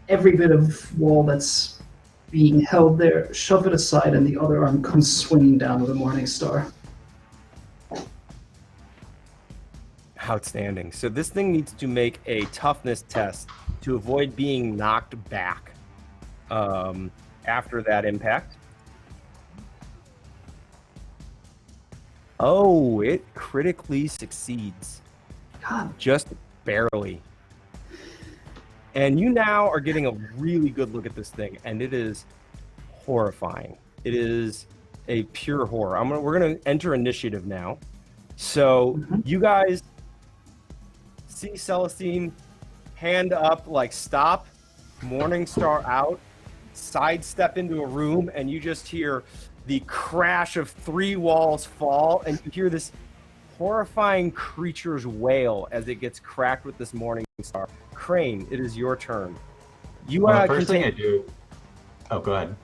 every bit of wall that's being held there, shove it aside, and the other arm comes swinging down with a Morning Star. Outstanding. So this thing needs to make a toughness test to avoid being knocked back after that impact. Oh, it critically succeeds. God. Just barely. And you now are getting a really good look at this thing, and it is horrifying. It is a pure horror. We're gonna enter initiative now. So you guys see Celestine hand up, like stop, Morning Star out, sidestep into a room, and you just hear the crash of 3 walls fall, and you hear this horrifying creature's wail as it gets cracked with this Morning Star. Crane, it is your turn. You the first thing I do... Oh, go ahead.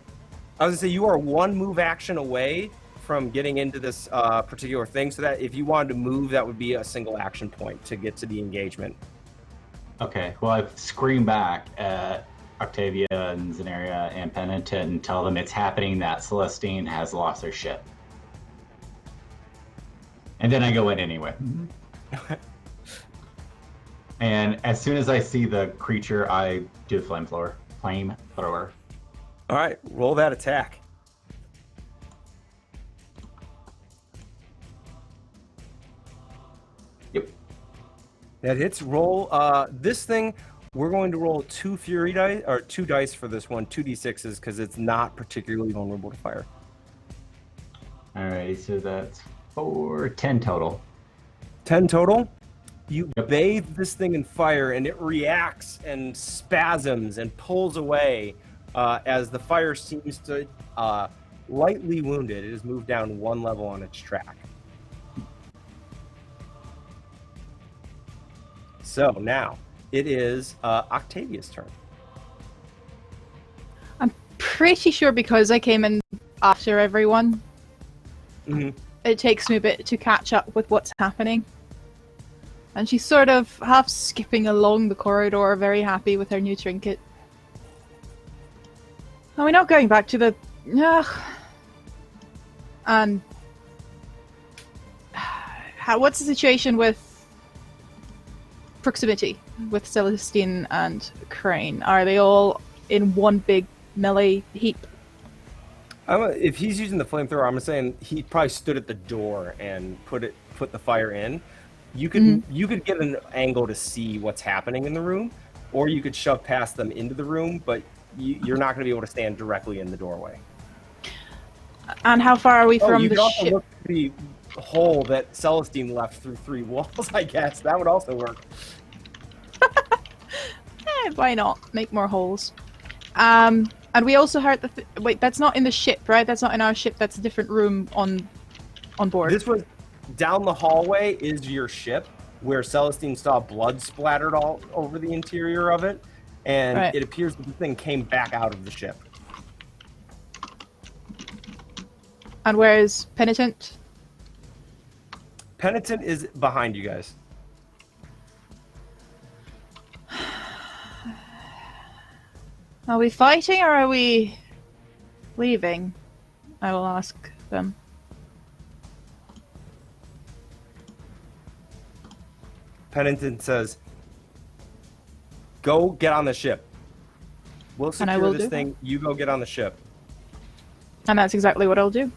I was gonna say, you are 1 move action away from getting into this particular thing, so that if you wanted to move, that would be a single action point to get to the engagement. Okay, well, I scream back at Octavia and Zenaria and Penitent and tell them it's happening, that Celestine has lost her ship. And then I go in anyway. And as soon as I see the creature, I do the flamethrower. All right, roll that attack. Yep. That hits. Roll. This thing, we're going to roll 2 fury dice, or 2 dice for this one, 2d6s, because it's not particularly vulnerable to fire. Alrighty, so that's 10 total. 10 total. You Yep. bathe this thing in fire, and it reacts and spasms and pulls away as the fire seems to lightly wound it. It has moved down 1 level on its track. So now it is Octavia's turn. Pretty sure because I came in after everyone, it takes me a bit to catch up with what's happening. And she's sort of half skipping along the corridor, very happy with her new trinket. Are we not going back to the... And... what's the situation with proximity with Celestine and Crane? Are they all in one big melee heap? If he's using the flamethrower, I'm saying he probably stood at the door and put the fire in. You could get an angle to see what's happening in the room, or you could shove past them into the room, but you're not going to be able to stand directly in the doorway. And how far are we from you the could also ship? look at the hole that Celestine left through 3 walls, I guess. That would also work. Why not? Make more holes. And we also heard wait, that's not in the ship, right? That's not in our ship. That's a different room on board. This was down the hallway is your ship, where Celestine saw blood splattered all over the interior of it, and It appears that the thing came back out of the ship. And where is Penitent? Penitent is behind you guys. Are we fighting or are we leaving? I will ask them. Penitent says, "Go get on the ship. We'll secure this thing. You go get on the ship." And that's exactly what I'll do.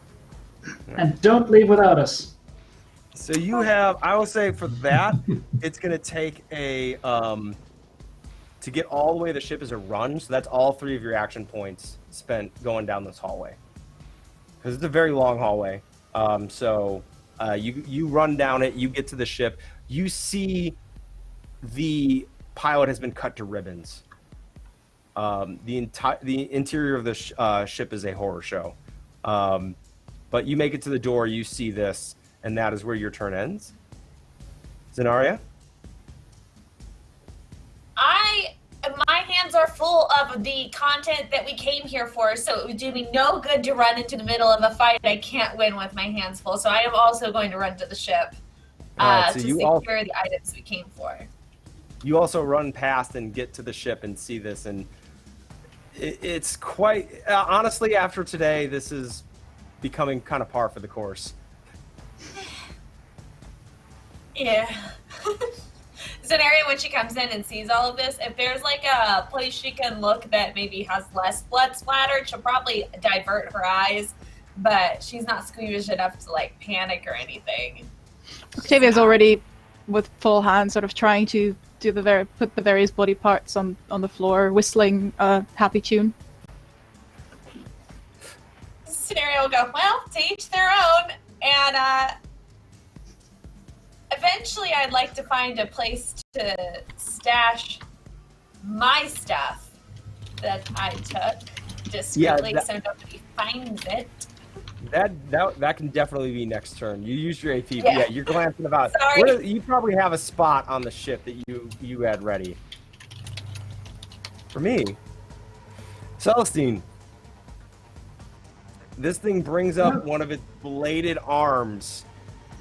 And don't leave without us. So you have, I will say for that, it's going to take a, to get all the way to the ship is a run. So that's all 3 of your action points spent going down this hallway. Because it's a very long hallway. You run down it, you get to the ship. You see the pilot has been cut to ribbons. The interior of the ship is a horror show. But you make it to the door, you see this, and that is where your turn ends. Zenaria? My hands are full of the content that we came here for, so it would do me no good to run into the middle of a fight I can't win with my hands full. So I am also going to run to the ship to secure the items we came for. You also run past and get to the ship and see this, and it's quite... honestly, after today, this is becoming kind of par for the course. Yeah. Scenario when she comes in and sees all of this, if there's like a place she can look that maybe has less blood splattered, she'll probably divert her eyes, but she's not squeamish enough to like panic or anything. Octavia's already with full hand sort of trying to do put the various body parts on the floor, whistling a happy tune. Scenario will go, well, to each their own, and eventually I'd like to find a place to stash my stuff that I took discreetly so nobody finds it. That can definitely be next turn. You used your AP. Yeah. You're glancing about. Sorry. You probably have a spot on the ship that you had ready. For me, Celestine. This thing brings up one of its bladed arms,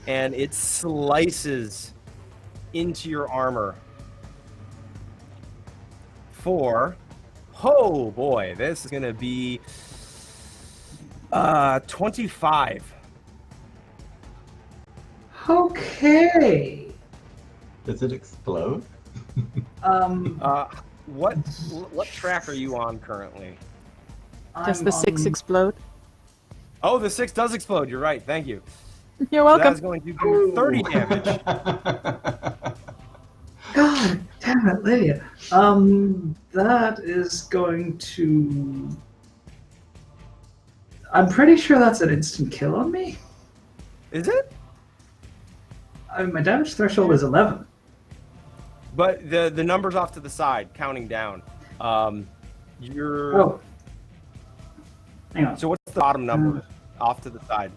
and it slices into your armor. Oh boy, this is gonna be 25. Okay. Does it explode? What track are you on currently? Does the 6 explode? Oh, the 6 does explode. You're right. Thank you. You're welcome. So that is going to do 30 damage. God damn it, Lydia. That is going to... I'm pretty sure that's an instant kill on me. Is it? I mean, my damage threshold is 11. But the number's off to the side, counting down. You're... Oh. Hang on. So what's the bottom number off to the side?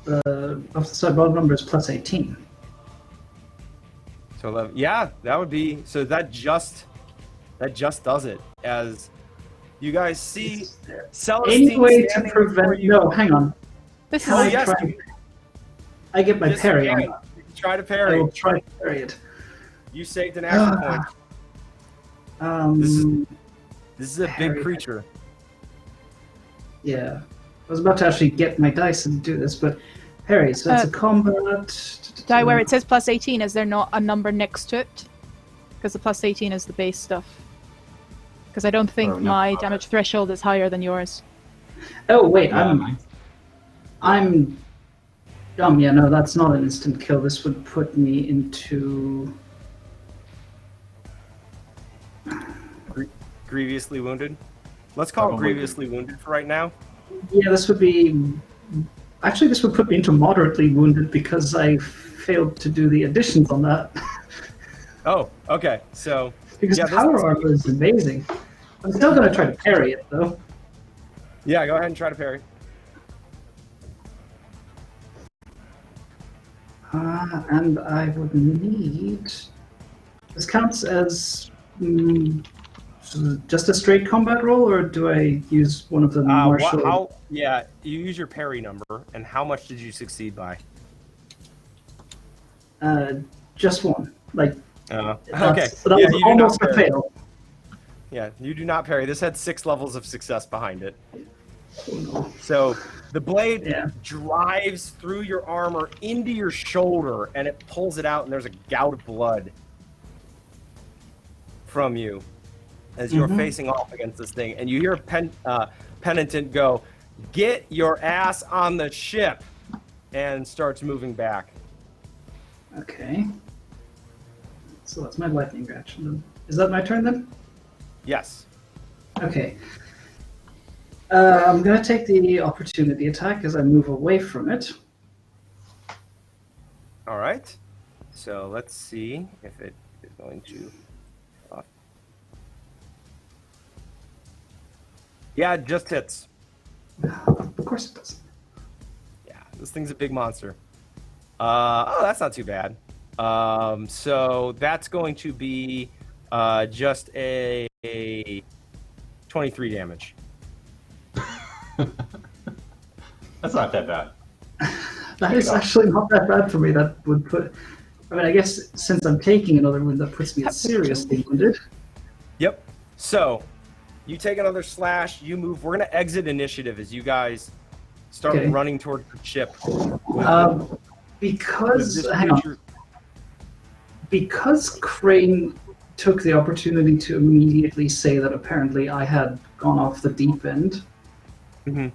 The off the side bottom number is plus 18. So 11. Yeah, that would be... So that just does it. As you guys see... Celestine Any way to standing prevent... before you. No, hang on. This Can Oh, I is yes. try... I get my Yes, parry you on can. that. You can try to I parry. will try to parry it. You saved an action point. This is a big parry. creature. Yeah. I was about to actually get my dice and do this, but parry, so that's a combat... Die where it says plus 18, is there not a number next to it? Because the plus 18 is the base stuff. Because I don't think Oh, no. my damage threshold is higher than yours. Oh, wait, Yeah, I'm dumb. Yeah, no, that's not an instant kill. This would put me into... Grievously wounded. Let's call it Probably. grievously wounded for right now. Yeah, this would be... Actually, this would put me into moderately wounded because I failed to do the additions on that. Oh, okay. So Because Yeah, power this- armor is amazing. I'm still going to try to parry it, though. yeah, go ahead and try to parry. And I would need... This counts as just a straight combat roll, or do I use one of the martial... Yeah, you use your parry number, and how much did you succeed by? Just one. Like, Okay. that Yeah, was you do not almost a parry. fail. Yeah, you do not parry. This had 6 levels of success behind it. Oh, no. So the blade Yeah. drives through your armor into your shoulder, and it pulls it out, and there's a gout of blood from you as you're facing off against this thing. And you hear Penitent go, "Get your ass on the ship," and starts moving back. Okay. So that's my lightning reaction. Then. Is that my turn then? Yes. Okay. I'm going to take the opportunity attack as I move away from it. All right. So let's see if it is going to... Yeah, it just hits. Of course it does. Yeah, this thing's a big monster. Oh, that's not too bad. So that's going to be just a 23 damage. That's not that bad. That is actually not that bad for me. That would put... I mean, I guess since I'm taking another wound, that puts me at seriously wounded. Yep. So you take another slash, you move. We're going to exit initiative as you guys start Okay. running towards the ship. with Because... this Hang on. creature- Because Crane took the opportunity to immediately say that apparently I had gone off the deep end, Mhm.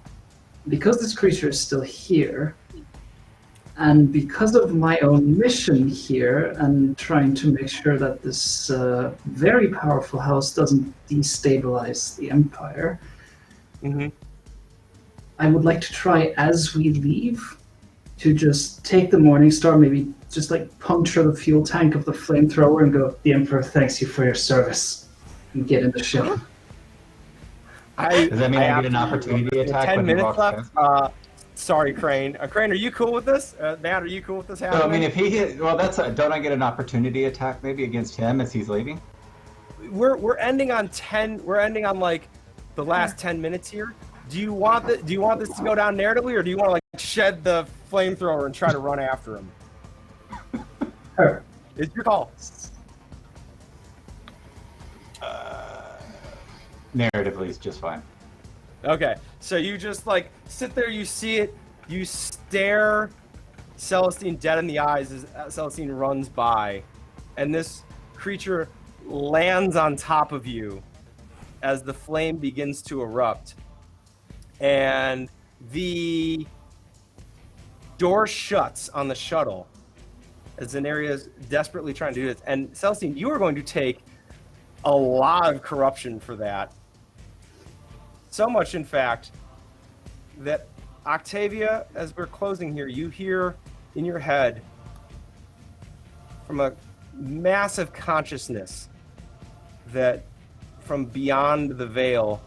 because this creature is still here, and because of my own mission here and trying to make sure that this very powerful house doesn't destabilize the Empire, Mhm. I would like to try as we leave to just take the Morning Star, maybe just like puncture the fuel tank of the flamethrower and go, "The Emperor thanks you for your service," and get in the ship. Does that mean I get an have opportunity attack 10 when he minutes walks left. Sorry, Crane. Crane, are you cool with this? Matt, are you cool with this So, I happening? mean, if he hit, well, don't I get an opportunity attack maybe against him as he's leaving? We're ending on 10. We're ending on like the last 10 minutes here. Do you want this to go down narratively, or do you want to like shed the flamethrower and try to run after him? Her. It's your call. Narratively, it's just fine. Okay, so you just like sit there, you see it, you stare Celestine dead in the eyes as Celestine runs by, and this creature lands on top of you as the flame begins to erupt. And the door shuts on the shuttle as Zenaria is desperately trying to do this. And Celestine, you are going to take a lot of corruption for that. So much, in fact, that Octavia, as we're closing here, you hear in your head from a massive consciousness that from beyond the veil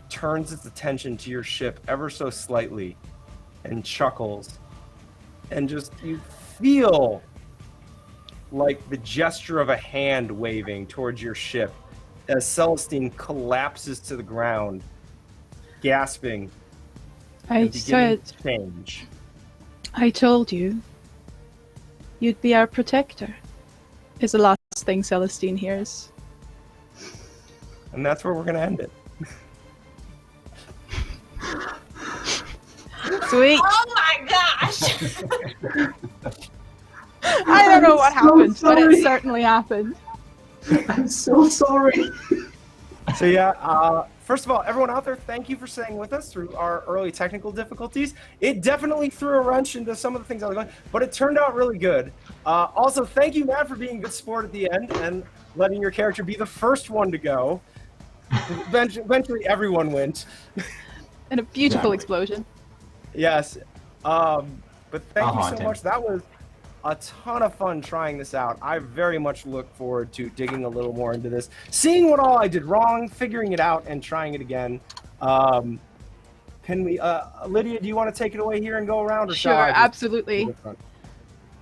turns its attention to your ship ever so slightly and chuckles. And just, you feel like the gesture of a hand waving towards your ship as Celestine collapses to the ground, gasping. I said, to change. I told you, you'd be our protector, is the last thing Celestine hears. And that's where we're going to end it. Sweet. Oh my gosh! I don't know what happened, but sorry. it certainly happened. I'm so sorry. So yeah, first of all, everyone out there, thank you for staying with us through our early technical difficulties. It definitely threw a wrench into some of the things I was going, but it turned out really good. Also, thank you, Matt, for being a good sport at the end and letting your character be the first one to go. Eventually, everyone went. And a beautiful explosion. Yes. But thank you so haunting. much. That was a ton of fun trying this out. I very much look forward to digging a little more into this, seeing what all I did wrong, figuring it out, and trying it again. Can we, Lydia, do you want to take it away here and go around? Or shall Sure, I just- absolutely.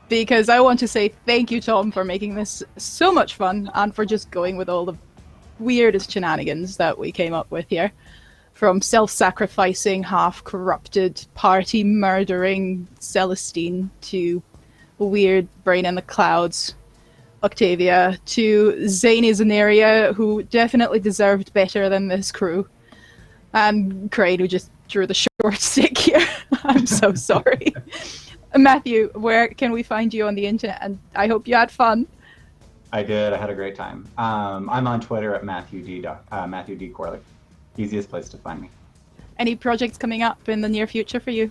Because I want to say thank you, Tom, for making this so much fun and for just going with all the weirdest shenanigans that we came up with here. From self-sacrificing, half-corrupted, party-murdering Celestine to weird brain in the clouds Octavia to zany Zenaria, who definitely deserved better than this crew, and Crane, who just drew the short stick here. I'm so sorry. Matthew, where can we find you on the internet? And I hope you had fun. I did. I had a great time. I'm on Twitter at Matthew D. Corley. Easiest place to find me. Any projects coming up in the near future for you?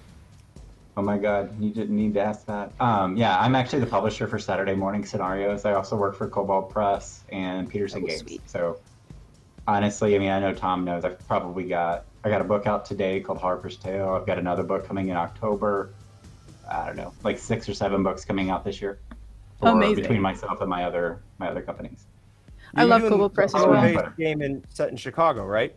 Oh my God, you didn't need to ask that. Yeah, I'm actually the publisher for Saturday Morning Scenarios. I also work for Cobalt Press and Peterson Games. Sweet. So honestly, I mean, I know Tom knows. I got a book out today called Harper's Tale. I've got another book coming in October. I don't know, like 6 or 7 books coming out this year. Amazing. Between myself and my other companies. I love Cobalt Press as well. Horror-based game set in Chicago, right?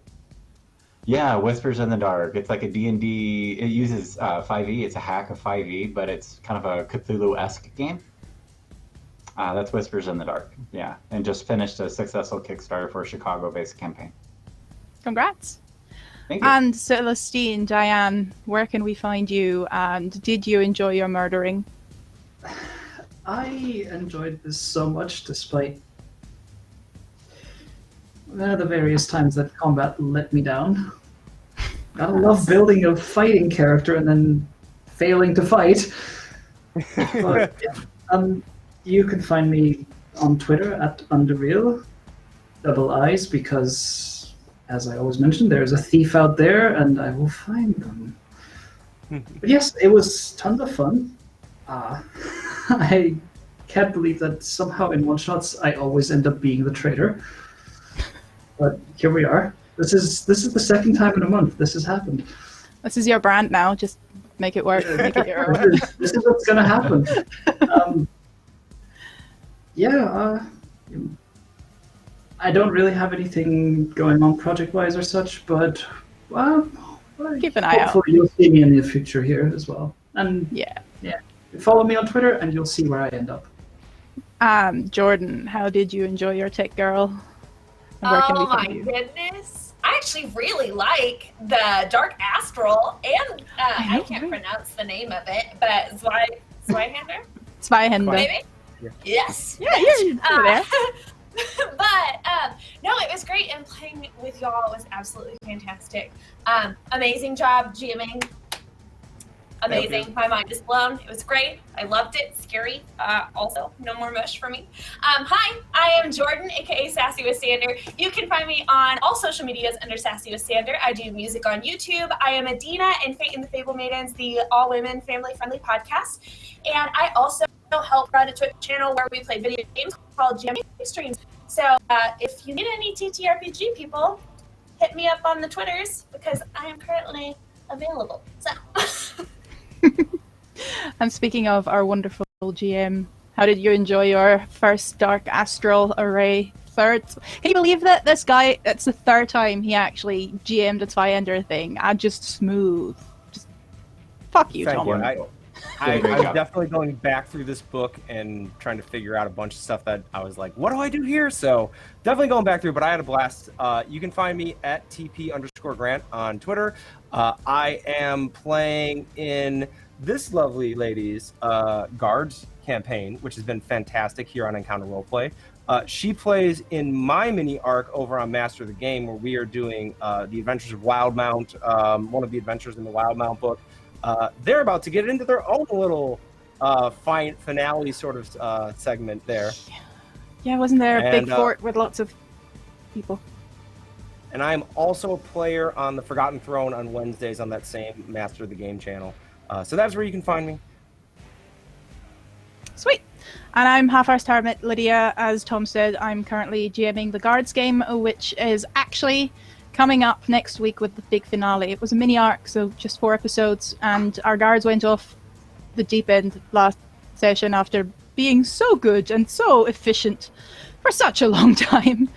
Yeah, Whispers in the Dark. It's like a D&D. It uses 5e. It's a hack of 5e, but it's kind of a Cthulhu-esque game. That's Whispers in the Dark. Yeah, and just finished a successful Kickstarter for a Chicago-based campaign. Congrats. Thank you. And Celestine, Diane, where can we find you? And did you enjoy your murdering? I enjoyed this so much, despite the various times that combat let me down. I love building a fighting character and then failing to fight. But you can find me on Twitter at Underreal, double I's, because, as I always mention, there's a thief out there and I will find them. But yes, it was tons of fun. I can't believe that somehow in one-shots I always end up being the traitor. But here we are. This is the second time in a month this has happened. This is your brand now. Just make it work. Make it your own. This is what's going to happen. I don't really have anything going on project-wise or such, but Keep an eye out. hopefully you'll see me in the future here as well. And Yeah. follow me on Twitter and you'll see where I end up. Jordan, how did you enjoy your Tech Girl? And where can we Oh my find you? goodness. I actually really like the Dark Astral, and I can't pronounce the name of it, but Zweihander? Zweihander. Maybe? Yeah. Yes. Yeah, you're there. But no, it was great, and playing with y'all was absolutely fantastic. Amazing job GMing. Amazing. My mind is blown. It was great. I loved it. Scary. Also, no more mush for me. Hi, I am Jordan, aka Sassy with Sander. You can find me on all social medias under Sassy with Sander. I do music on YouTube. I am Adina in Fate and the Fable Maidens, the all-women family-friendly podcast. And I also help run a Twitch channel where we play video games called GM Streams. So if you need any TTRPG people, hit me up on the Twitters because I am currently available. So. And speaking of our wonderful GM, how did you enjoy your first Dark Astral array? Can you believe that this guy, it's the third time he actually GM'd a Zweihander thing? Just smooth. Just fuck you, Thank Tom. you. I'm definitely going back through this book and trying to figure out a bunch of stuff that I was like, what do I do here? So definitely going back through, but I had a blast. You can find me at TP_Grant on Twitter. I am playing in this lovely lady's Guards campaign, which has been fantastic here on Encounter Roleplay. She plays in my mini arc over on Master of the Game, where we are doing the Adventures of Wildmount, one of the adventures in the Wildmount book. They're about to get into their own little finale sort of segment there. Yeah, wasn't there a big fort with lots of people? And I'm also a player on the Forgotten Throne on Wednesdays on that same Master of the Game channel. So that's where you can find me. Sweet. And I'm Half-Arsed Hermit Lydia. As Tom said, I'm currently GMing the Guards game, which is actually coming up next week with the big finale. It was a mini arc, so just 4 episodes, and our Guards went off the deep end last session after being so good and so efficient for such a long time.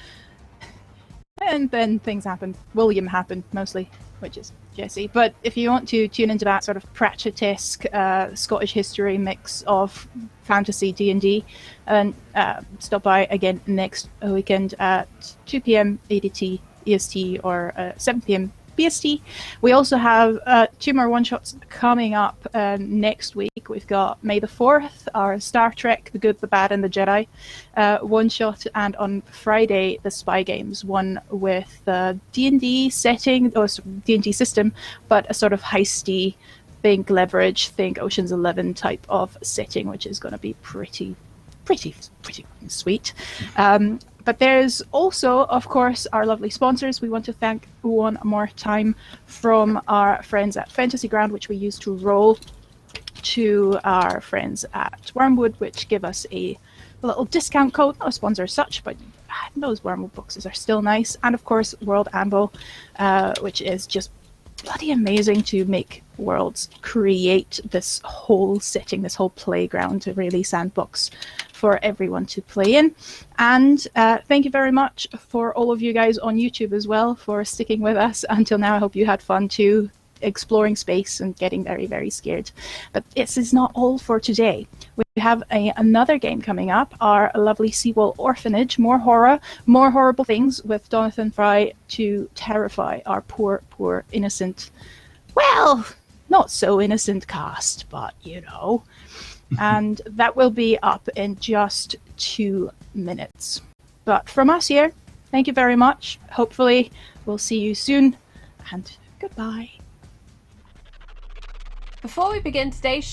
And then things happened. William happened, mostly, which is Jesse. But if you want to tune into that sort of Pratchett-esque Scottish history mix of fantasy D&D, then stop by again next weekend at 2 p.m. ADT EST or 7 p.m. BST. We also have 2 more one-shots coming up next week. We've got May the 4th, our Star Trek, The Good, the Bad, and the Jedi one-shot, and on Friday, the Spy Games, one with the D&D setting, or D&D system, but a sort of heisty, think leverage, think Ocean's 11 type of setting, which is going to be pretty sweet. But there's also, of course, our lovely sponsors. We want to thank one more time from our friends at Fantasy Ground, which we use to roll, to our friends at Wormwood, which give us a little discount code. Not a sponsor as such, but those Wormwood boxes are still nice. And of course, World Anvil, which is just bloody amazing to make worlds, create this whole setting, this whole playground to really sandbox for everyone to play in. And thank you very much for all of you guys on YouTube as well for sticking with us until now. I hope you had fun too, exploring space and getting very, very scared. But this is not all for today. We have another game coming up, our lovely Seawall Orphanage. More horror, more horrible things with Jonathan Fry to terrify our poor, poor innocent, well, not so innocent cast, but you know. And that will be up in just 2 minutes. But from us here, thank you very much. Hopefully we'll see you soon, and goodbye. Before we begin today's